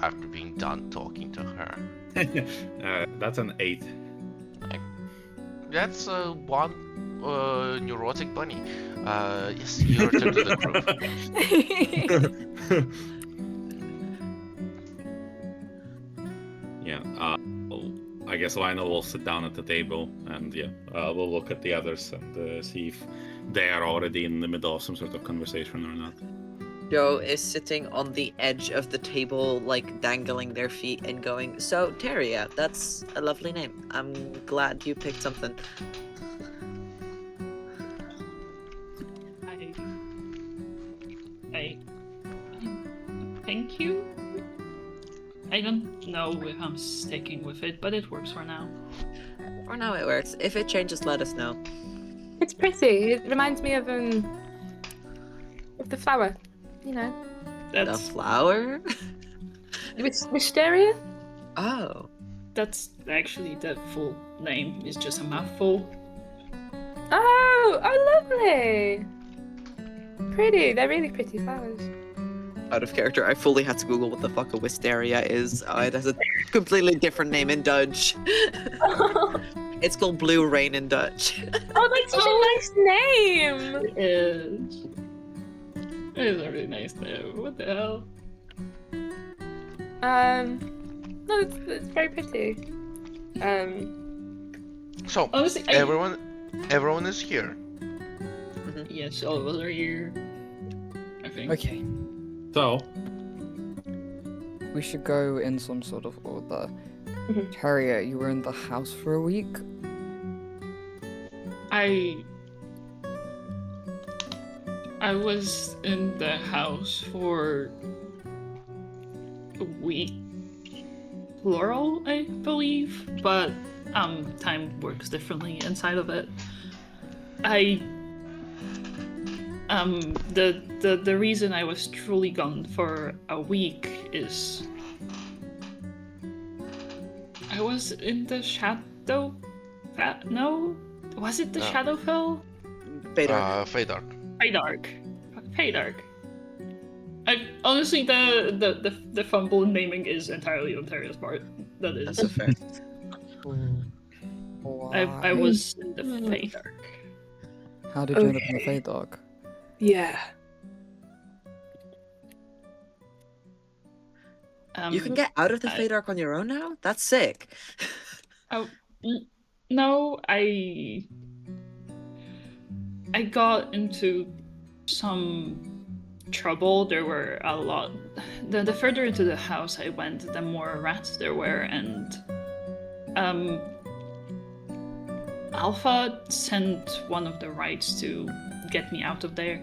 after being done talking to her. That's an 8. That's one neurotic bunny. Yes, you return to the group. Yeah, I guess Lionel will sit down at the table and we'll look at the others and see if they are already in the middle of some sort of conversation or not. Joe is sitting on the edge of the table, dangling their feet and going, "So, Teria, that's a lovely name. I'm glad you picked something." know if I'm sticking with it, but it works for now. For now, it works. If it changes, let us know. It's pretty. It reminds me of the flower. You know, The That's flower? wisteria. Oh. that's actually the full name. It's just a mouthful. Oh, lovely. Pretty. They're really pretty flowers. Out of character, I fully had to Google what the fuck a wisteria is. It has a completely different name in Dutch. It's called Blue Rain in Dutch. Oh, that's such a nice name. It is. It is a really nice name. What the hell? No, it's very pretty. So Honestly, everyone is here. yes, all of us are here. I think. Okay, So, we should go in some sort of order. Mhm. Terrier, you were in the house for a week. I was in the house for a week, plural, I believe, but time works differently inside of it. The reason I was truly gone for a week is I was in the shadow. No, was it the No. Shadowfell? Bader. Feydark. Paydark. Honestly, the fumble naming is entirely Ontario's part. That is. That's a fair. I was in the Paydark. How did you end up in the Okay. Fey Dog? Yeah. You can get out of the I- Fade Arc on your own now? That's sick. No, I got into some trouble. There were a lot. The further into the house I went, the more rats there were, and Alpha sent one of the rights to get me out of there.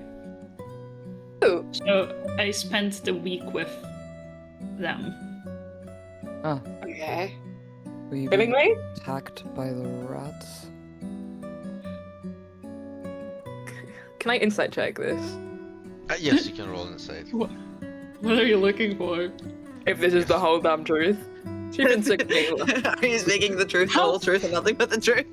Oh. So I spent the week with them. Ah, Okay. were you being Willingly? attacked by the rats? Can I insight check this? Yes, you can roll inside. What are you looking for? If this is the whole damn truth. She's been sick me. Are you speaking the truth, the whole truth, and nothing but the truth?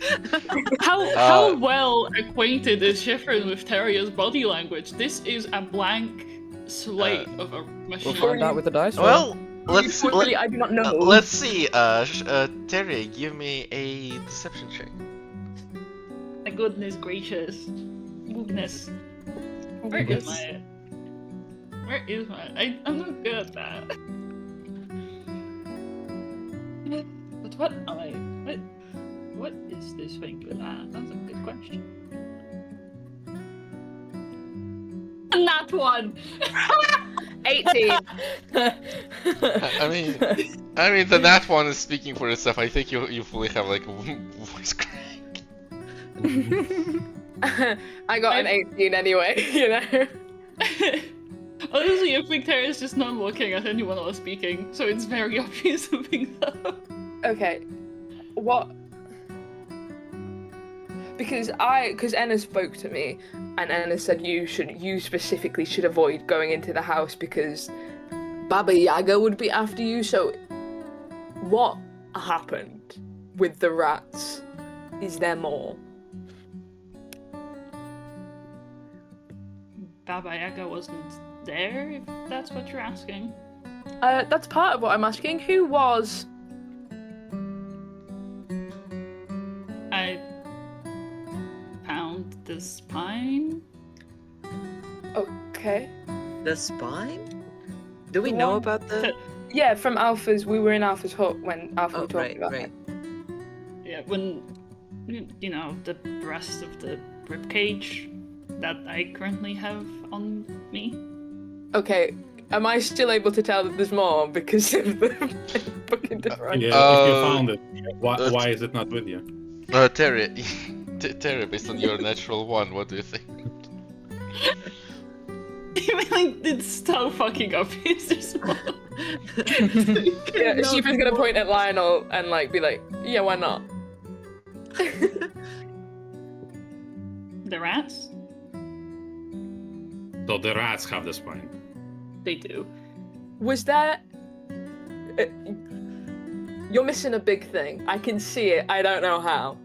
How well acquainted is Schifrin with Terrier's body language? This is a blank slate of a We'll machine. find out with the dice roll. Well, let's Unfortunately, I do not know. let's see. Terry, give me a deception check. My goodness gracious. Goodness. Where is my... I'm not good at that. But what am I... What is this thing good at? That's a good question. Not one! 18. I mean, the nat one is speaking for itself. I think you fully have like a voice crack. I got an 18 anyway, you know? Honestly, I think Terrier's just not looking at anyone else speaking, so it's very obvious to think so. Okay. What? Because Enna spoke to me, and Enna said you specifically should avoid going into the house because Baba Yaga would be after you. So, what happened with the rats? Is there more? Baba Yaga wasn't there, if that's what you're asking. That's part of what I'm asking. Who was? I found the spine. Okay. The spine? Do we The know one about the? Yeah, from Alpha's. We were in Alpha's hut when Alpha Oh, was talking right, about right. it. Yeah, when, you know, the rest of the ribcage that I currently have on me. Okay. Am I still able to tell that there's more because of the fucking different? yeah, if you found it, why is it not with you? Terry, Terry, based on your natural one, what do you think? I mean, like, it's so fucking obvious. There's more. Yeah, Shifa's gonna point at Lionel and like be like, yeah, why not? The rats? So the rats have the spine. They do. Was that? You're missing a big thing. I can see it. I don't know how.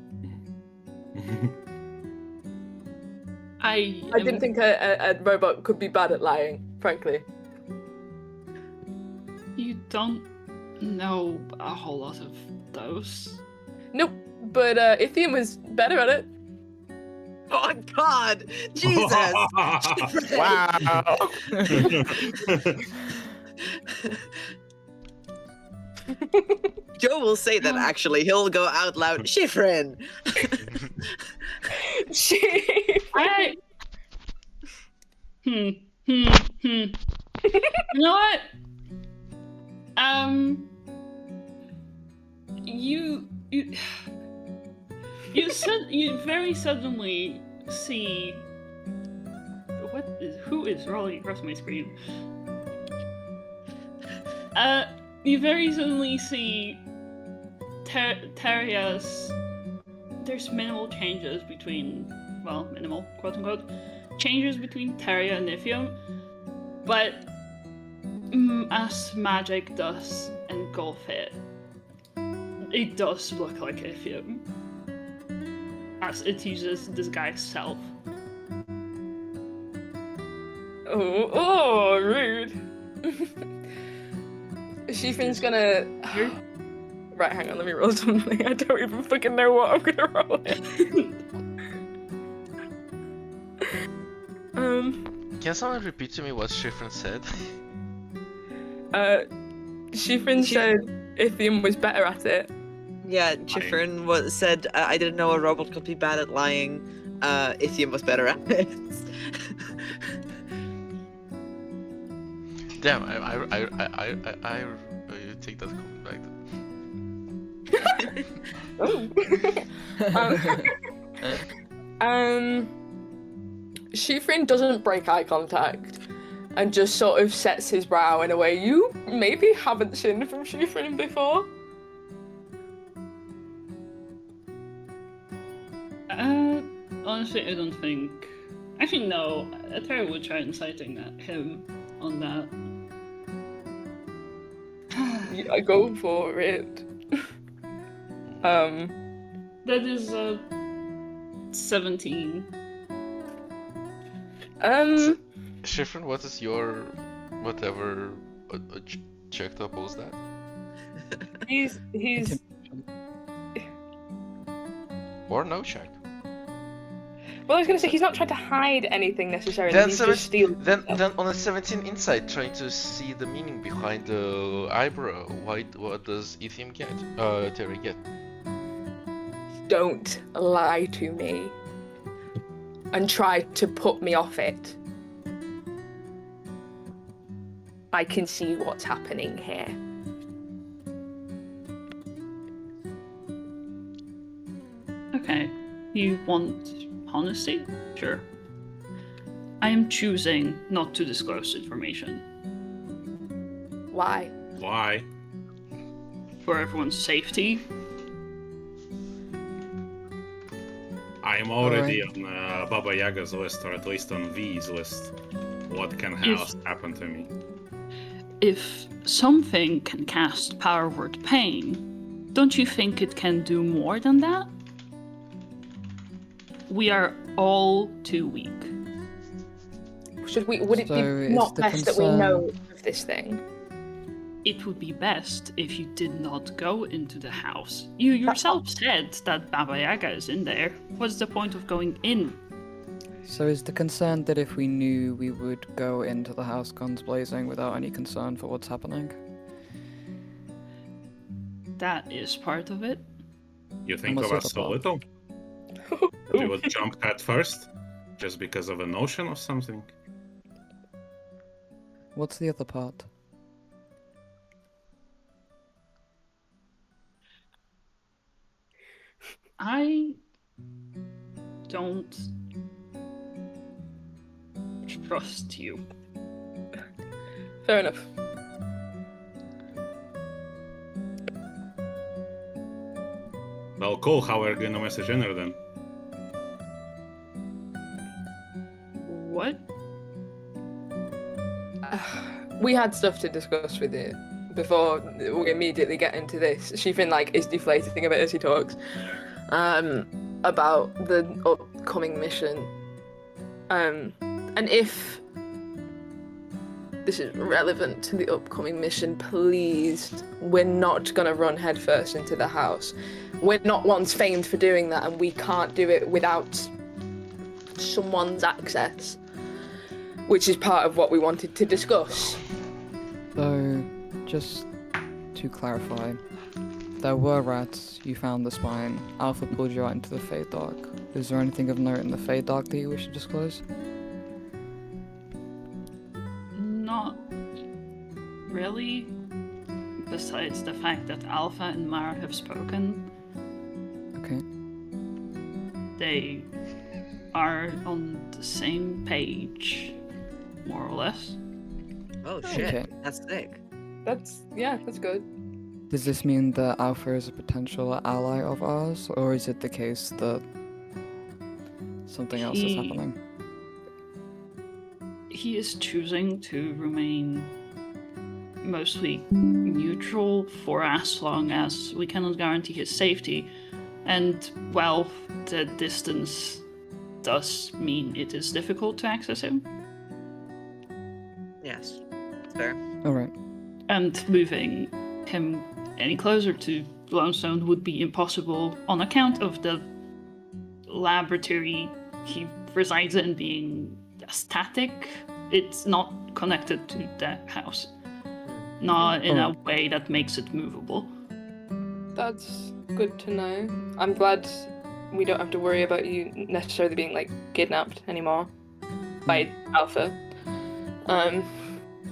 I didn't think a robot could be bad at lying, frankly. You don't know a whole lot of those. Nope, but Ithium was better at it. Oh God, Jesus! Wow. Joe will say that actually. He'll go out loud, Schifrin! I... You know what? You very suddenly see who is rolling across my screen? You very suddenly see Terria's. There's minimal changes between, well, minimal, quote unquote, changes between Teria and Ithium, but as magic does engulf it, it does look like Ithium, as it uses disguise self. Oh, rude. Shifin's gonna. Right, hang on, let me roll something. I don't even fucking know what I'm gonna roll it. Can someone repeat to me what Schifrin said? Shifrin said Ithium was better at it. Yeah, Schifrin said, I didn't know a robot could be bad at lying. Ithium was better at it. Damn, I take that comment back. Shifrin doesn't break eye contact and just sort of sets his brow in a way you maybe haven't seen from Shifrin before. Honestly, I don't think. Actually, no. Atera would try inciting him on that. I go for it. That is 17. Schifrin, what is your whatever check to oppose that? He's Or no check? well, I was gonna say he's not trying to hide anything necessarily. Then, He's just stealing. then on a 17 insight, trying to see the meaning behind the eyebrow. What does Ithium get? Terry get? Don't lie to me and try to put me off it. I can see what's happening here. Okay. You want honesty? Sure. I am choosing not to disclose information. Why? Why? For everyone's safety. I am already on Baba Yaga's list, or at least on V's list. What can happen to me? If something can cast power word pain, don't you think it can do more than that? We are all too weak. Would it So be it's not the best that we concern- know of this thing? It would be best if you did not go into the house. You yourself said that Baba Yaga is in there. What's the point of going in? So is the concern that if we knew we would go into the house guns blazing without any concern for what's happening? That is part of it. You think what's of the us other so part? little? We would jump at first, just because of a notion of something. What's the other part? I don't trust you. Fair enough. Well, cool. How are you gonna message Enner then? What? We had stuff to discuss with it before we immediately get into this. Shifen is deflating a bit as he talks. About the upcoming mission. And if this is relevant to the upcoming mission, please, we're not gonna run headfirst into the house. We're not ones famed for doing that, and we can't do it without someone's access, which is part of what we wanted to discuss. So, just to clarify, there were rats, you found the spine, Alpha pulled you out into the Fade Dark. Is there anything of note in the Fade Dark that you wish to disclose? Not really. Besides the fact that Alpha and Mara have spoken, Okay. they are on the same page, more or less. Oh shit, Okay. that's sick. That's good. Does this mean that Alpha is a potential ally of ours, or is it the case that something else is He- happening? He is choosing to remain mostly neutral for as long as we cannot guarantee his safety. And while the distance does mean it is difficult to access him, Yes, fair. Alright. and moving him any closer to Lonestone would be impossible on account of the laboratory he resides in being static. It's not connected to the house, not in a way that makes it movable. That's good to know. I'm glad we don't have to worry about you necessarily being kidnapped anymore by Alpha.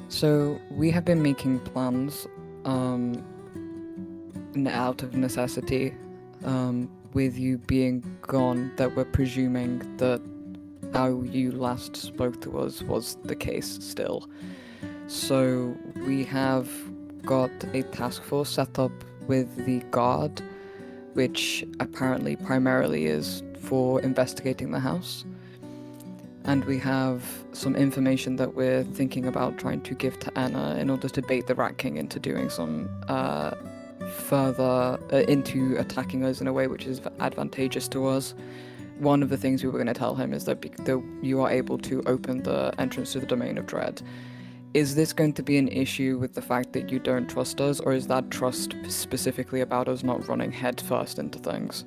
So, we have been making plans, out of necessity, with you being gone, that we're presuming that how you last spoke to us was the case still. So, we have got a task force set up with the guard, which apparently primarily is for investigating the house. And we have some information that we're thinking about trying to give to Anna in order to bait the Rat King into doing some further into attacking us in a way which is advantageous to us. One of the things we were going to tell him is that you are able to open the entrance to the Domain of Dread. Is this going to be an issue with the fact that you don't trust us, or is that trust specifically about us not running head first into things?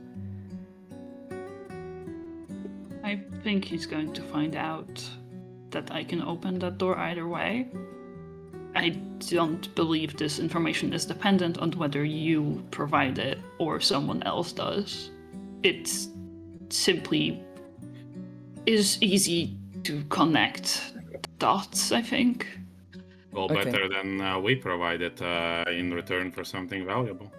I think he's going to find out that I can open that door either way. I don't believe this information is dependent on whether you provide it or someone else does. It's simply is easy to connect dots, I think. Well, Okay. better than we provided in return for something valuable.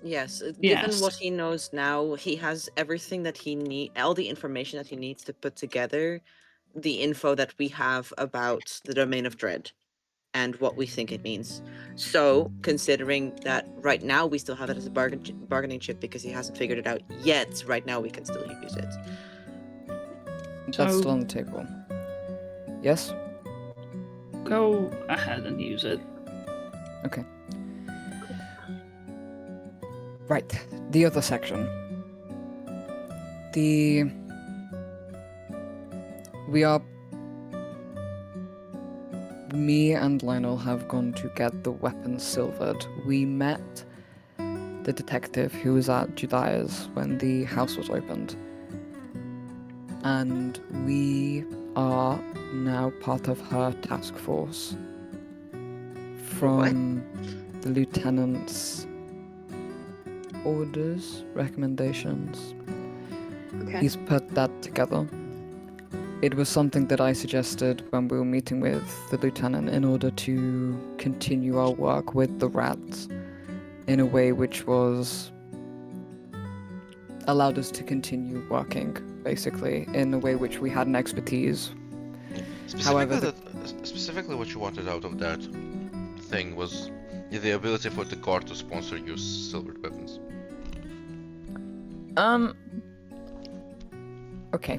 Yes, given Yes. what he knows now, he has everything that he need, all the information that he needs to put together the info that we have about the Domain of Dread and what we think it means. So, considering that right now we still have it as a bargaining chip because he hasn't figured it out yet, right now we can still use it. That's So- still on the table. Yes? Go ahead and use it. Okay. Right, the other section. Me and Lionel have gone to get the weapons silvered. We met the detective who was at Judia's when the house was opened. And we are now part of her task force. From the lieutenant's orders, recommendations. Okay. He's put that together. It was something that I suggested when we were meeting with the lieutenant in order to continue our work with the rats in a way which was allowed us to continue working, basically, in a way which we had an expertise. However, Specifically what you wanted out of that thing was the ability for the guard to sponsor your silvered weapons. Okay.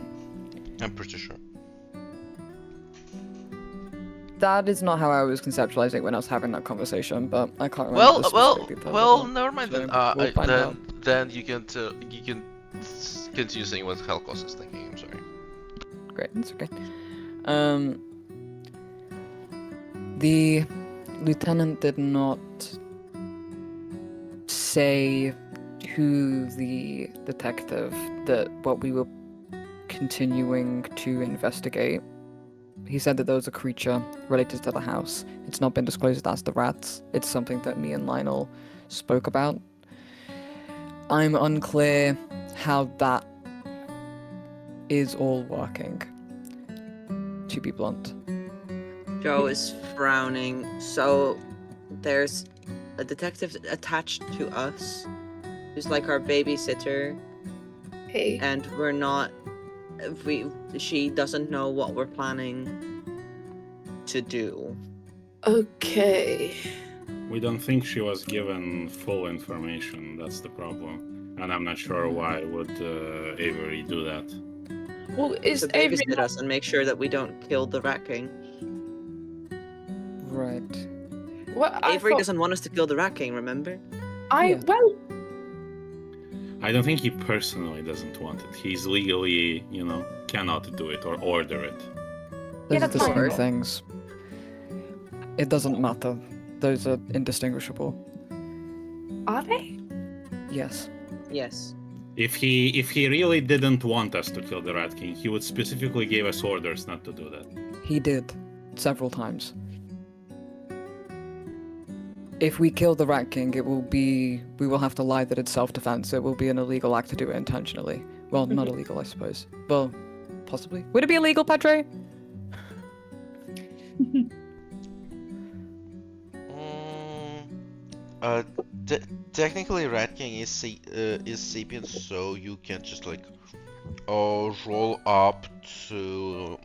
I'm pretty sure. That is not how I was conceptualizing when I was having that conversation, but I can't remember the specific details of that, never mind. so Then, we'll find out. then you can continue saying what Helcos is thinking. I'm sorry. Great, it's okay. The lieutenant did not say to the detective that what we were continuing to investigate. He said that there was a creature related to the house. It's not been disclosed as the rats. It's something that me and Lionel spoke about. I'm unclear how that is all working, to be blunt. Joe is frowning. So there's a detective attached to us who's like our babysitter, Hey. and we're not. She doesn't know what we're planning to do. Okay. We don't think she was given full information. That's the problem, and I'm not sure why would Avery do that. Well, is To Avery babysit us and make sure that we don't kill the Rat King. Right. Well, Avery doesn't want us to kill the Rat King, remember? Yeah. Well, I don't think he personally doesn't want it. He's legally, cannot do it or order it. Those are that's the fine. same things. It doesn't matter. Those are indistinguishable. are they? Yes. Yes. If he really didn't want us to kill the Rat King, he would specifically give us orders not to do that. He did. Several times. If we kill the Rat King, we will have to lie that it's self-defense. It will be an illegal act to do it intentionally. Well, not illegal, I suppose. Well, possibly. Would it be illegal, Padre? Technically, Rat King is sapient, so you can just like roll up to.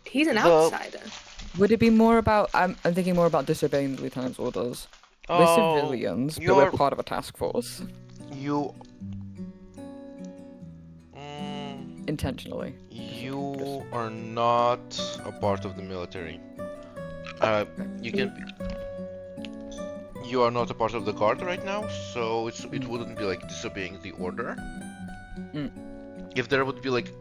He's an The- outsider. Would it be more about... I'm thinking more about disobeying the lieutenant's orders. We're civilians, but we're you're- part of a task force. You. Intentionally. You are not a part of the military. You can. You are not a part of the guard right now, so it wouldn't be like disobeying the order. Mm. If there would be like.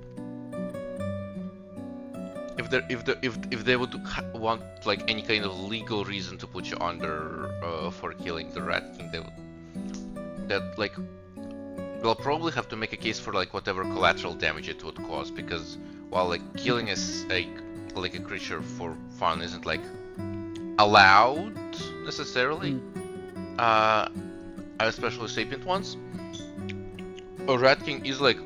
If they would want like any kind of legal reason to put you under for killing the Rat King, they would. That like. They'll probably have to make a case for like whatever collateral damage it would cause, because while like killing like a creature for fun isn't like allowed necessarily, especially sapient ones, a Rat King is like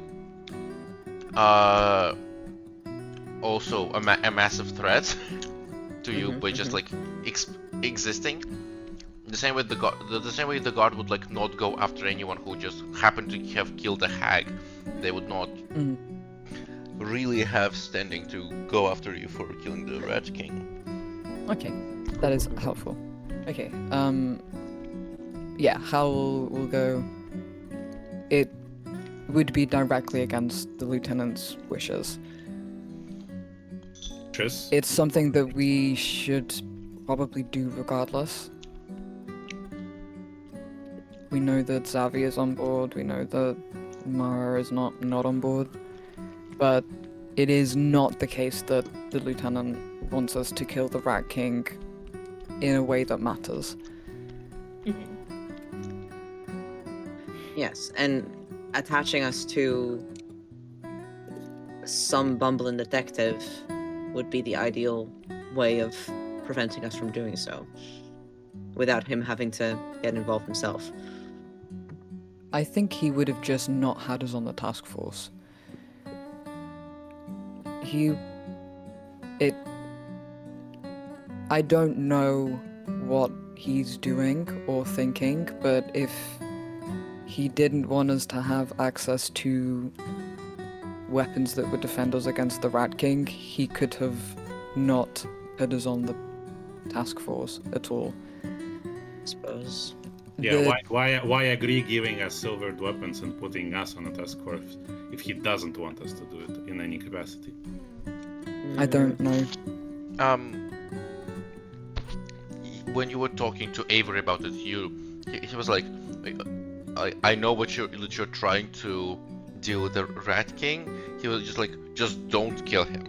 also a massive threat to you by just like existing. The same way the same way the guard would like not go after anyone who just happened to have killed a hag. They would not really have standing to go after you for killing the Rat King. Okay, that is helpful. Okay, yeah, how we'll go. It would be directly against the lieutenant's wishes. Tris? It's something that we should probably do regardless. We know that Xavi is on board, we know that Mara is not on board, but it is not the case that the lieutenant wants us to kill the Rat King in a way that matters. Yes, and attaching us to some bumbling detective would be the ideal way of preventing us from doing so, without him having to get involved himself. I think he would have just not had us on the task force. I don't know what he's doing or thinking, but if he didn't want us to have access to weapons that would defend us against the Rat King, he could have not put us on the task force at all. I suppose. Yeah, The- why agree giving us silvered weapons and putting us on a task force if he doesn't want us to do it in any capacity? I don't know. When you were talking to Avery about it, he was like, I know what you're trying to deal with the Rat King. He was just like, just don't kill him.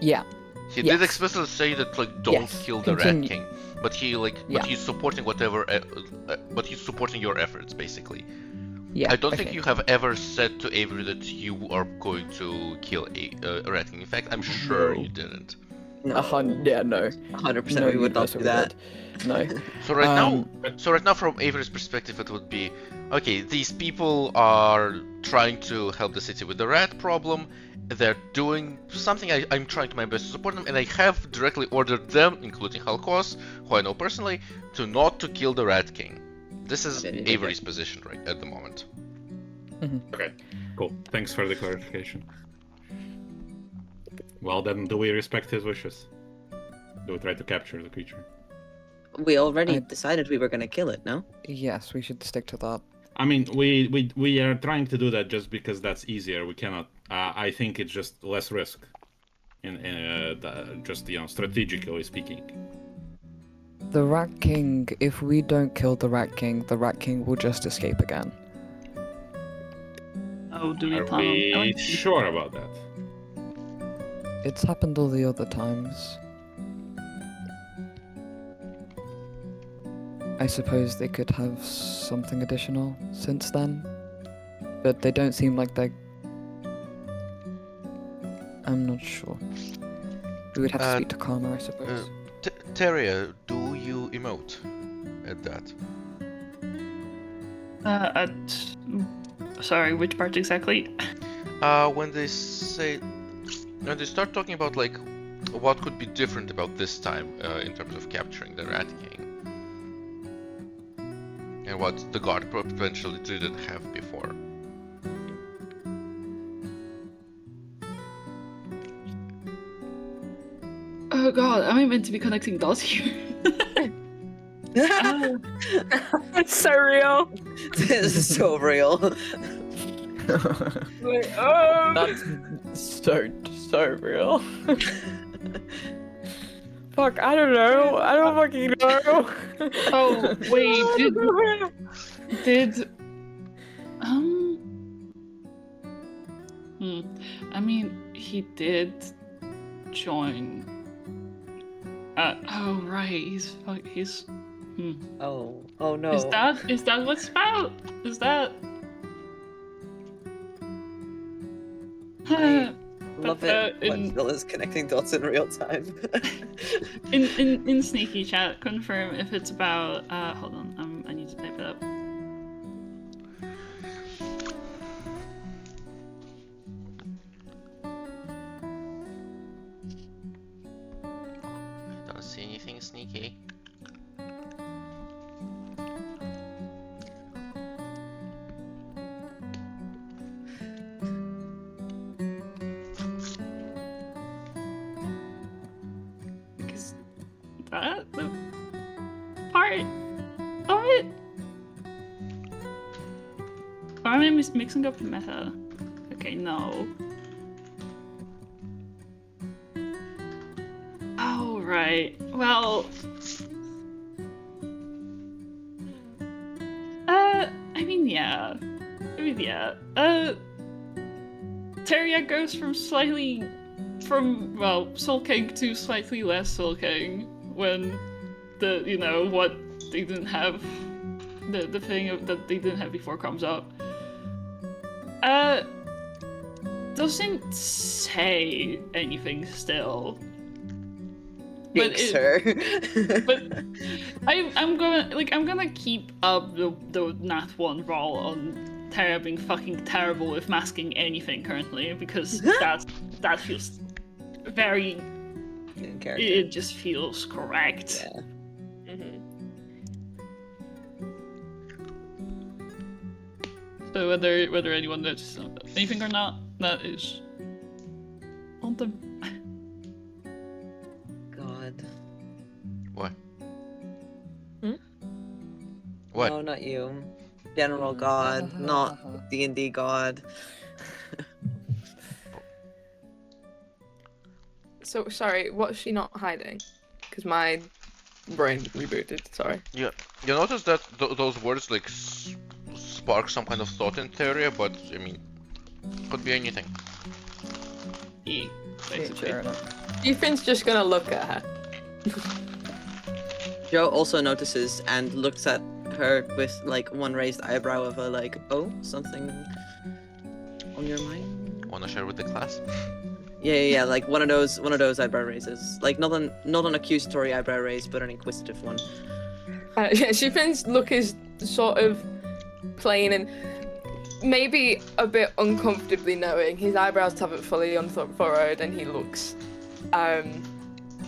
Yeah. He did Yes. explicitly say that like don't Yes, kill the continue. Rat King, but Yeah. he's supporting whatever, but he's supporting your efforts basically. Yeah. I don't okay. think you have ever said to Avery that you are going to kill a Rat King. In fact, I'm sure No. you didn't. No. Yeah, no. 100% No, we would not universal do that. No. So right Um, now, from Avery's perspective, it would be, okay, these people are trying to help the city with the rat problem. They're doing something. I'm trying to my best to support them, and I have directly ordered them, including Halkos, who I know personally, not to kill the Rat King. This is Okay. Avery's position right at the moment. Okay, cool. Thanks for the clarification. Well then, do we respect his wishes? Do we try to capture the creature? We already I- decided we were gonna kill it, no? yes, we should stick to that. I mean, we are trying to do that just because that's easier. We cannot. I think it's just less risk, just strategically speaking. The Rat King, if we don't kill the Rat King will just escape again. Oh, do we Are plan on we killing? sure about that? It's happened all the other times. I suppose they could have something additional since then, but they don't seem like they. I'm not sure. We would have to speak to Karma, I suppose. Teria, do you emote at that? Sorry, which part exactly? When they start talking about like what could be different about this time in terms of capturing the Rat King, and what the guard potentially didn't have before. Oh god, am I meant to be connecting dots here? It's so real. This is so real. Like, oh. That's so real. Fuck, I don't know. I don't fucking know. Oh wait, did I mean, he did join. Oh right, he's. Oh no. Is that what's about? Is that? I love it when in, Phil is connecting dots in real time. in sneaky chat, confirm if it's about. Hold on, I need to type it up. Don't see anything sneaky. Is that the part of it? Or am I mixing up the meta? Okay, no. Oh, right. Well... I mean, yeah. Teria goes from sulking to slightly less sulking when what they didn't have, the thing that they didn't have before comes up. Doesn't say anything still. But Thanks, sir. But I'm gonna keep up the nat 1 roll on Terra being fucking terrible with masking anything currently, because that feels very. In character. It just feels correct. Yeah. So whether anyone notices anything or not, that is on them. God. What? Hmm? What? What? No, not you. General God, not D&D God. So sorry, what's she not hiding? Because my brain rebooted. Sorry. Yeah, you notice that those words like spark some kind of thought in theory, but I mean, could be anything. E, basically. Fair enough. Ethan's just gonna look at her. Joe also notices and looks at her with like one raised eyebrow of a like, oh, something on your mind? Wanna share with the class? Yeah, like one of those eyebrow raises. Like not an accusatory eyebrow raise, but an inquisitive one. Yeah, Ethan's look is sort of plain and maybe a bit uncomfortably knowing. His eyebrows haven't fully unfurrowed, and he looks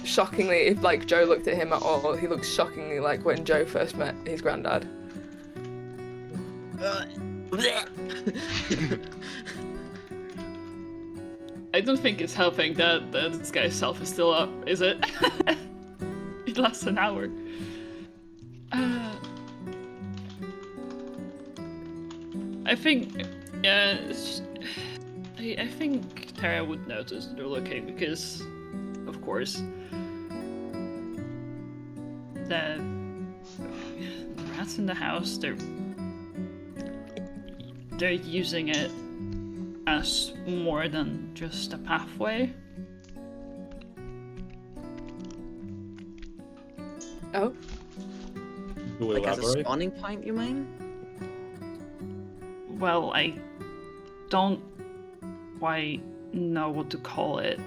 shockingly, if like Joe looked at him at all, he looks shockingly like when Joe first met his granddad. I don't think it's helping that this guy's self is still up, is it? It lasts an hour. I think, yeah, I think Tara would notice they're looking because, of course, the rats in the house, they're using it as more than just a pathway. Oh, To Like as a elaborate. spawning point, you mean? Well, I don't quite know what to call it.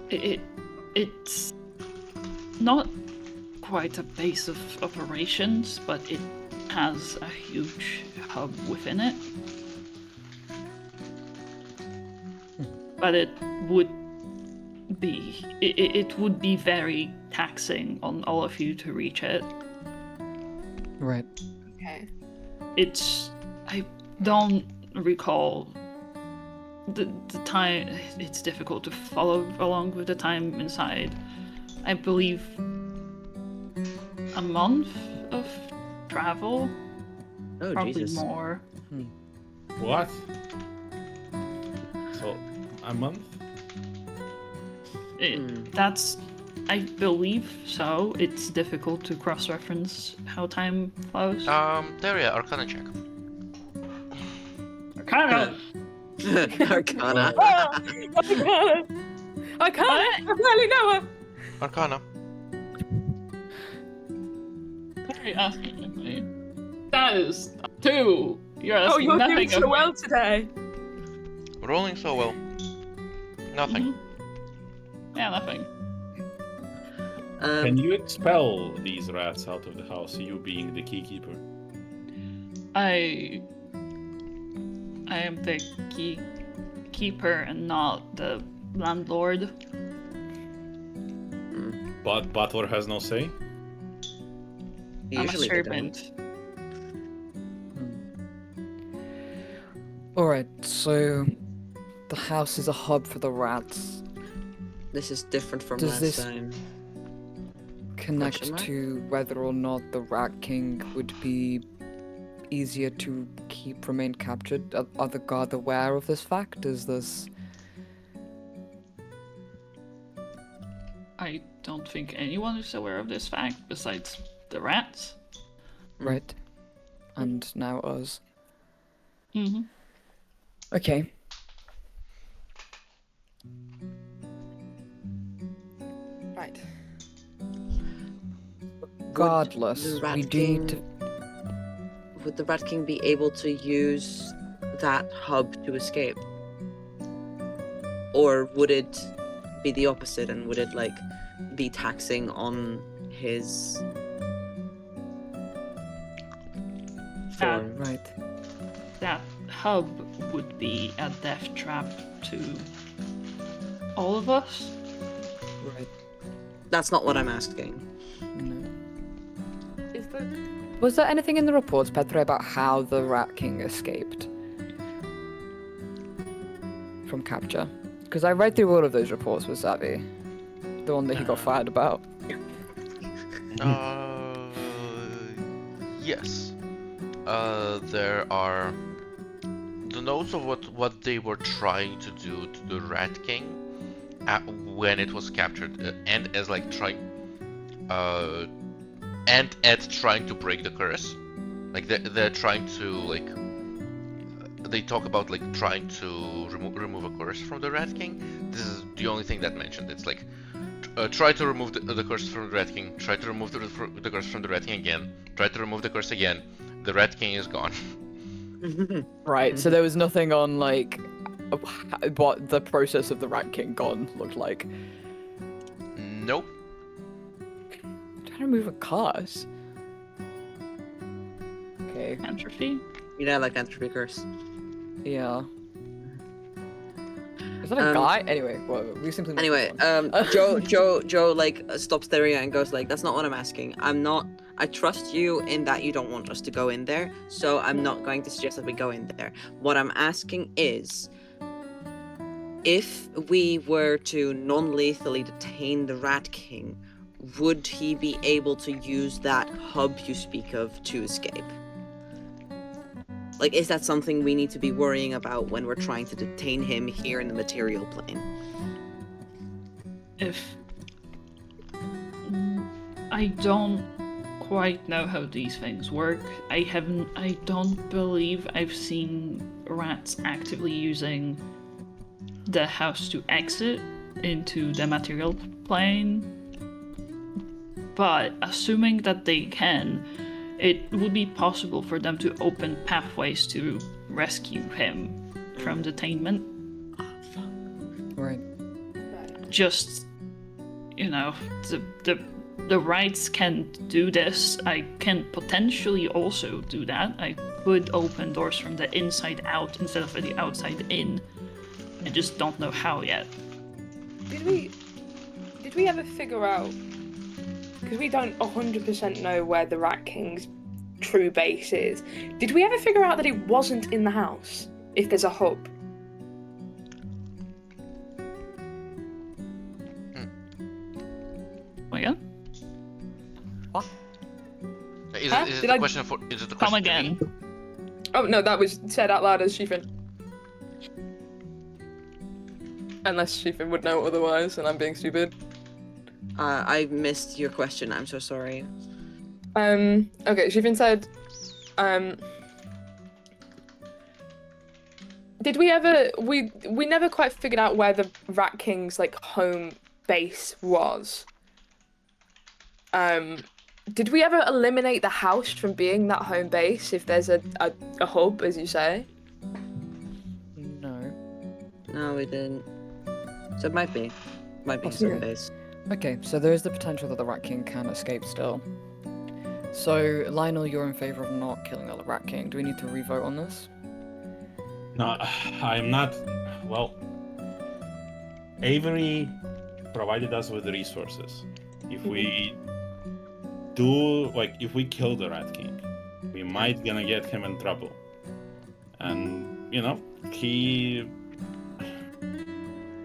It's not quite a base of operations, but it has a huge hub within it. But it would be very taxing on all of you to reach it. Right. okay. I don't recall the time. It's difficult to follow along with the time inside. I believe a month of travel, Oh probably Jesus. more. What? So, a month? That's, I believe so. It's difficult to cross-reference how time flows. Daria, Arcana check. Arcana. Arcana. I can't. I barely know her. Arcana. What are you asking me? That is 2. You're asking Oh, you're nothing doing of so me. well today. Rolling so well. Nothing. Mhm. Yeah, nothing. Can you expel these rats out of the house, you being the keykeeper? I am the keeper and not the landlord. But Butler has no say? I'm a Usually they don't. servant. Alright, so the house is a hub for the rats. This is different from Does last this- time. Connect Question mark? to whether or not the Rat King would be easier to remain captured. Are the guard aware of this fact? Is this... I don't think anyone is aware of this fact besides the rats. right? And now us. Mm-hmm. Okay. Right. Regardless, the Rat we do need King- to... Would the Rat King be able to use that hub to escape? Or would it be the opposite and would it like be taxing on his form? Right. That hub would be a death trap to all of us. Right. That's not what I'm asking. No. Is there... Was there anything in the reports, Petre, about how the Rat King escaped from capture? Because I read through all of those reports with Zavi. The one that he got fired about. Yes. There are the notes of what they were trying to do to the Rat King when it was captured, and as like trying, and at trying to break the curse. Like they're trying to like they talk about like trying to remove a curse from the Rat King. This is the only thing that mentioned. It's like try to remove the curse from the Rat King. Try to remove the curse from the Rat King again. Try to remove the curse again. The Rat King is gone. Right, so there was nothing on, like, what the process of the Rat King gone looked like. Nope. Trying to remove a curse. Okay, Entropy. You know, like entropy curse. yeah. Is that a guy? Anyway, well, we simply. Anyway, Joe, like stops there and goes like, "That's not what I'm asking. I trust you in that you don't want us to go in there, so I'm not going to suggest that we go in there. What I'm asking is, if we were to non-lethally detain the Rat King, would he be able to use that hub you speak of to escape? Like, is that something we need to be worrying about when we're trying to detain him here in the material plane? I don't quite know how these things work. I don't believe I've seen rats actively using the house to exit into the material plane. But assuming that they can, it would be possible for them to open pathways to rescue him from detainment. Right. Just, the rights can do this. I can potentially also do that. I could open doors from the inside out instead of the outside in. I just don't know how yet. Did we ever figure out? Because we don't 100% know where the Rat King's true base is. Did we ever figure out that it wasn't in the house? If there's a hub? Again? What? Is Huh? it Did the I- question for? Is it the Come question to me? again. Oh no, that was said out loud as Shifin. Unless Shifin would know otherwise, and I'm being stupid. I missed your question. I'm so sorry. Okay, Shifin said, did we ever, we never quite figured out where the Rat King's, like, home base was. Did we ever eliminate the house from being that home base if there's a hub, as you say? No. No, we didn't. So it might be. Might be his Okay. home base. Okay, so there is the potential that the Rat King can escape still. So, Lionel, you're in favor of not killing the Rat King. Do we need to re-vote on this? No, I'm not. Well, Avery provided us with resources. If we do, like, if we kill the Rat King, we might gonna get him in trouble. And,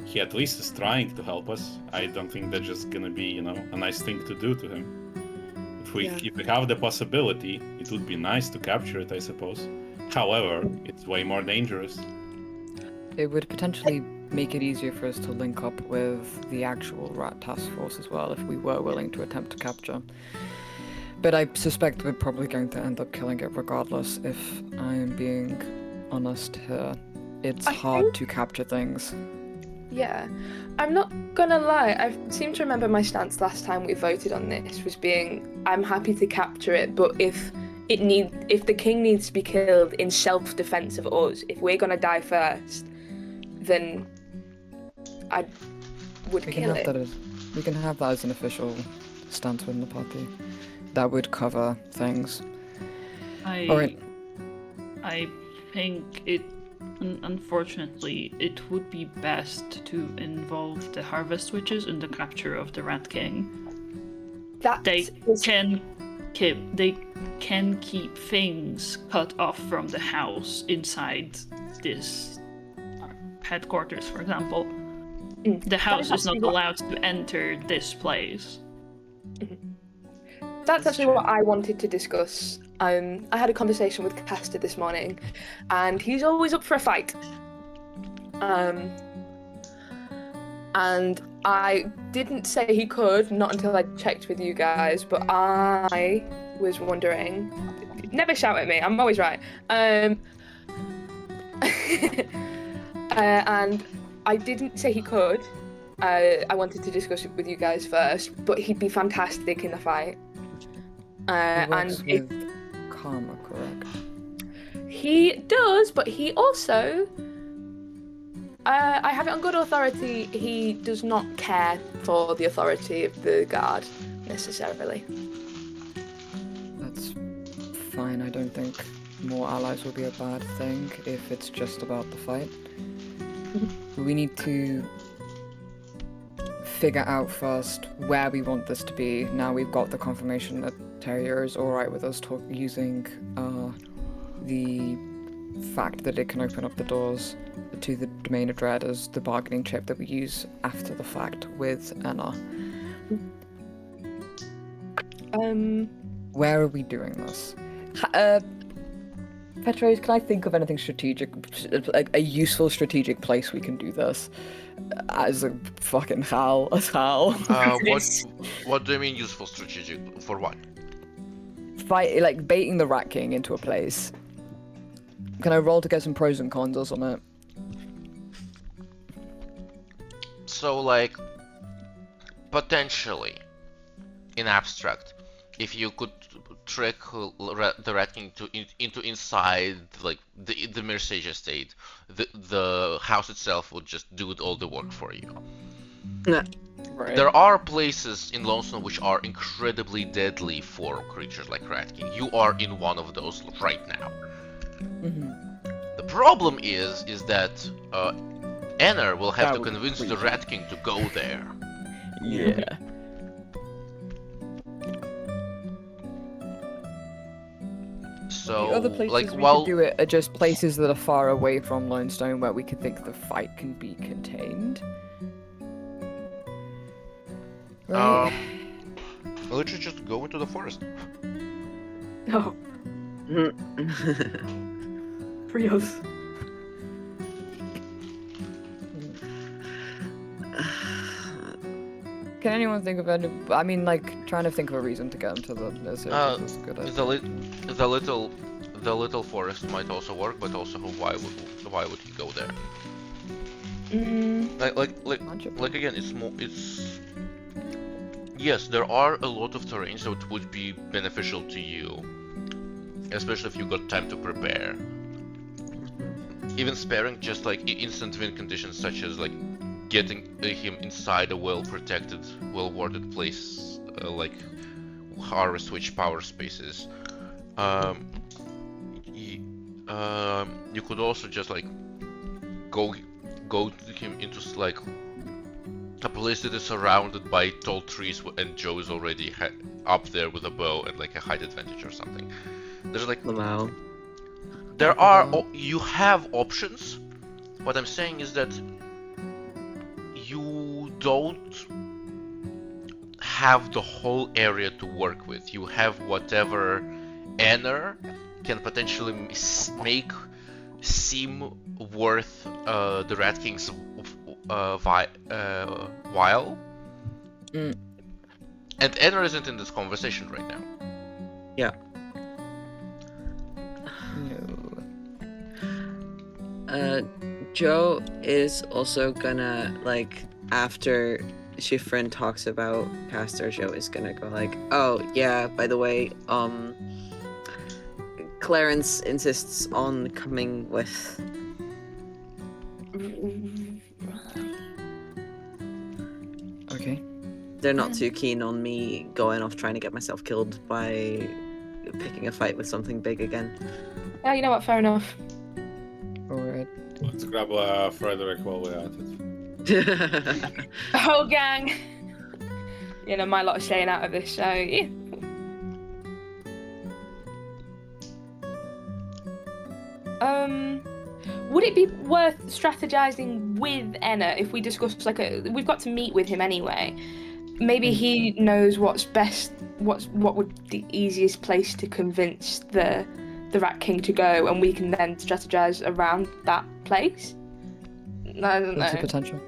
he at least is trying to help us. I don't think that's just gonna be, a nice thing to do to him. If we have the possibility, it would be nice to capture it, I suppose. However, it's way more dangerous. It would potentially make it easier for us to link up with the actual Rat Task Force as well if we were willing to attempt to capture. But I suspect we're probably going to end up killing it regardless, if I am being honest here. It's hard to capture things. Yeah. I'm not gonna lie, I seem to remember my stance last time we voted on this was being, I'm happy to capture it, but if the king needs to be killed in self-defense of us, if we're gonna die first, then I would kill it. We can have that as an official stance within the party. That would cover things. Alright. I think unfortunately, it would be best to involve the Harvest Witches in the capture of the Rat King. They can keep things cut off from the house inside this headquarters, for example. The house is not allowed to enter this place. That's actually what I wanted to discuss I had a conversation with Castor this morning, and he's always up for a fight. And I didn't say he could, not until I checked with you guys, but I was wondering. Never shout at me, I'm always right. And I didn't say he could. I wanted to discuss it with you guys first, but he'd be fantastic in the fight. He works And with karma, correct? he does, but he also, I have it on good authority, he does not care for the authority of the guard, necessarily. That's fine. I don't think more allies will be a bad thing if it's just about the fight. We need to figure out first where we want this to be. Now we've got the confirmation that Terrier is alright with us using the fact that it can open up the doors to the Domain of Dread as the bargaining chip that we use after the fact with Anna. Where are we doing this? Petros, can I think of anything strategic, like a useful strategic place we can do this? As a fucking hell, as hell. What do you mean useful strategic? For what? Fight, like baiting the Rat King into a place. Can I roll to get some pros and cons or something? So, like, potentially, in abstract, if you could trick the Rat King into inside, like, the Mirsage estate, the house itself would just do all the work for you. Right. There are places in Lonestone which are incredibly deadly for creatures like Rat King. You are in one of those right now. Mm-hmm. The problem is that Enner will have That to would convince freak the me. Rat King to go there. Yeah. So, The other places like, we while could do it are just places that are far away from Lonestone where we could think the fight can be contained. Right. literally just go into the forest. Oh, free us. Can anyone think of any? I mean, like trying to think of a reason to get into the desert is a good idea. The little forest might also work, but also why would he go there? Like again, it's yes, there are a lot of terrains that would be beneficial to you, especially if you got time to prepare. Even sparing just like instant win conditions, such as like getting him inside a well-protected, well-warded place, like our switch power spaces. You could also just like go to him into like a place that is surrounded by tall trees, and Joe is already up there with a bow and like a height advantage or something. There's like Wow. there are you have options. What I'm saying is that you don't have the whole area to work with. You have whatever Enner can potentially make seem worth the Rat King's while. Mm. And Enner isn't in this conversation right now. Yeah. No. Joe is also gonna, like, after Schifrin talks about Castor, Joe is gonna go like, oh yeah, by the way, Clarence insists on coming with. Okay. They're not too keen on me going off trying to get myself killed by picking a fight with something big again. Yeah, you know what? Fair enough. Alright. Let's grab Frederick while we're at it. The whole gang. You know, my lot is staying out of this, so yeah. Would it be worth strategizing with Enna if we discuss we've got to meet with him anyway. maybe he knows what's best. What would the easiest place to convince the Rat King to go, and we can then strategize around that place. I don't That's a know. potential.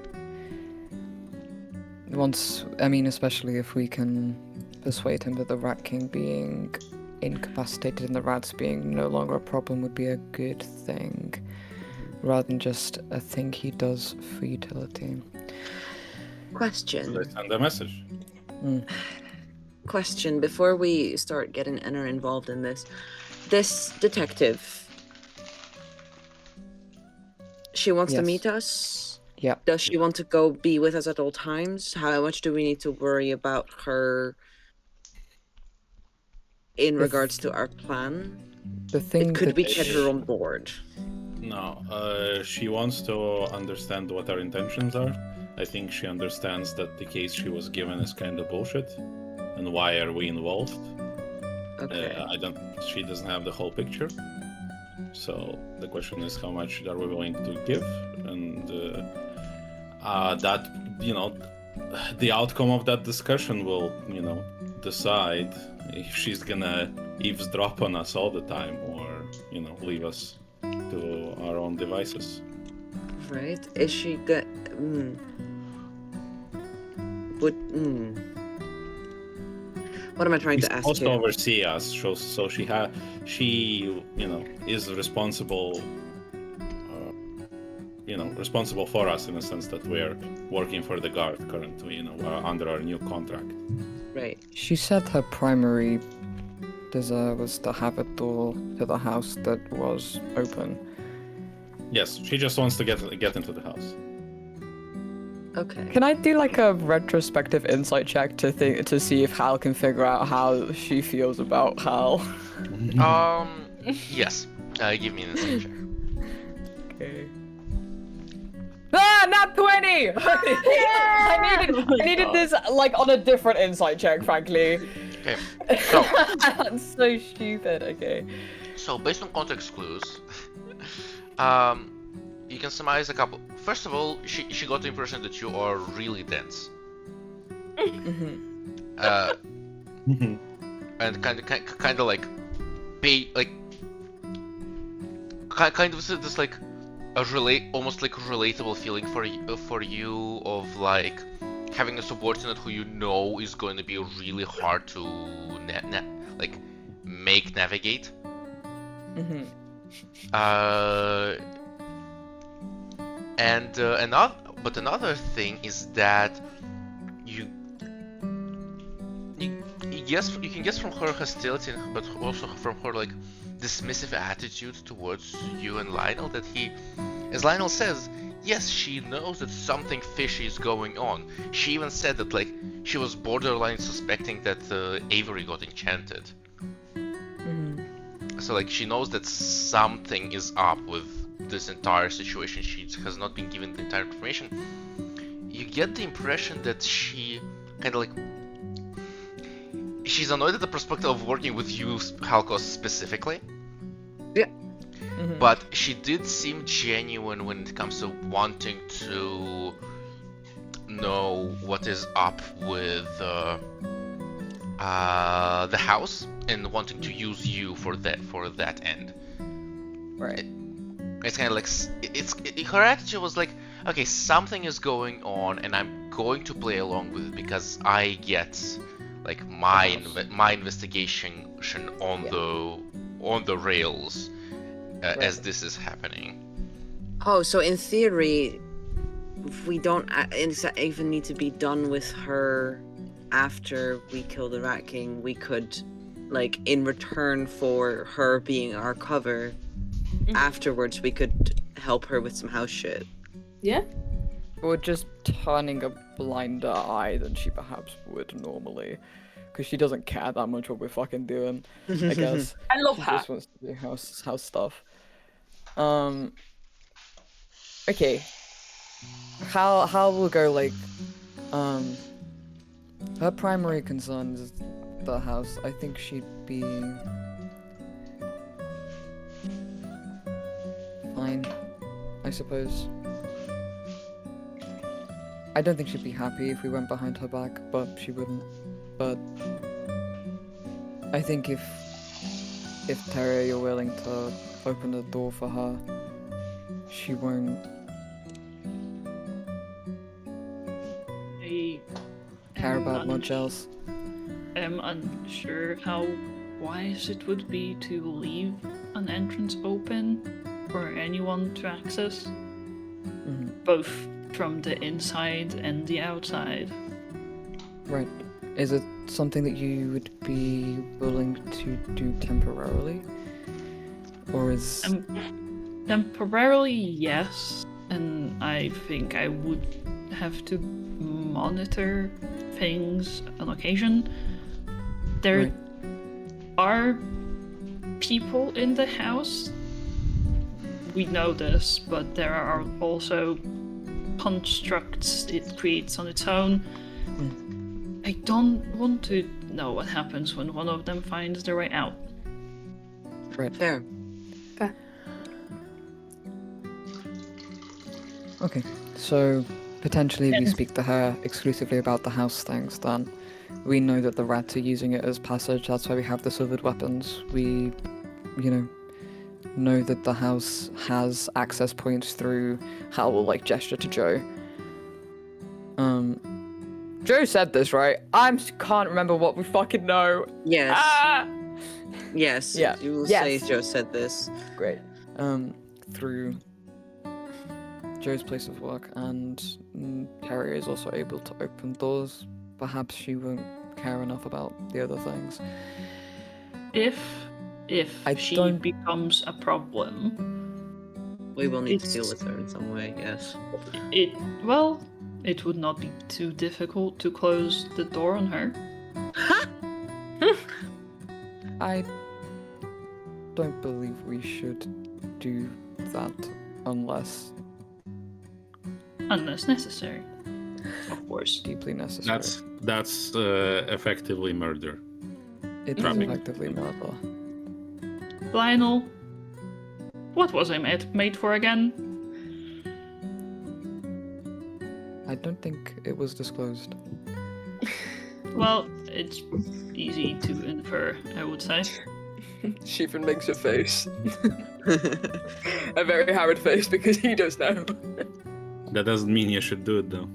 Especially if we can persuade him that the Rat King being incapacitated and the rats being no longer a problem would be a good thing, rather than just a thing he does for utility. Question. Let's send a message. Question before we start getting Enner involved in this. This detective, she wants to Yes. meet us. Yeah. Does she want to go be with us at all times? How much do we need to worry about her in regards to our plan? The thing Could that we get her on board? No, she wants to understand what our intentions are. I think she understands that the case she was given is kind of bullshit, and why are we involved? Okay. She doesn't have the whole picture. So the question is, how much are we willing to give? And that, the outcome of that discussion will, decide if she's gonna eavesdrop on us all the time, or, leave us to our own devices. Right? Is she good? What am I trying She's to ask supposed to here? oversee us, so she is responsible. Responsible for us in the sense that we're working for the guard currently. Under our new contract. Right. she said her primary desire was to have a door to the house that was open. Yes, she just wants to get into the house. Okay. Can I do like a retrospective insight check to see if Hal can figure out how she feels about Hal? Yes. Give me an insight check. Okay. Ah, not 20! I needed this like on a different insight check, frankly. Okay. So, That's so stupid. Okay. so based on context clues, you can surmise a couple. First of all, she got the impression that you are really dense. And kind of like, kind of this like almost like relatable feeling for you of like having a subordinate who you know is going to be really hard to make navigate. And another thing is that you can guess from her hostility, but also from her like dismissive attitude towards you and Lionel that as Lionel says, yes, she knows that something fishy is going on. She even said that like she was borderline suspecting that Avery got enchanted. So like she knows that something is up with this entire situation. She has not been given the entire information. You get the impression that she kind of like she's annoyed at the prospect of working with you, Halkos, specifically. Yeah. But she did seem genuine when it comes to wanting to know what is up with the house and wanting to use you for that end. Right. It's kind of like her attitude was like, okay, something is going on, and I'm going to play along with it because I get like my investigation on the rails as this is happening. Oh, so in theory, we don't even need to be done with her after we kill the Rat King. We could, like, in return for her being our cover, afterwards we could help her with some house shit. Yeah. Or just turning a blinder eye than she perhaps would normally. Because she doesn't care that much what we're fucking doing, I guess. I love She her. just wants to do house stuff. Okay. How will go like, her primary concern is the house. I think she'd be fine, I suppose. I don't think she'd be happy if we went behind her back, but she wouldn't. But I think if Terry, you're willing to open the door for her, she won't. I Care am about much else. am unsure how wise it would be to leave an entrance open for anyone to access, both from the inside and the outside. Right. Is it something that you would be willing to do temporarily? Or is... Temporarily, yes, and I think I would have to monitor things on occasion. There Right. are people in the house. We know this, but there are also constructs it creates on its own. I don't want to know what happens when one of them finds their way out. Right. Fair. Okay. So, potentially we speak to her exclusively about the house things then. We know that the rats are using it as passage, that's why we have the silvered weapons. We, know that the house has access points through... Hal will, gesture to Joe. Joe said this, right? Can't remember what we fucking know. Yes. Ah! Yes. Yeah. You will Yes. say Joe said this. Great. Through Joe's place of work, and Terry is also able to open doors. Perhaps she won't care enough about the other things. If I she don't- becomes a problem, We will need to It's- deal with her in some way, yes. it would not be too difficult to close the door on her. I don't believe we should do that unless Unless necessary. Of course. deeply necessary. That's effectively murder. It is trapping. effectively murder. Lionel, what was I made for again? I don't think it was disclosed. Well, it's easy to infer, I would say. Shivan makes a face. A very harrowed face because he does know. That doesn't mean you should do it though.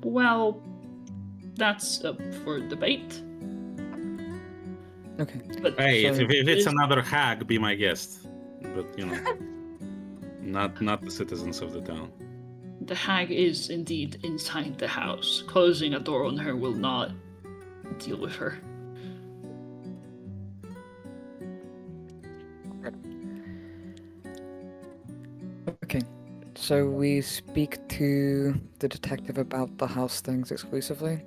Well, that's up for debate. Okay. But Hey, So- if it's Is- another hag, be my guest. But not the citizens of the town. the hag is indeed inside the house. Closing a door on her will not deal with her. Okay. So we speak to the detective about the house things exclusively.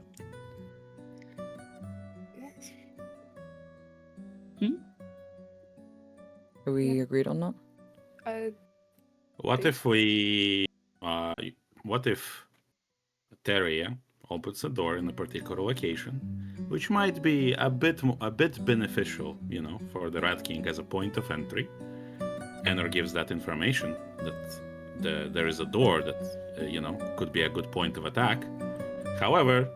Are we agreed on that? What if we? What if Terry opens a door in a particular location, which might be a bit beneficial, for the Rat King as a point of entry, and or gives that information that there is a door that could be a good point of attack. However,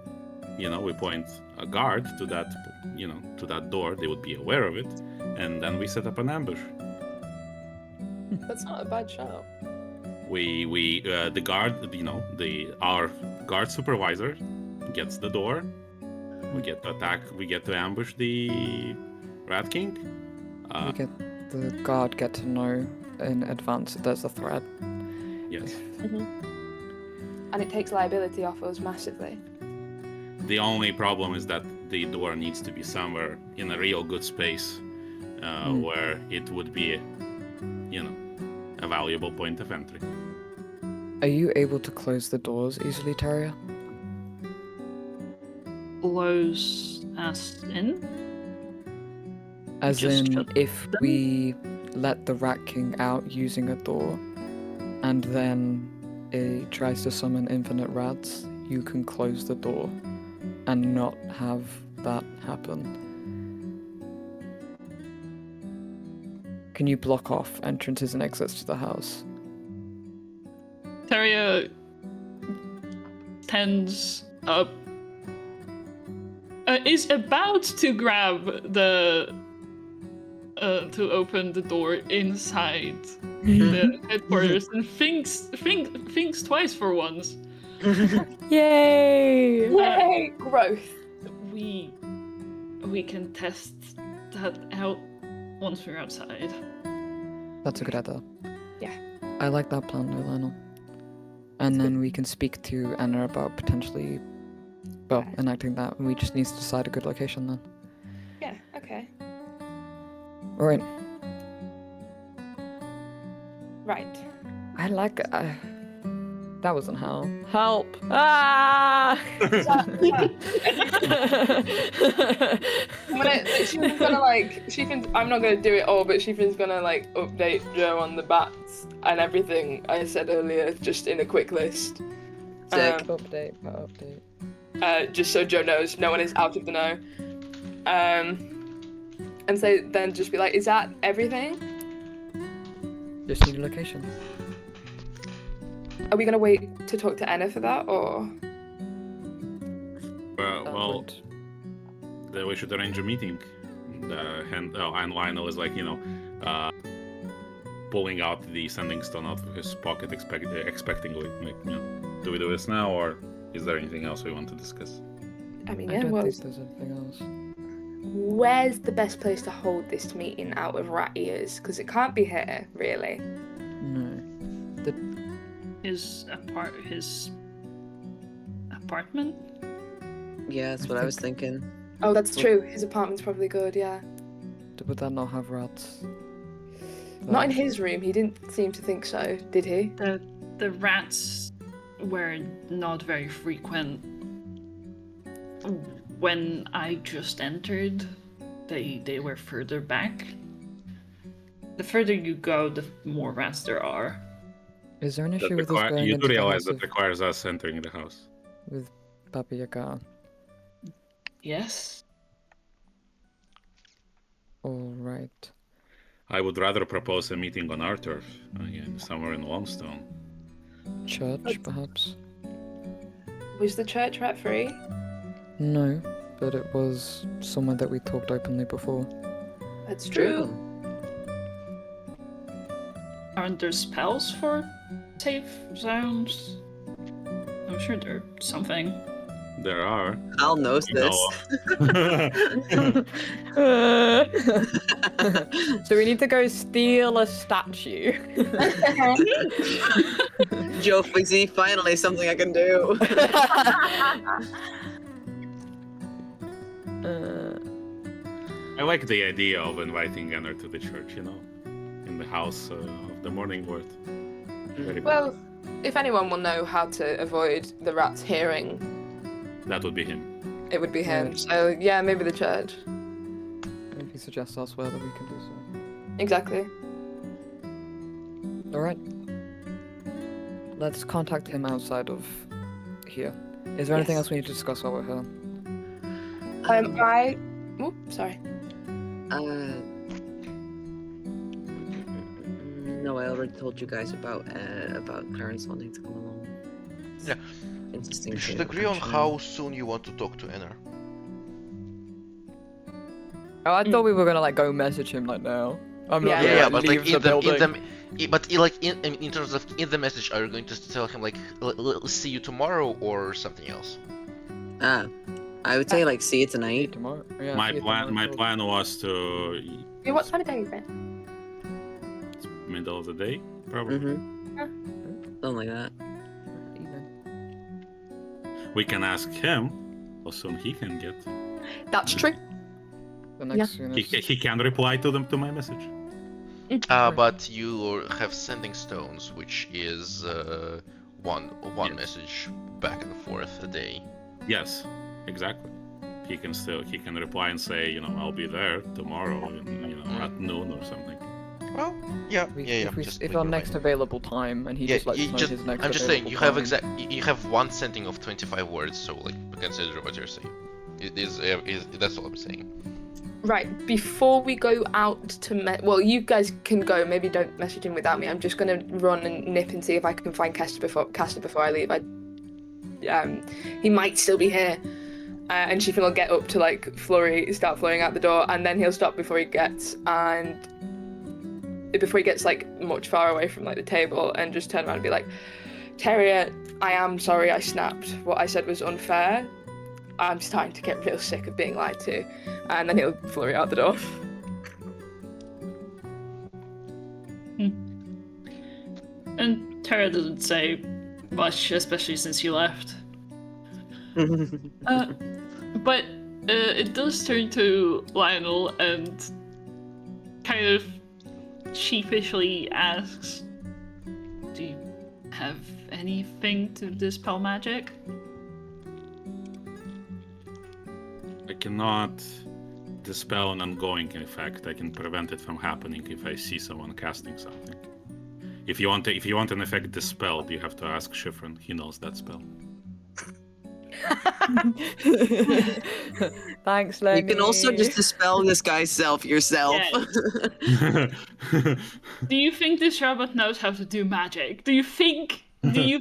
we point a guard to that door. They would be aware of it, and then we set up an ambush. That's not a bad shout. The guard, our guard supervisor gets the door. We get to attack. We get to ambush the Rat King. We get the guard get to know in advance that there's a threat. Yes. And it takes liability off us massively. The only problem is that the door needs to be somewhere in a real good space, where it would be, a valuable point of entry. Are you able to close the doors easily, Terrier? Close us in? As Just in, shut if them? we let the Rat King out using a door, and then it tries to summon infinite rats, you can close the door and not have that happen. Can you block off entrances and exits to the house? Teria stands up, is about to grab the to open the door inside the headquarters, and thinks twice for once. Yay! Yay! Growth. We can test that out once we're outside. That's a good idea. Yeah. I like that plan, though, Lionel. And then we can speak to Anna about potentially, well, enacting that. We just need to decide a good location then. Yeah. Okay. Alright. Right. I like. That wasn't how. Help! Ah! She's gonna like. She thinks I'm not gonna do it all, but she thinks gonna like update Joe on the bats and everything I said earlier, just in a quick list. Sick. Update. Just so Joe knows, no one is out of the know. And so then just be like, is that everything? Just need a location. Are we gonna wait to talk to Anna for that, or? Well, then we should arrange a meeting. And Lionel is like, pulling out the sending stone out of his pocket expectingly. Like, do we do this now, or is there anything else we want to discuss? I mean, I yeah, don't well, think there's anything else. where's the best place to hold this meeting out of rat ears? Because it can't be here, really. No. His apartment? Yeah, that's what I was thinking. Oh, that's true. His apartment's probably good, yeah. Would that not have rats? Not in his room. He didn't seem to think so, did he? The rats were not very frequent. When I just entered, they were further back. The further you go, the more rats there are. Is there an issue with us going You into do the realize house that requires us entering the house. with Baba Yaga? Yes. Alright. I would rather propose a meeting on our turf, again, somewhere in Lonestone. Church, perhaps? Was the church rat free? No, but it was somewhere that we talked openly before. That's true. Aren't there spells for safe zones? I'm sure there's something. There are. Al knows You this. So we need to go steal a statue. Joe Fizzy, finally something I can do. I like the idea of inviting Anna to the church, in the house of the Morning Word. Very Well, if anyone will know how to avoid the rats hearing, that would be him. it would be him. So, yeah, maybe the church. If he suggests elsewhere, that we can do so. Exactly. Alright. Let's contact him outside of here. Is there anything Yes. else we need to discuss while we're here? Oh, sorry. No, I already told you guys about Clarence wanting to come along. Yeah. Interesting. You should too, agree on actually. how soon you want to talk to Enner. Oh, I thought we were gonna go message him now. I'm not Yeah. gonna Yeah, but leave like building. in terms of in the message, are you going to tell him like see you tomorrow or something else? I would say like see you tonight. Tomorrow. Yeah, My see you plan tomorrow. was to Yeah, what time of day is it? middle of the day, probably. Something like that. Evening. We can ask him how soon he can get. That's true. The next He can reply to my message. But you have sending stones, which is one Yes. message back and forth a day. Yes, exactly. He can reply and say, I'll be there tomorrow, at noon or something. Well, yeah. If our next available time, and he just lets us know his next I'm just saying available you have time. you have one sending of 25 words, so like consider what you're saying. It is that's all I'm saying. Right, before we go out to well, you guys can go. Maybe don't message him without me. I'm just gonna run and nip and see if I can find Castor before I leave. He might still be here. And Chiffon will get up to like start flurrying out the door, and then he'll stop before he gets like much far away from like the table, and just turn around and be like, Terrier, I am sorry I snapped. What I said was unfair. I'm starting to get real sick of being lied to. And then he'll flurry out the door. And Tara doesn't say much, especially since you left. But it does turn to Lionel and kind of sheepishly asks, do you have anything to dispel magic? I cannot dispel an ongoing effect. I can prevent it from happening if I see someone casting something. If you want an effect dispelled, you have to ask Chiffon. He knows that spell. Thanks, Lenny. You can also just dispel this guy's self yourself. Yes. Do you think this robot knows how to do magic? Do you think this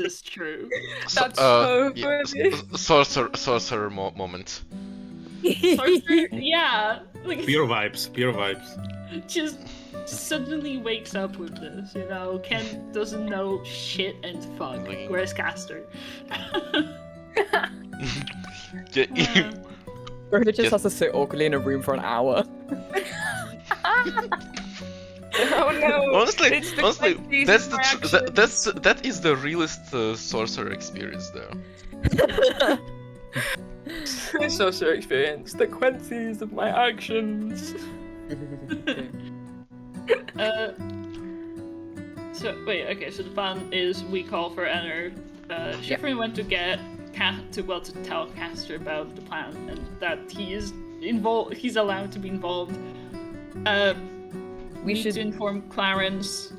is true? That's so yeah, funny. sorcerer moment. Sorcerer? Yeah. Like, Pure vibes. just suddenly wakes up with this, you know? Ken doesn't know shit and fuck. Where's Castor? Or he just has to sit awkwardly in a room for an hour. Oh no! Honestly, Quincy's that is the realest sorcerer experience though. Sorcerer experience. The Quincy's of my actions. So the plan is we call for Enner. Chiffon went to get to tell Castor about the plan and that he is involved. He's allowed to be involved. We should inform Clarence.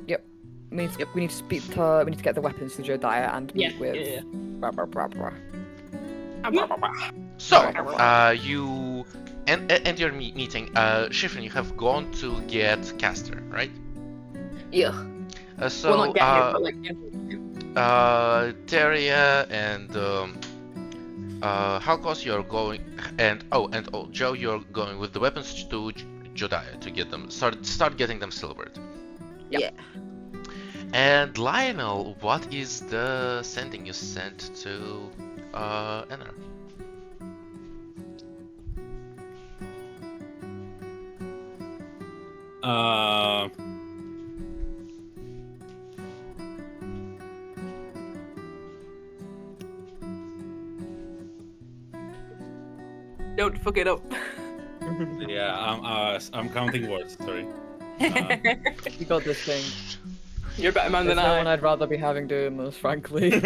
Yep. We need to speak to. We need to get the weapons to Jodiah and meet with. Yeah. Blah, blah, blah, blah. So, you and your meeting, Chiffon, you have gone to get Castor, right? Yeah. So, Well, not get him, but like. Teria and Halkos, you're going, and Joe, you're going with the weapons to Jodiah to get them start getting them silvered. Yeah. And Lionel, what is the sending you sent to Enner? Don't fuck it up. Yeah, I'm counting words. Sorry. You got this thing. You're a better man There's than no I. one I'd rather be having doing this, frankly.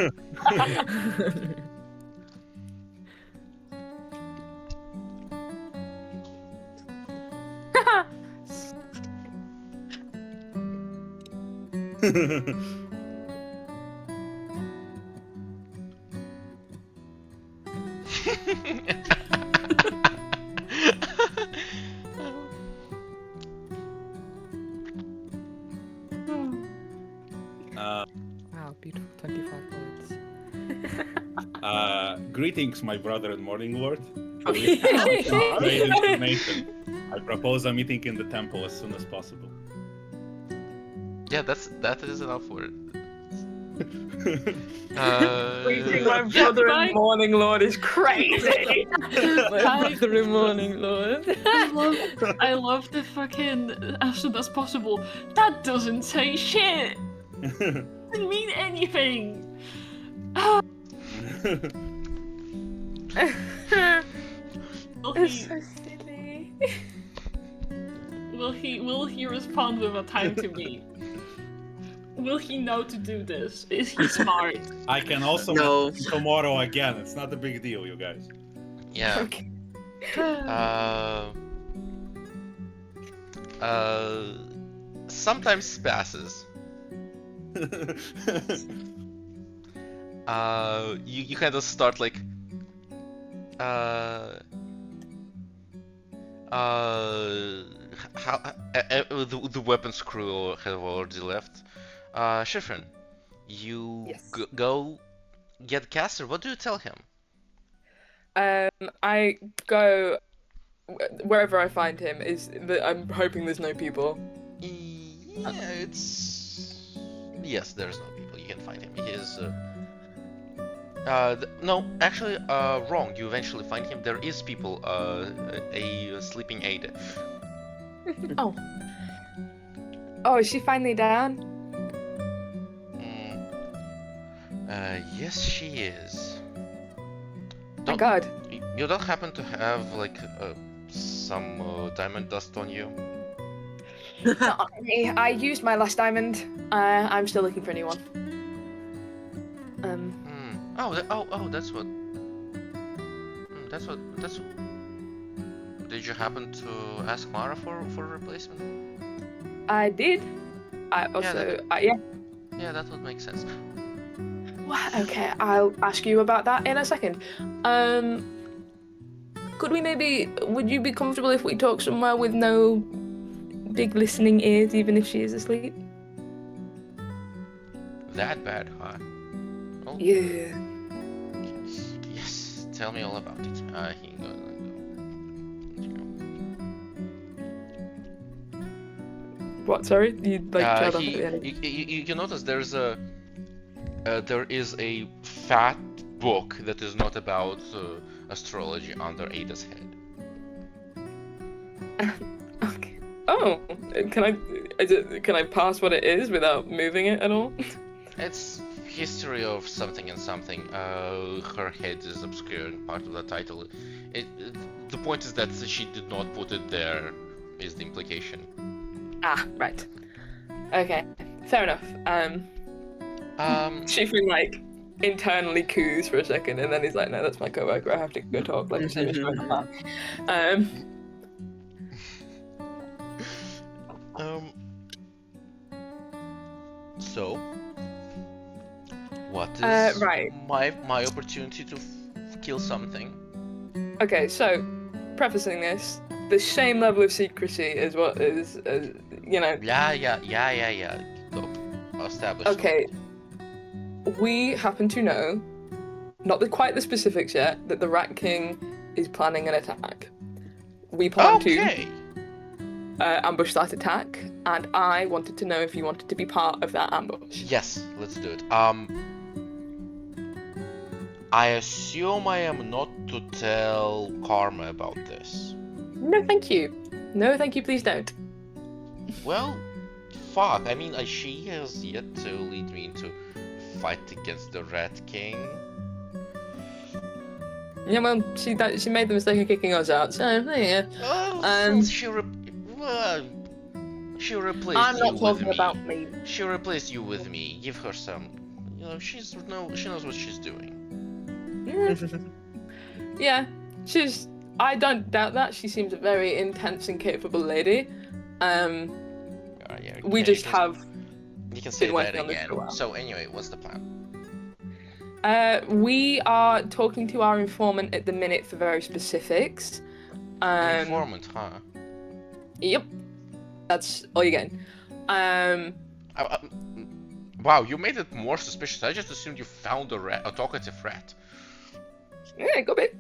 Wow, beautiful 25 words. Greetings, my brother and morning lord. Okay. Great information. I propose a meeting in the temple as soon as possible. Yeah, that is enough for it. Greeting my brother and morning lord is crazy. My brother morning, Lord. I love the fucking as soon as possible. That doesn't say shit. Doesn't mean anything. Will It's he, so silly. will he respond with a time to meet? Will he know to do this? Is he smart? I can also No. meet tomorrow again. It's not a big deal, you guys. Yeah. Okay. Sometimes passes. You kind of start like how the weapons crew have already left. Shifrin, you Yes. go get Caster. What do you tell him? I go wherever I find him. Is that I'm hoping there's no people. Yeah, it's yes. There's no people. You can find him. He is. No, actually, wrong. You eventually find him. There is people. A sleeping aide. Oh. Oh, is she finally down? Mm, yes, she is. Thank God. You don't happen to have like some diamond dust on you? Not on me. I used my last diamond. I'm still looking for a new one. Oh, that's what. That's what. That's. Did you happen to ask Mara for a replacement? I did. I also. Yeah, that would make sense. Okay, I'll ask you about that in a second. Could we maybe? Would you be comfortable if we talk somewhere with no big listening ears, even if she is asleep? That bad, huh? Oh. Yeah. Yes. Tell me all about it. He go. What? Sorry, you trailed off at the end. You notice there is a fat book that is not about astrology under Ada's head. Okay. Oh, can I pass what it is without moving it at all? It's history of something and something. Her head is obscuring part of the title. The point is that she did not put it there. Is the implication? Ah, right. Okay, fair enough. Shifrin like internally coos for a second, and then he's like, "No, that's my coworker. I have to go talk like a serious grown man." So, what is right. my opportunity to kill something? Okay, so prefacing this, the same level of secrecy is what is, Yeah. Go. Establish. Okay, we happen to know, not quite the specifics yet, that the Rat King is planning an attack. We plan to ambush that attack, and I wanted to know if you wanted to be part of that ambush. Yes, let's do it. I assume I am not to tell Karma about this. No, thank you. No, thank you. Please don't. Well, fuck. I mean, she has yet to lead me into fight against the Rat King. Yeah, well, she made the mistake of kicking us out, so yeah. She replaced I'm not you talking with about me. me. She replaced you with me. Give her some. She knows what she's doing. Yeah, I don't doubt that. She seems a very intense and capable lady. We just have. You can say been that working on this again. for a while. So anyway, what's the plan? We are talking to our informant at the minute for very specifics. Informant, huh? Yep. That's all you're getting. Wow, you made it more suspicious. I just assumed you found a talkative rat. Yeah, go bit.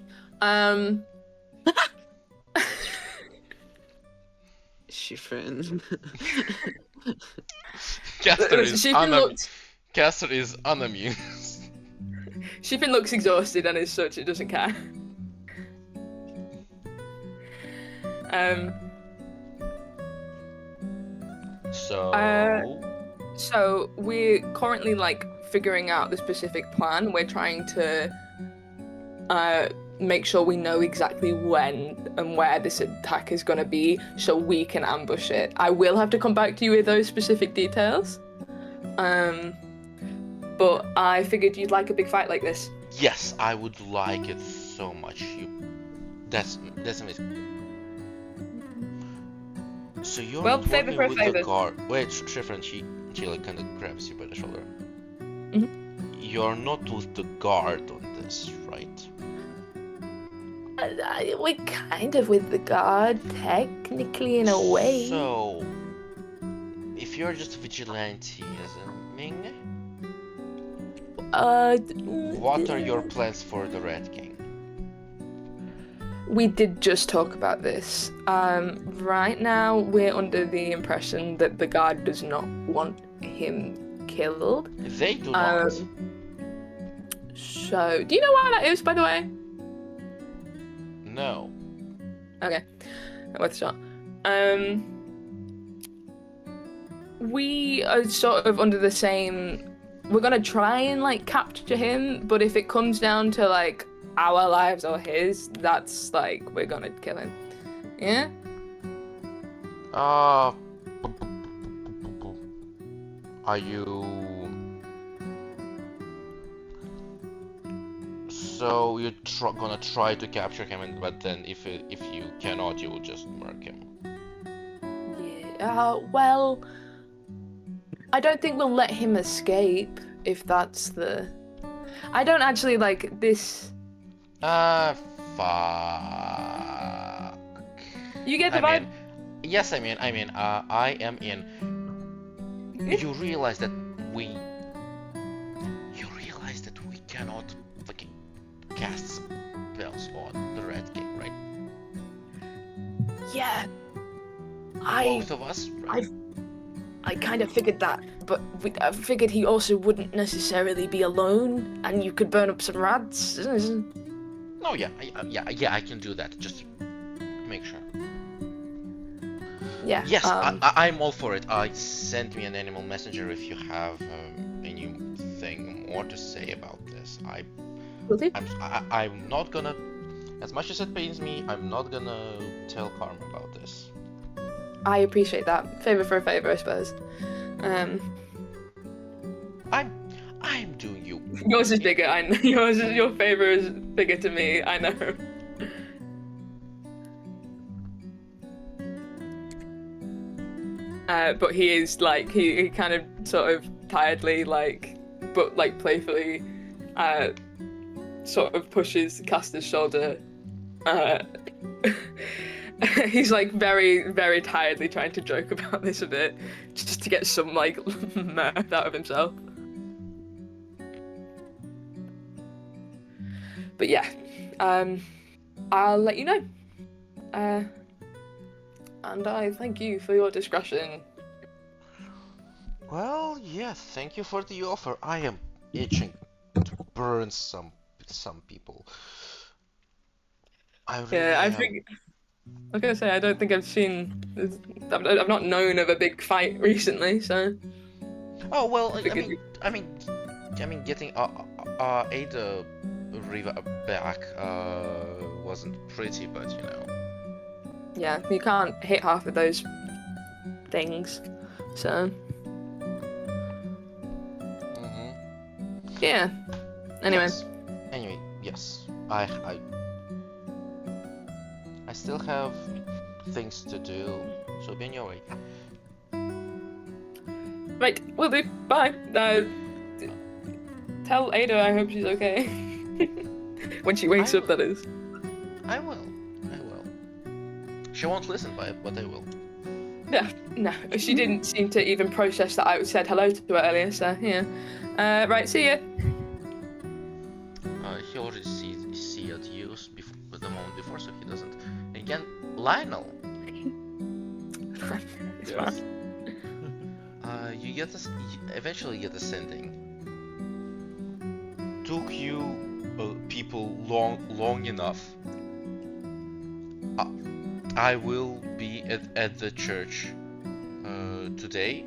Shifrin. Caster is unamused. Shifrin looks exhausted and as such it doesn't care. So we're currently figuring out the specific plan. We're trying to make sure we know exactly when and where this attack is going to be so we can ambush it. I will have to come back to you with those specific details. But I figured you'd like a big fight like this. Yes, I would like it so much. That's amazing. So you're not favor for a working with favor. the guard. Wait, Shifrin, she kind of grabs you by the shoulder. Mhm. You're not with the guard on this, right? We're kind of with the guard, technically, in a way. So, if you're just vigilantisming, what are your plans for the Red King? We did just talk about this. Right now, we're under the impression that the guard does not want him killed. They do not. So, do you know why that is, by the way? No. Okay, worth a shot. We are sort of under the same. We're gonna try and like capture him, but if it comes down to like our lives or his, that's like we're gonna kill him. Yeah. Are you? So you're gonna try to capture him, but then if you cannot, you will just murk him. Yeah. Well, I don't think we'll let him escape if that's the. I don't actually like this. Fuck. You get the vibe? Yes, I am in. You realize that we cannot fucking cast spells on the Red King, right? Yeah. Both of us, right? I kind of figured that, but I figured he also wouldn't necessarily be alone, and you could burn up some rats. No, yeah, I can do that. Just make sure. Yeah. Yes, I'm all for it. Send me an animal messenger if you have anything more to say about this. I'm not gonna, as much as it pains me, I'm not gonna tell Karma about this. I appreciate that. Favor for a favor, I suppose. I'm doing you. Yours is bigger. I know. Your favor is bigger to me. I know. But he is like he kind of sort of tiredly but playfully sort of pushes Castor's shoulder. He's like very, very tiredly trying to joke about this a bit, just to get some like mirth out of himself. But yeah, I'll let you know. And I thank you for your discretion. Well, yeah, thank you for the offer. I am itching to burn some people. I was gonna say I don't think I've seen. I've not known of a big fight recently, so. Oh well, I mean, getting Ada Riva back wasn't pretty, but you know. Yeah, you can't hit half of those things, so. Yeah. Anyway. Yes. I still have things to do, so be on your way. Right, will do. Bye. Tell Ada I hope she's okay. When she wakes up, that is. I will. She won't listen, but I will. Yeah, no, she didn't seem to even process that I said hello to her earlier, so yeah. Right, see ya. He already see at you the moment before, so he doesn't. Again, Lionel. Yes. You get eventually get a sending. Took you people long enough. I will be at the church today.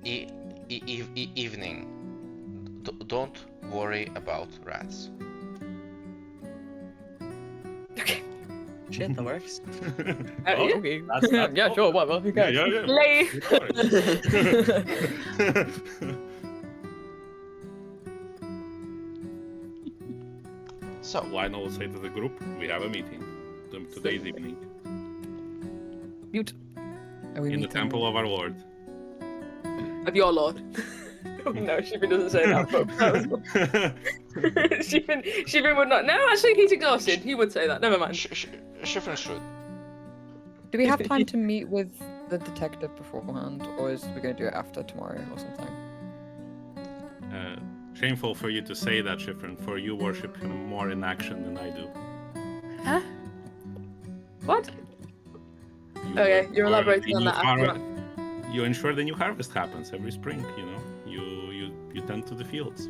Evening. Don't worry about rats. Okay. Shit, that works. Yeah. Okay. Yeah, sure. Well, who cares? Yeah. Lay. So Lionel will say to the group, we have a meeting today's evening Mute. in the temple of our Lord. Of your lord. Oh no, she doesn't say that, but Shivan would not. No, actually, he's exhausted. He would say that. Never mind. Shivan should. Do we have time to meet with the detective beforehand, or is we gonna do it after tomorrow or something? Shameful for you to say that, Shifrin, for you worship him more in action than I do. Huh? What? Okay, you're elaborating on that after. You ensure the new harvest happens every spring, you know? You tend to the fields.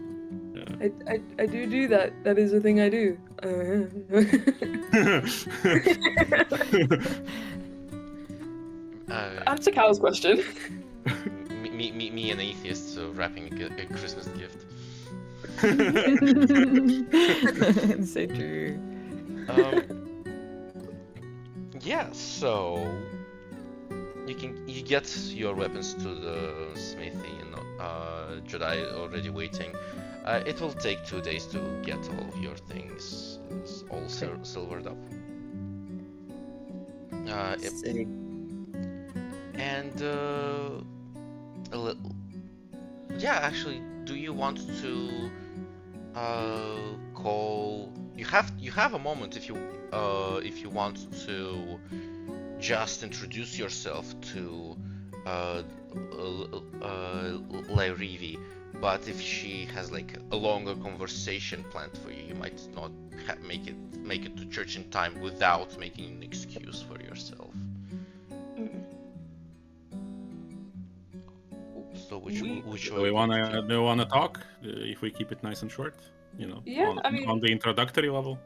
I do that. That is a thing I do. Answer Cal's question. Me an atheist wrapping a Christmas gift. So true. Yeah, so you get your weapons to the smithy, Jedi already waiting. It will take 2 days to get all of your things all silvered up. Yeah, actually, do you want to call? You have a moment if you want to just introduce yourself to Lyrivi, but if she has like a longer conversation planned for you, you might not make it to church in time without making an excuse for yourself. So which do we wanna talk? If we keep it nice and short, you know, Yeah, on the introductory level.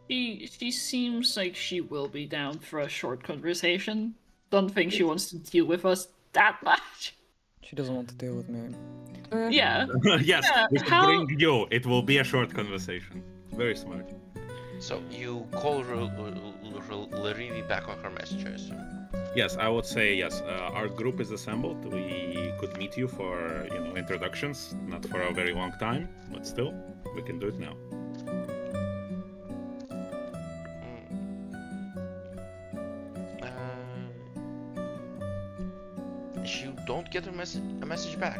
She seems like she will be down for a short conversation. Don't think she wants to deal with us that much. She doesn't want to deal with me. Yeah. Yes, Yeah, we should bring you. It will be a short conversation. Very smart. So you call Lyrivi back on her message, I assume. Yes, I would say yes. Our group is assembled. We could meet you for introductions, not for a very long time, but still, we can do it now. You don't get a message back.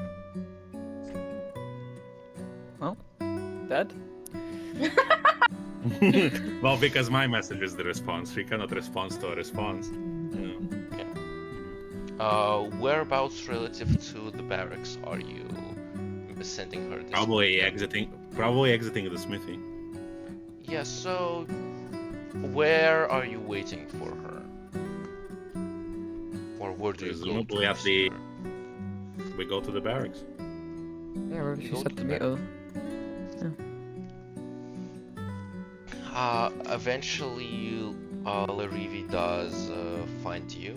Well, dead. Well, because my message is the response. She cannot respond to a response. Whereabouts relative to the barracks are you sending her? Probably exiting the smithy. Yeah, so where are you waiting for her? Or where do you go to we go to the barracks. Yeah, where she said to meet her. Eventually, Lyrivi does find you.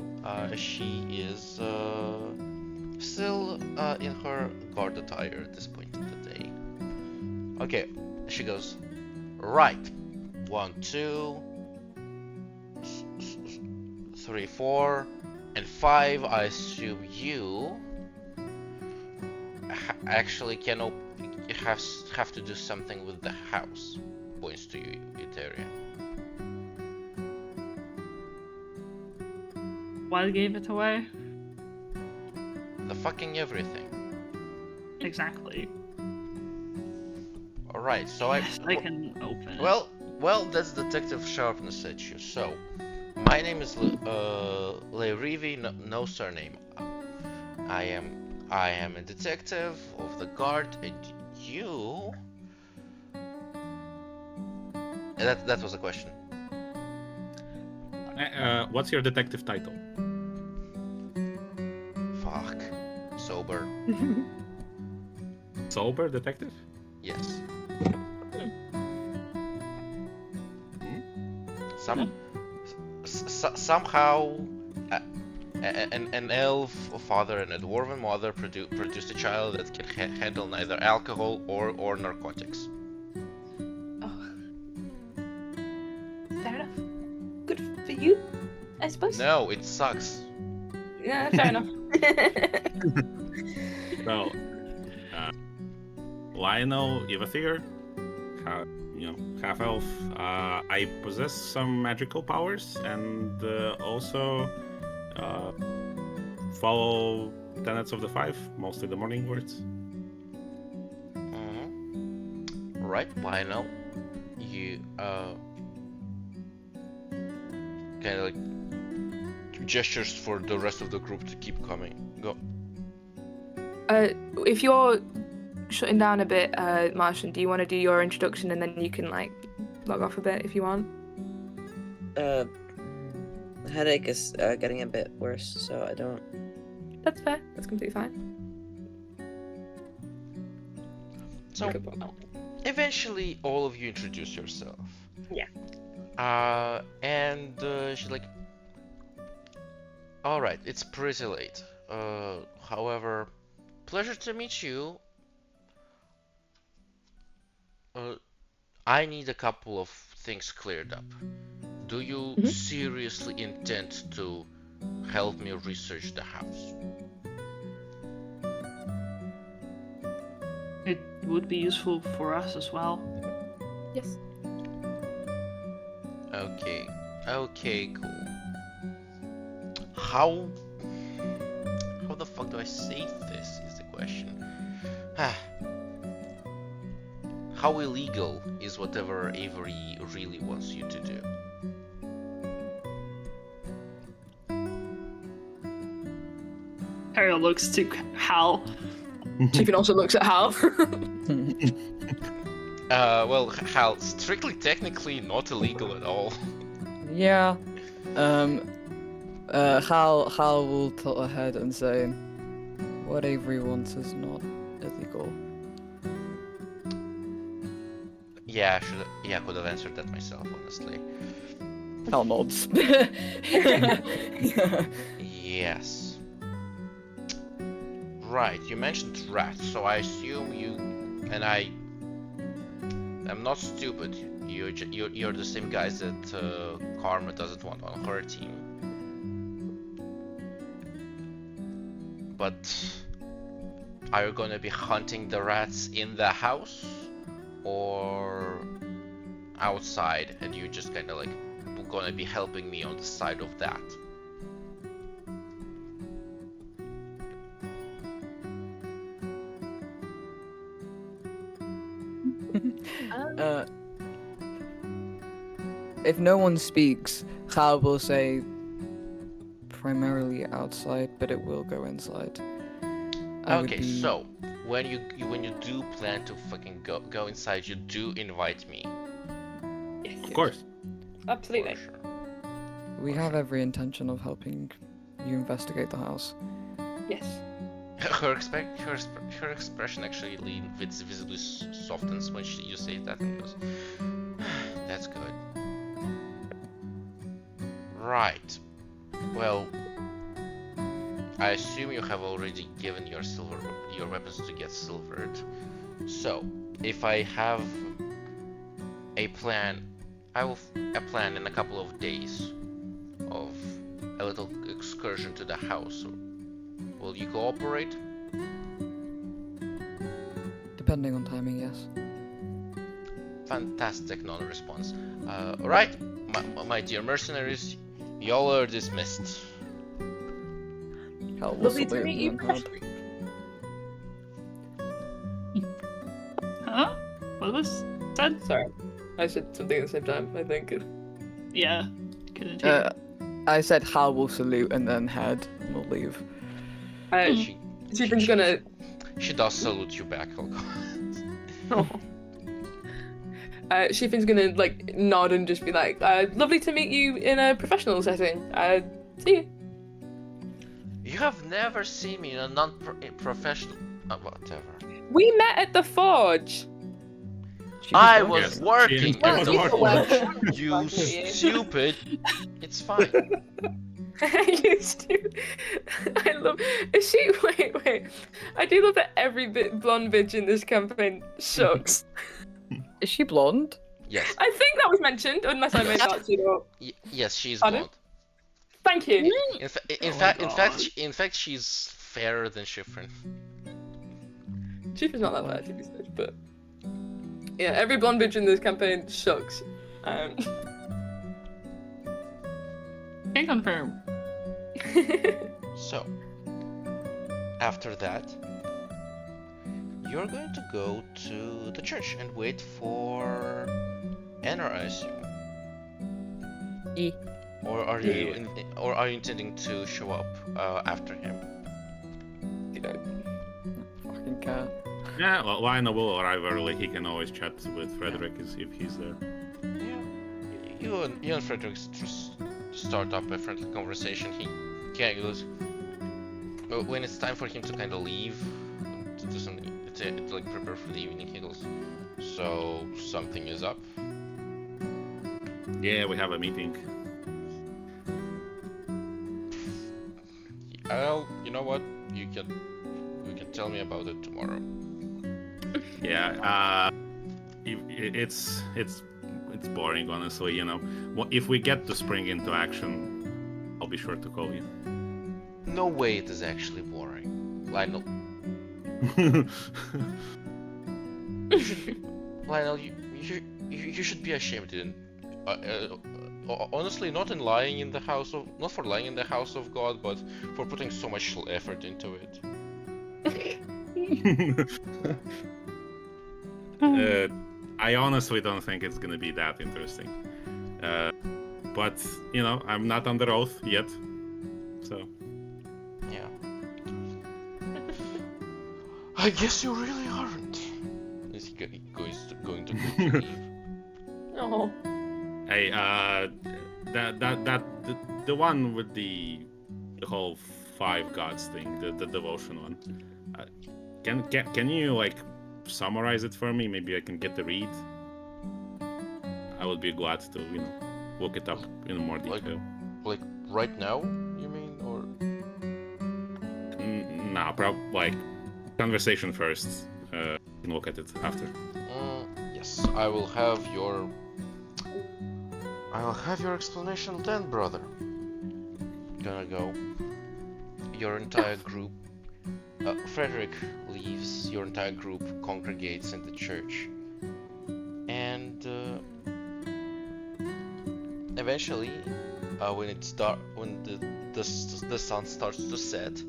She is still in her guard attire at this point of the day. Okay, she goes, right. 1, 2, 3, 4, and 5. I assume you actually can have to do something with the house. Points to you, Eteria. What gave it away? The fucking everything. Exactly. Alright, so Yes, I can open it. Well, that's detective sharpness at you. So, my name is Lyrivi, no surname. I am a detective of the guard, and you... That was a question. What's your detective title? Fuck. Sober. Sober detective? Yes. Somehow an elf father and a dwarven mother produced a child that can handle neither alcohol or narcotics. Fair enough. Good for you, I suppose. No, it sucks. Yeah, fair enough. Well, Lionel Ivathir, half elf. I possess some magical powers and also follow tenets of the 5, mostly the morning words. right, Lionel, you kind of like gestures for the rest of the group to keep coming. Go. If you're shutting down a bit, Martian, do you want to do your introduction and then you can like log off a bit if you want? The headache is getting a bit worse, so I don't. That's fair. That's completely fine. So Good point. eventually, all of you introduce yourself. Yeah. And she's like, "All right, it's pretty late. However, pleasure to meet you. I need a couple of things cleared up. Do you seriously intend to help me research the house?" It would be useful for us as well. Yes. Okay, cool. How the fuck do I say this is the question. How illegal is whatever Avery really wants you to do? Harry looks to Hal. Chiefin also looks at Hal. Well, Hal, strictly technically not illegal at all. Yeah. Hal will tilt her head and say, "What Avery wants is not illegal." Yeah, I could have answered that myself, honestly. Hal nods. Yes. Right, you mentioned rats, so I assume you and I'm not stupid. You're the same guys that Karma doesn't want on her team. But are you gonna be hunting the rats in the house or outside, and you just kind of like gonna be helping me on the side of that? If no one speaks, Hal will say, "Primarily outside, but it will go inside." Okay, so when you do plan to fucking go inside, you do invite me. Yes. Of course. Absolutely. For sure. We have every intention of helping you investigate the house. Yes. Her expression actually visibly softens when you say that and goes, "That's good." Right. Well, I assume you have already given your weapons to get silvered. So, if I have a plan, a plan in a couple of days of a little excursion to the house. Will you cooperate? Depending on timing, yes. Fantastic non-response. Alright, my dear mercenaries, y'all are dismissed. Hal will Lovely to salute meet you and then nod. professionally. Huh? What was said? Sorry. I said something at the same time, I think. Yeah. Couldn't hear. I said Hal will salute and then head and we'll leave. Chiefin's gonna. She does salute you back, Oh. Chiefin's gonna like nod and just be like, "Lovely to meet you in a professional setting. See you." You have never seen me in a non-professional... whatever. We met at the forge. I working. was working Well, at the you forge, were. you stupid. It's fine. You stupid. I love. Is she? Wait. I do love that every blonde bitch in this campaign sucks. Is she blonde? Yes. I think that was mentioned, unless I made that shit up. Yes, she's Pardon? blonde. Thank you. In fact, she's fairer than Schifrin. Chiefin's not that bad, to be said, but yeah, every blonde bitch in this campaign sucks. Can confirm. So, after that, you're going to go to the church and wait for Anna, I assume. E. Or are you or are you intending to show up after him? Fucking cat. Yeah, well, Lionel will arrive early. He can always chat with Frederick if he's there. Yeah. You and Frederick just start up a friendly conversation. He kind of goes. When it's time for him to kind of leave, to do something, to like prepare for the evening, he goes. So something is up. Yeah, we have a meeting. Well, you know what? You can tell me about it tomorrow. Yeah, it's boring, honestly. You know, if we get to spring into action, I'll be sure to call you. No way, it is actually boring. Lionel, Lionel, you should be ashamed. Honestly, not for lying in the house of God, but for putting so much effort into it. I honestly don't think it's gonna be that interesting. But you know, I'm not under oath yet, so. Yeah. I guess you really aren't. Is he going to leave? Oh. Hey, the one with the whole 5 gods thing, the devotion one. Can you like summarize it for me? Maybe I can get the read. I would be glad to, you know, look it up in more detail. Like right now, you mean, or? Nah, like conversation first. You can look at it after. Yes, I will have your explanation then, brother. Gonna go. Your entire group. Frederick leaves. Your entire group congregates in the church, and eventually, when the sun starts to set,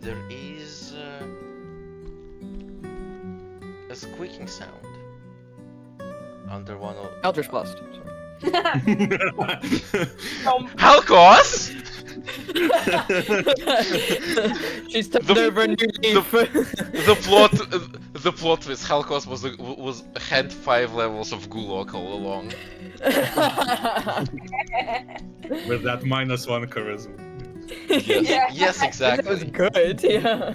there is a squeaking sound under one of Eldritch Blast. Halkos! She's turned over a new leaf. The plot twist: Halkos was had 5 levels of Gulok all along. With that -1 charisma. Yes, exactly. That was good, yeah.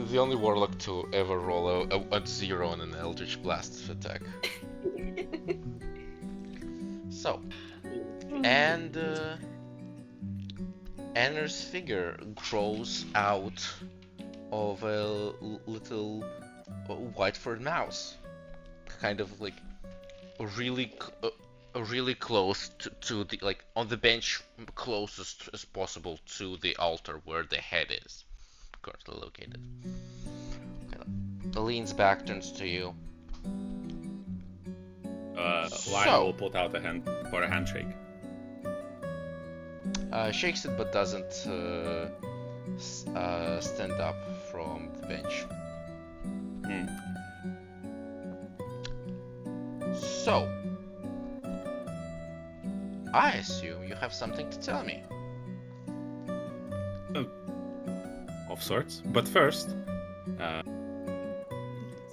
The only warlock to ever roll a 0 on an Eldritch Blast attack. So, and Anna's figure grows out of a little white furred mouse, kind of like really close to the, like, on the bench closest as possible to the altar where the head is currently located. Kind of leans back, turns to you. Lionel will put out a hand for a handshake. Shakes it but doesn't stand up from the bench. So, I assume you have something to tell me. Of sorts. But first,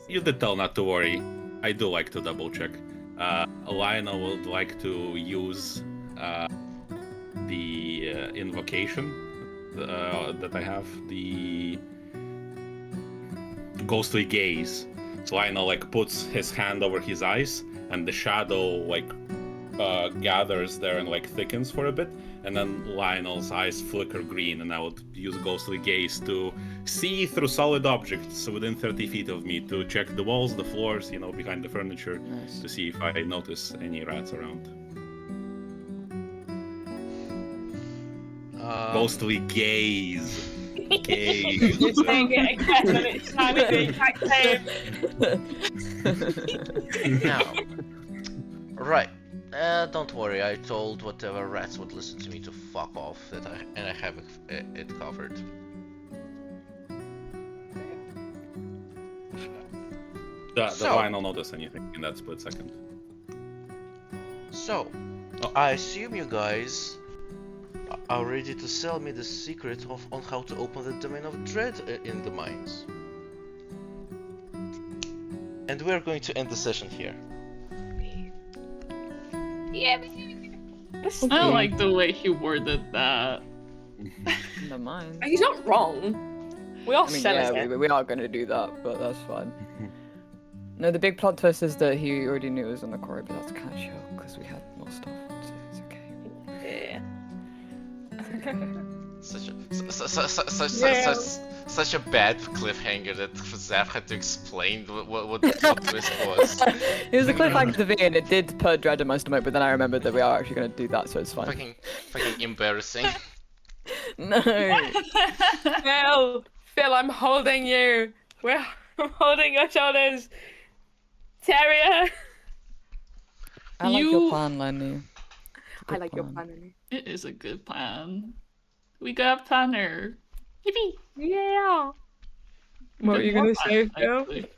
you did tell not to worry. I do like to double check. Lionel would like to use the invocation that I have, the ghostly gaze. So Lionel like puts his hand over his eyes, and the shadow like gathers there and like thickens for a bit, and then Lionel's eyes flicker green, and I would use ghostly gaze to see through solid objects within 30 feet of me, to check the walls, the floors, you know, behind the furniture, Nice. to see if I notice any rats around. Ghostly gaze. Gaze. You're saying it again and it sounded the exact same. Now, right. Don't worry, I told whatever rats would listen to me to fuck off, and I have it covered. The So- lion will notice anything in that split second. So, Oh. I assume you guys are ready to sell me the secret on how to open the domain of dread in the mines. And we're going to end the session here. I don't like the way he worded that. Never mind. He's not wrong. We all I mean, said yeah, it. we are going to do that, but that's fine. No, the big plot twist is that he already knew it was in the quarry, but that's kind of chill because we had more stuff, so it's okay. Yeah. Such a bad cliffhanger that Zav had to explain what the plot twist was. It was a cliffhanger to me, and it did put dread in my stomach, but then I remembered that we are actually going to do that, so it's fine. Fucking embarrassing. No! Phil, I'm holding you. I'm holding your shoulders. Terrier. I like You- your plan, Lenny. I like your plan, Annie. It is a good plan. We got a planner. Yippee! Yeah. What were you gonna say, Phil? Actually.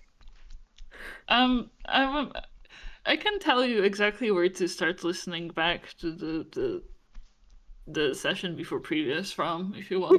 I can tell you exactly where to start listening back to the session before previous from if you want.